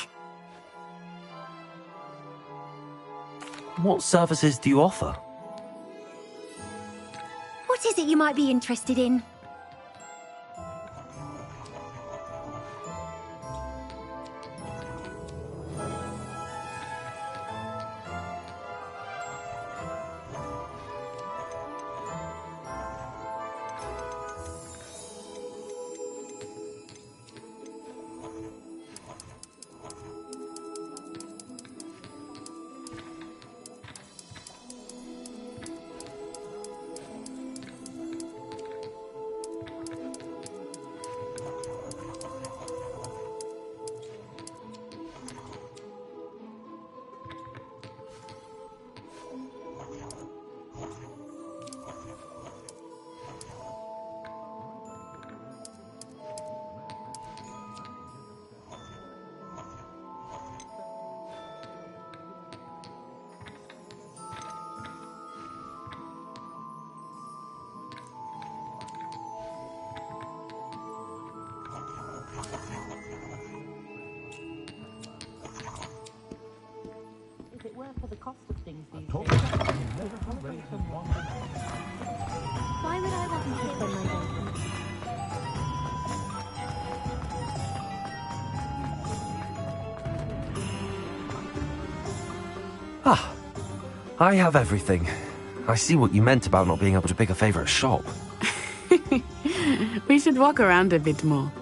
What services do you offer? What is it you might be interested in? aware for the cost of things these days. Why would I want to spend my day? Ah, I have everything. I see what you meant about not being able to pick a favorite shop. We should walk around a bit more.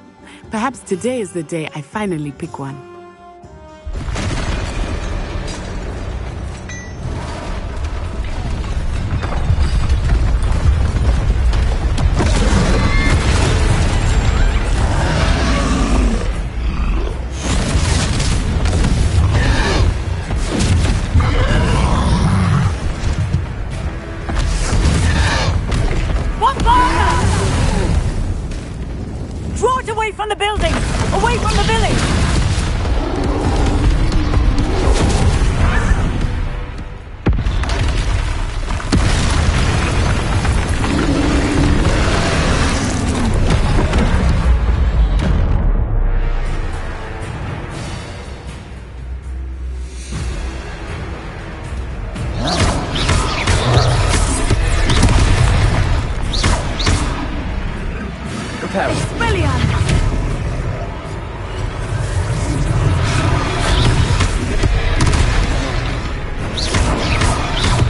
Perhaps today is the day I finally pick one. Draw it away from the building! Away from the village!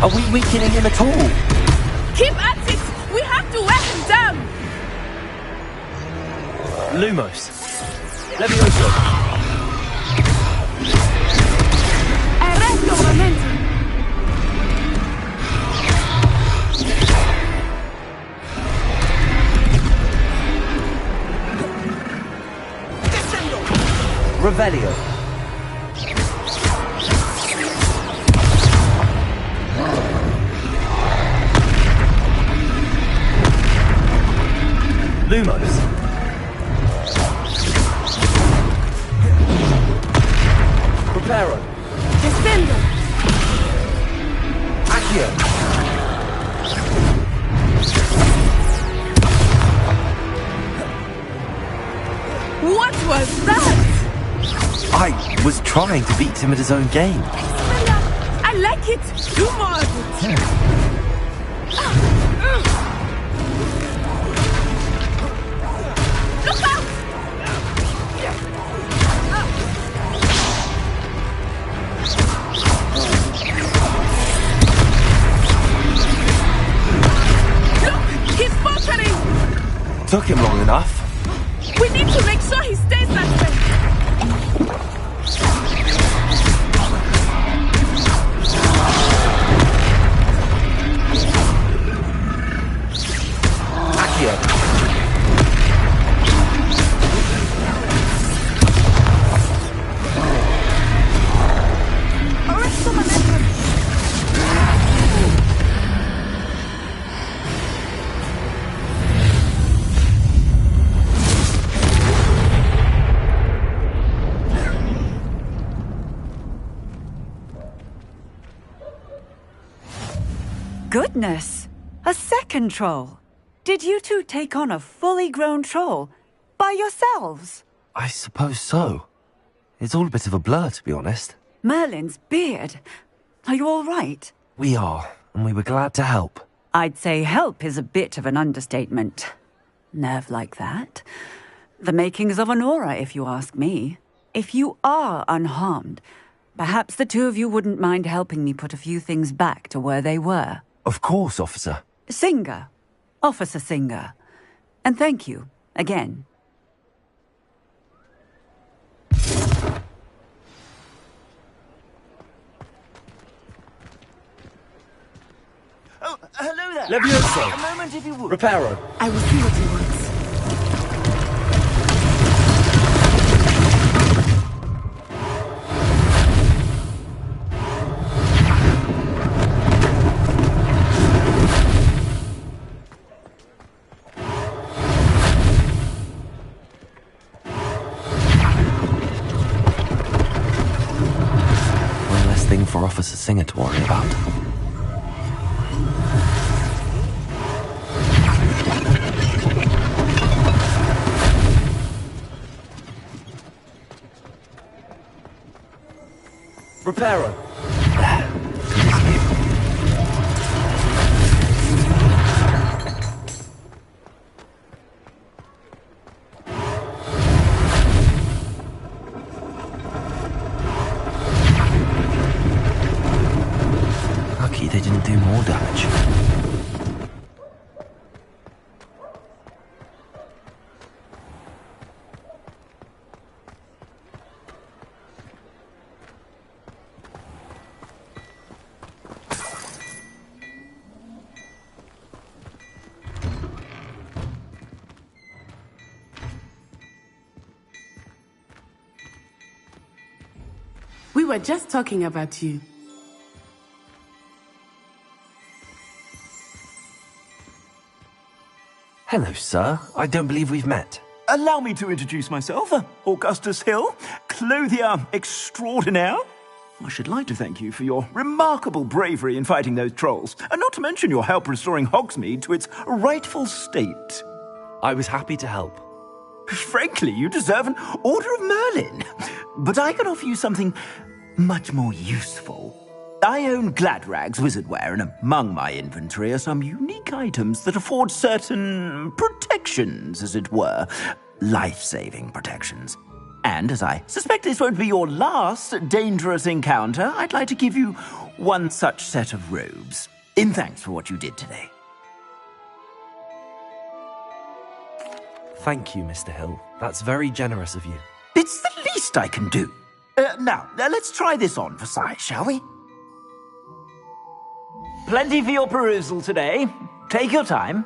Are we weakening him at all? Keep at it! We have to wear him down! Lumos. Levioso. Arresto momentum! Revelio. Lumos. Preparo. Descendo. Accio. What was that? I was trying to beat him at his own game. I like it. Do more of it. Look out! Look! He's faltering! Took him long enough. We need to make sure he stays that way. Accio. Arresto momentum! Goodness! A second troll! Did you two take on a fully grown troll? By yourselves? I suppose so. It's all a bit of a blur, to be honest. Merlin's beard. Are you all right? We are, and we were glad to help. I'd say help is a bit of an understatement. Nerve like that. The makings of an aura, if you ask me. If you are unharmed, perhaps the two of you wouldn't mind helping me put a few things back to where they were. Of course, officer. Singer. Officer Singer. And thank you, again. Oh, hello there. Levioso. A moment if you would. Reparo. I will see what he wants. One less thing for Officer Singer to worry about. Reparo. do more damage. We were just talking about you. Hello, sir. I don't believe we've met. Allow me to introduce myself. Augustus Hill, clothier extraordinaire. I should like to thank you for your remarkable bravery in fighting those trolls, and not to mention your help restoring Hogsmeade to its rightful state. I was happy to help. Frankly, you deserve an Order of Merlin. But I can offer you something much more useful. I own Gladrag's wizardware, and among my inventory are some unique items that afford certain protections, as it were. Life-saving protections. And as I suspect this won't be your last dangerous encounter, I'd like to give you one such set of robes, in thanks for what you did today. Thank you, Mr. Hill. That's very generous of you. It's the least I can do. Now, let's try this on for size, shall we? Plenty for your perusal today. Take your time.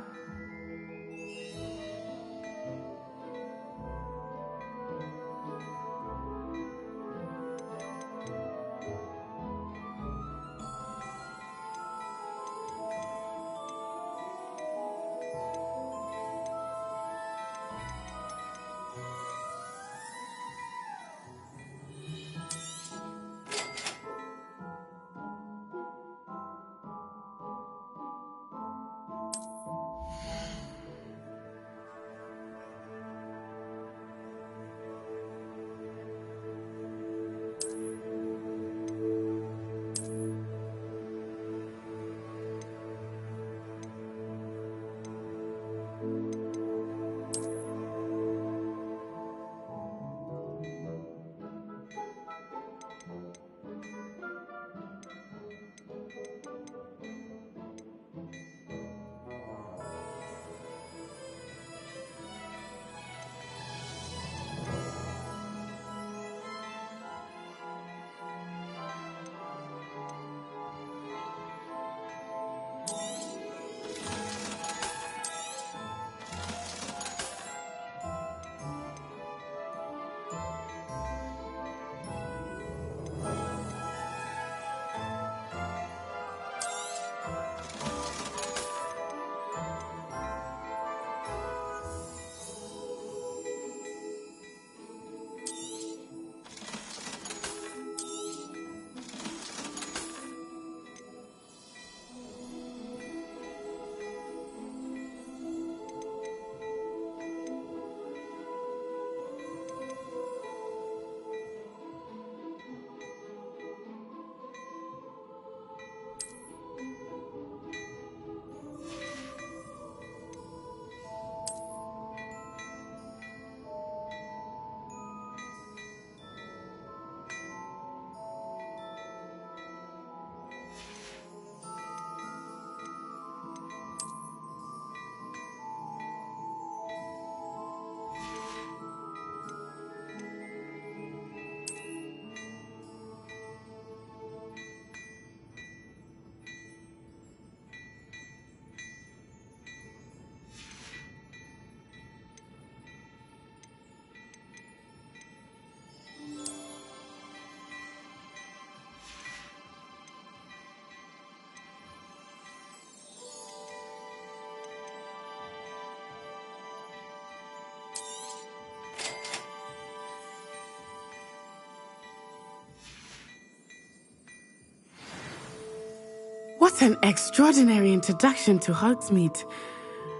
What an extraordinary introduction to Hogsmeade.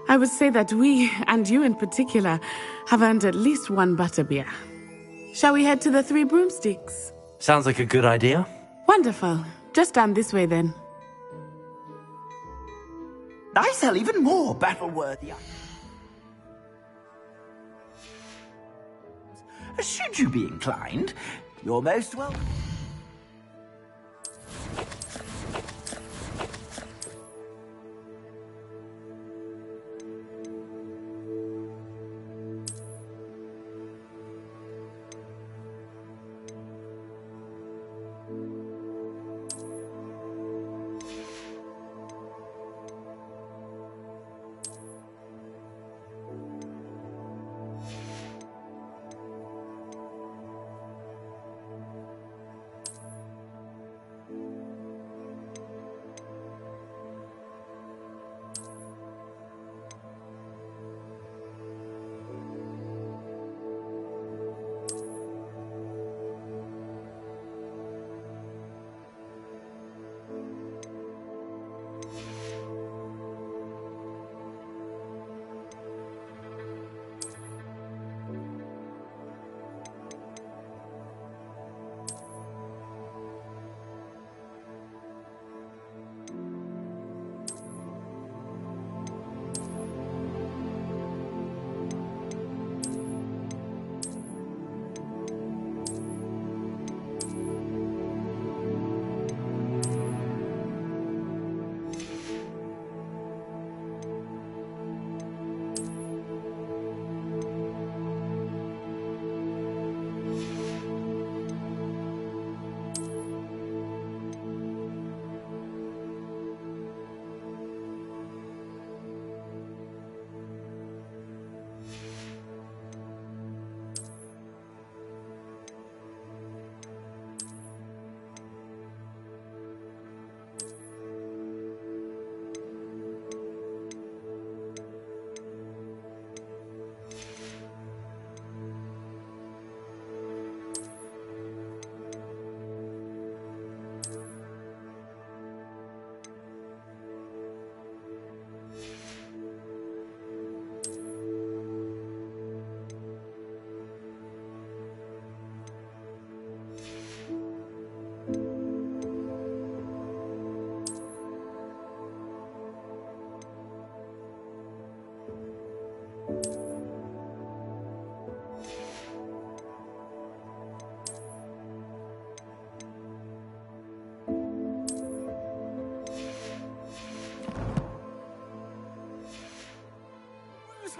I would say that we, and you in particular, have earned at least one butterbeer. Shall we head to the Three Broomsticks? Sounds like a good idea. Wonderful. Just down this way then. I sell even more battle-worthy items. Should you be inclined, you're most welcome.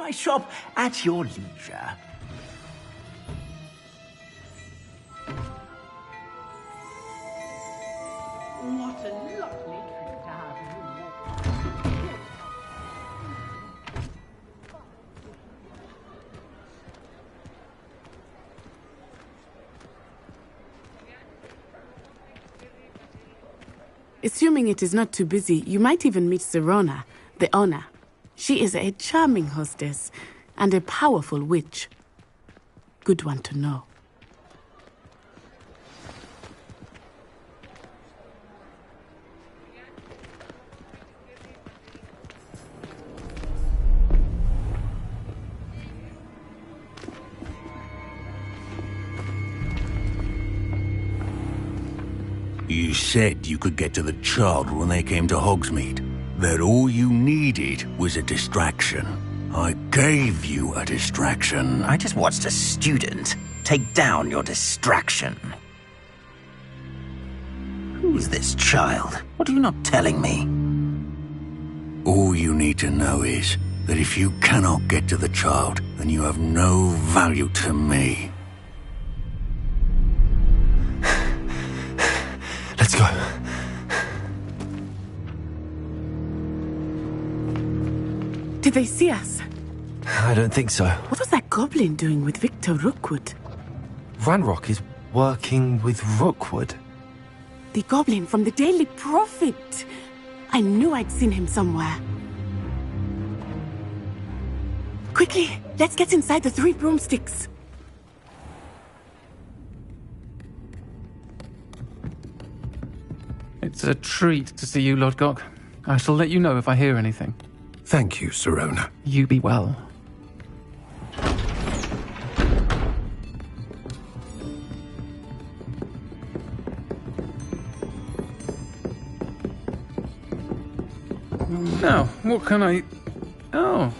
my shop at your leisure. What a lovely treat to have you. Assuming it is not too busy, you might even meet Sirona, the owner. She is a charming hostess and a powerful witch. Good one to know. You said you could get to the child when they came to Hogsmeade. That all you needed was a distraction. I gave you a distraction. I just watched a student take down your distraction. Who's this child? What are you not telling me? All you need to know is that if you cannot get to the child, then you have no value to me. Let's go. Did they see us? I don't think so. What was that goblin doing with Victor Rookwood? Ranrock is working with Rookwood. The goblin from the Daily Prophet. I knew I'd seen him somewhere. Quickly, let's get inside the 3 broomsticks. It's a treat to see you, Lodgok. I shall let you know if I hear anything. Thank you, Sirona. You be well. Now, what can I... Oh,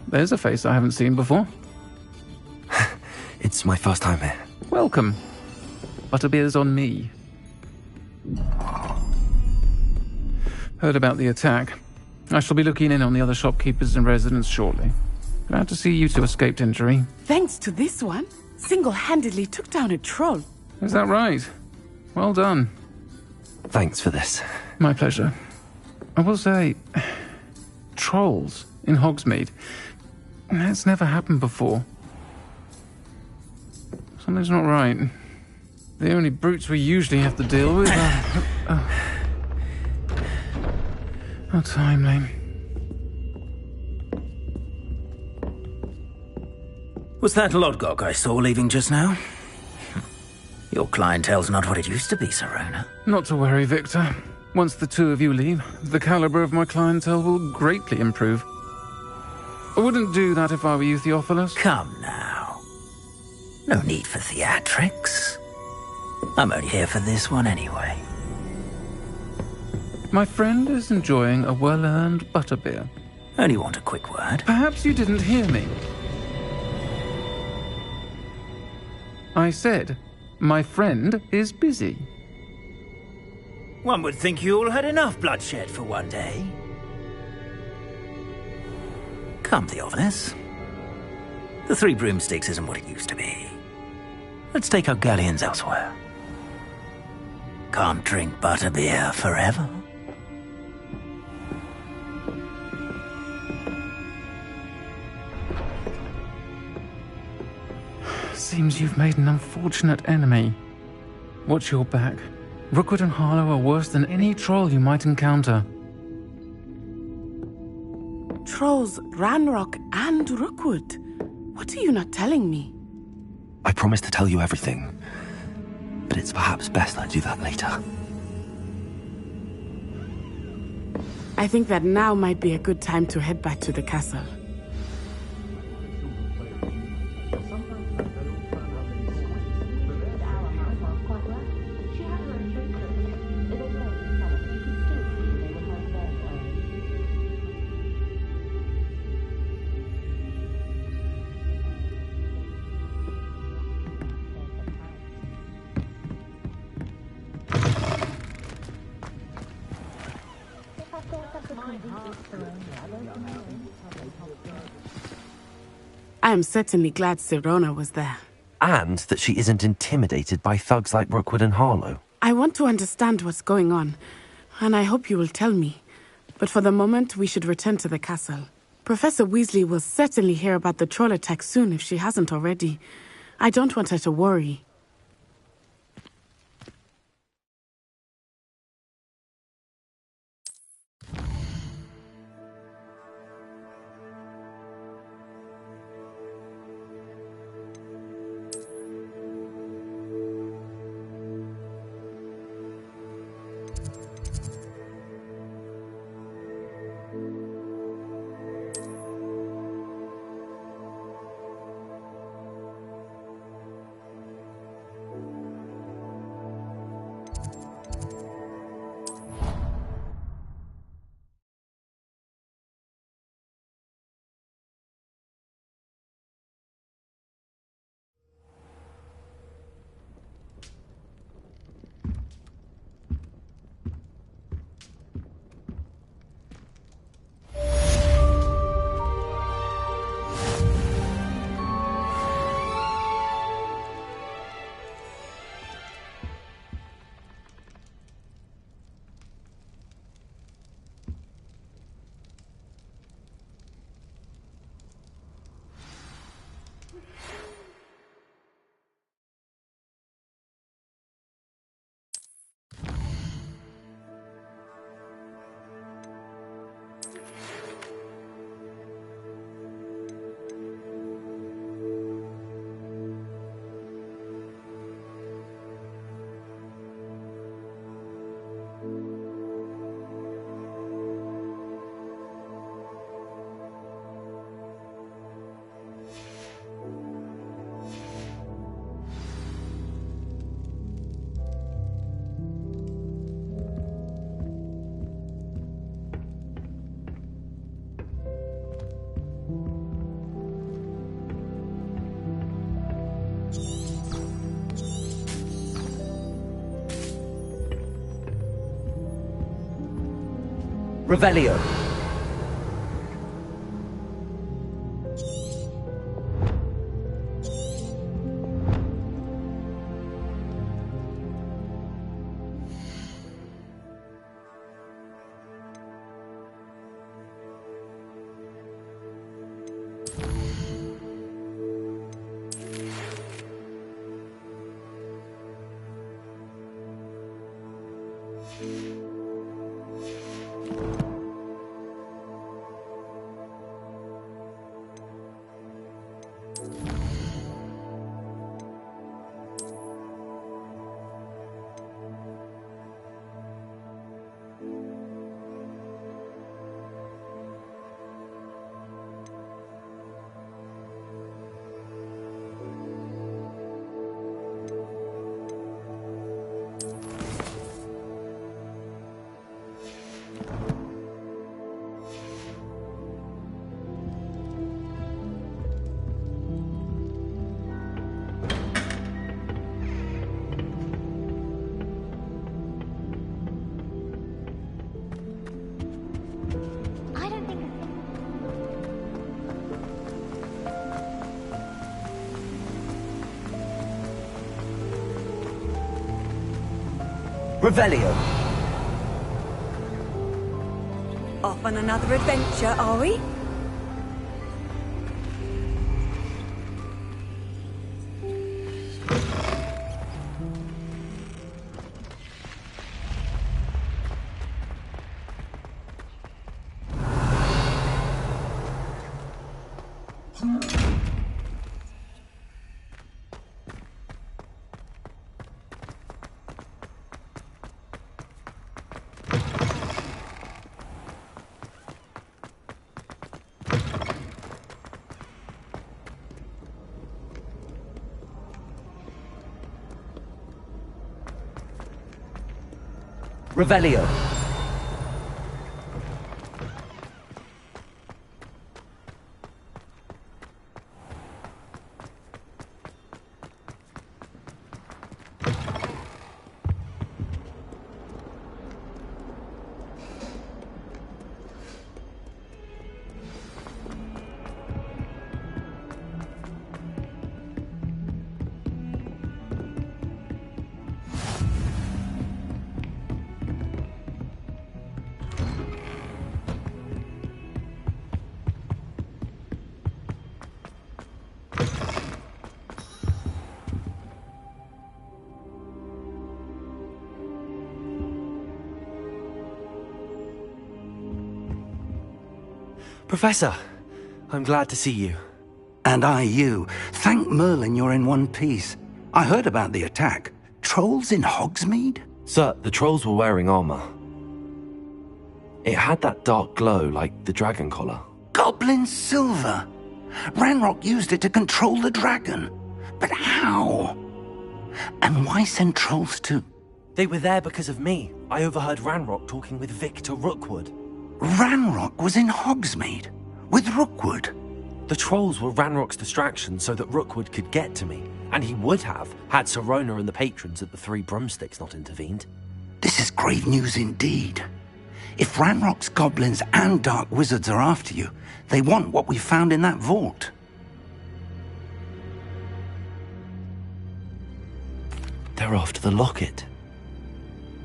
there's a face I haven't seen before. It's my first time here. Welcome. Butterbeer's on me. Heard about the attack. I shall be looking in on the other shopkeepers and residents shortly. Glad to see you two escaped injury. Thanks to this one, single-handedly took down a troll. Is that right? Well done. Thanks for this. My pleasure. I will say, trolls in Hogsmeade. That's never happened before. Something's not right. The only brutes we usually have to deal with are... How timely. Was that Lodgok I saw leaving just now? Your clientele's not what it used to be, Sirona. Not to worry, Victor. Once the two of you leave, the caliber of my clientele will greatly improve. I wouldn't do that if I were you, Theophilus. Come now. No need for theatrics. I'm only here for this one anyway. My friend is enjoying a well-earned butterbeer. Only want a quick word. Perhaps you didn't hear me. I said, my friend is busy. One would think you all had enough bloodshed for one day. Come, Theophilus. The 3 broomsticks isn't what it used to be. Let's take our galleons elsewhere. Can't drink butterbeer forever. Seems you've made an unfortunate enemy. Watch your back. Rookwood and Harlow are worse than any troll you might encounter. Trolls, Ranrock, and Rookwood. What are you not telling me? I promise to tell you everything, but it's perhaps best I do that later. I think that now might be a good time to head back to the castle. I am certainly glad Sirona was there. And that she isn't intimidated by thugs like Rookwood and Harlow. I want to understand what's going on, and I hope you will tell me. But for the moment, we should return to the castle. Professor Weasley will certainly hear about the troll attack soon if she hasn't already. I don't want her to worry. Revelio. Revelio. Off on another adventure, are we? Revelio. Professor, I'm glad to see you. And I you. Thank Merlin you're in one piece. I heard about the attack. Trolls in Hogsmeade? Sir, the trolls were wearing armor. It had that dark glow like the dragon collar. Goblin silver! Ranrock used it to control the dragon. But how? And why send trolls to... They were there because of me. I overheard Ranrock talking with Victor Rookwood. Ranrock was in Hogsmeade? With Rookwood? The trolls were Ranrock's distraction so that Rookwood could get to me. And he would have, had Sirona and the patrons at the Three Broomsticks not intervened. This is grave news indeed. If Ranrock's goblins and dark wizards are after you, they want what we found in that vault. They're after the locket.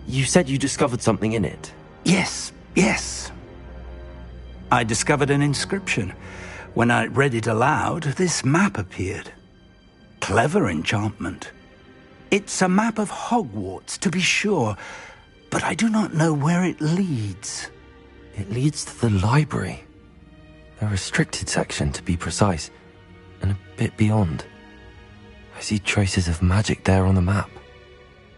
You said you discovered something in it. Yes. I discovered an inscription. When I read it aloud, this map appeared. Clever enchantment. It's a map of Hogwarts, to be sure, but I do not know where it leads. It leads to the library. The restricted section, to be precise, and a bit beyond. I see traces of magic there on the map.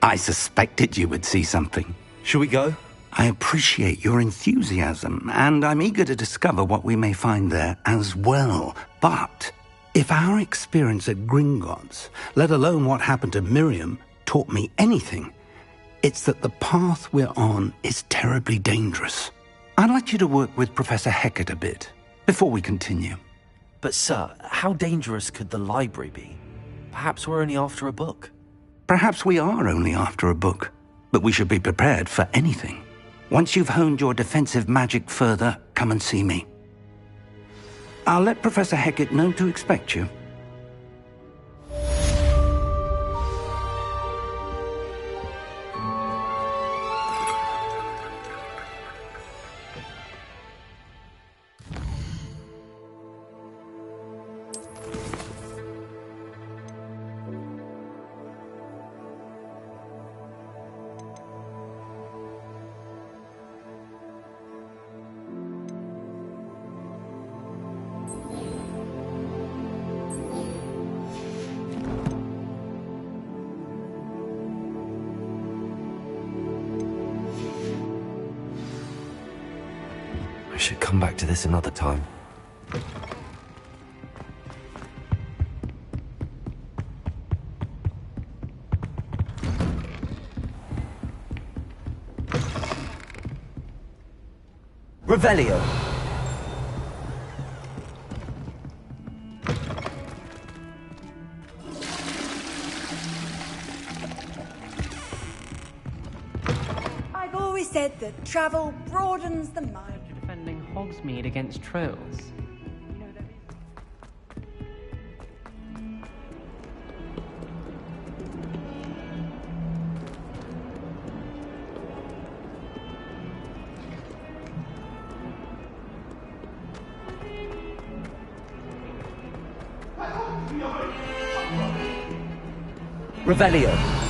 I suspected you would see something. Shall we go? I appreciate your enthusiasm, and I'm eager to discover what we may find there as well. But if our experience at Gringotts, let alone what happened to Miriam, taught me anything, it's that the path we're on is terribly dangerous. I'd like you to work with Professor Hecat a bit, before we continue. But sir, how dangerous could the library be? Perhaps we're only after a book. Perhaps we are only after a book, but we should be prepared for anything. Once you've honed your defensive magic further, come and see me. I'll let Professor Hecat know to expect you. I should come back to this another time. Revelio! I've always said that travel broadens the mind. Defending Hogsmeade against trolls. Revelio!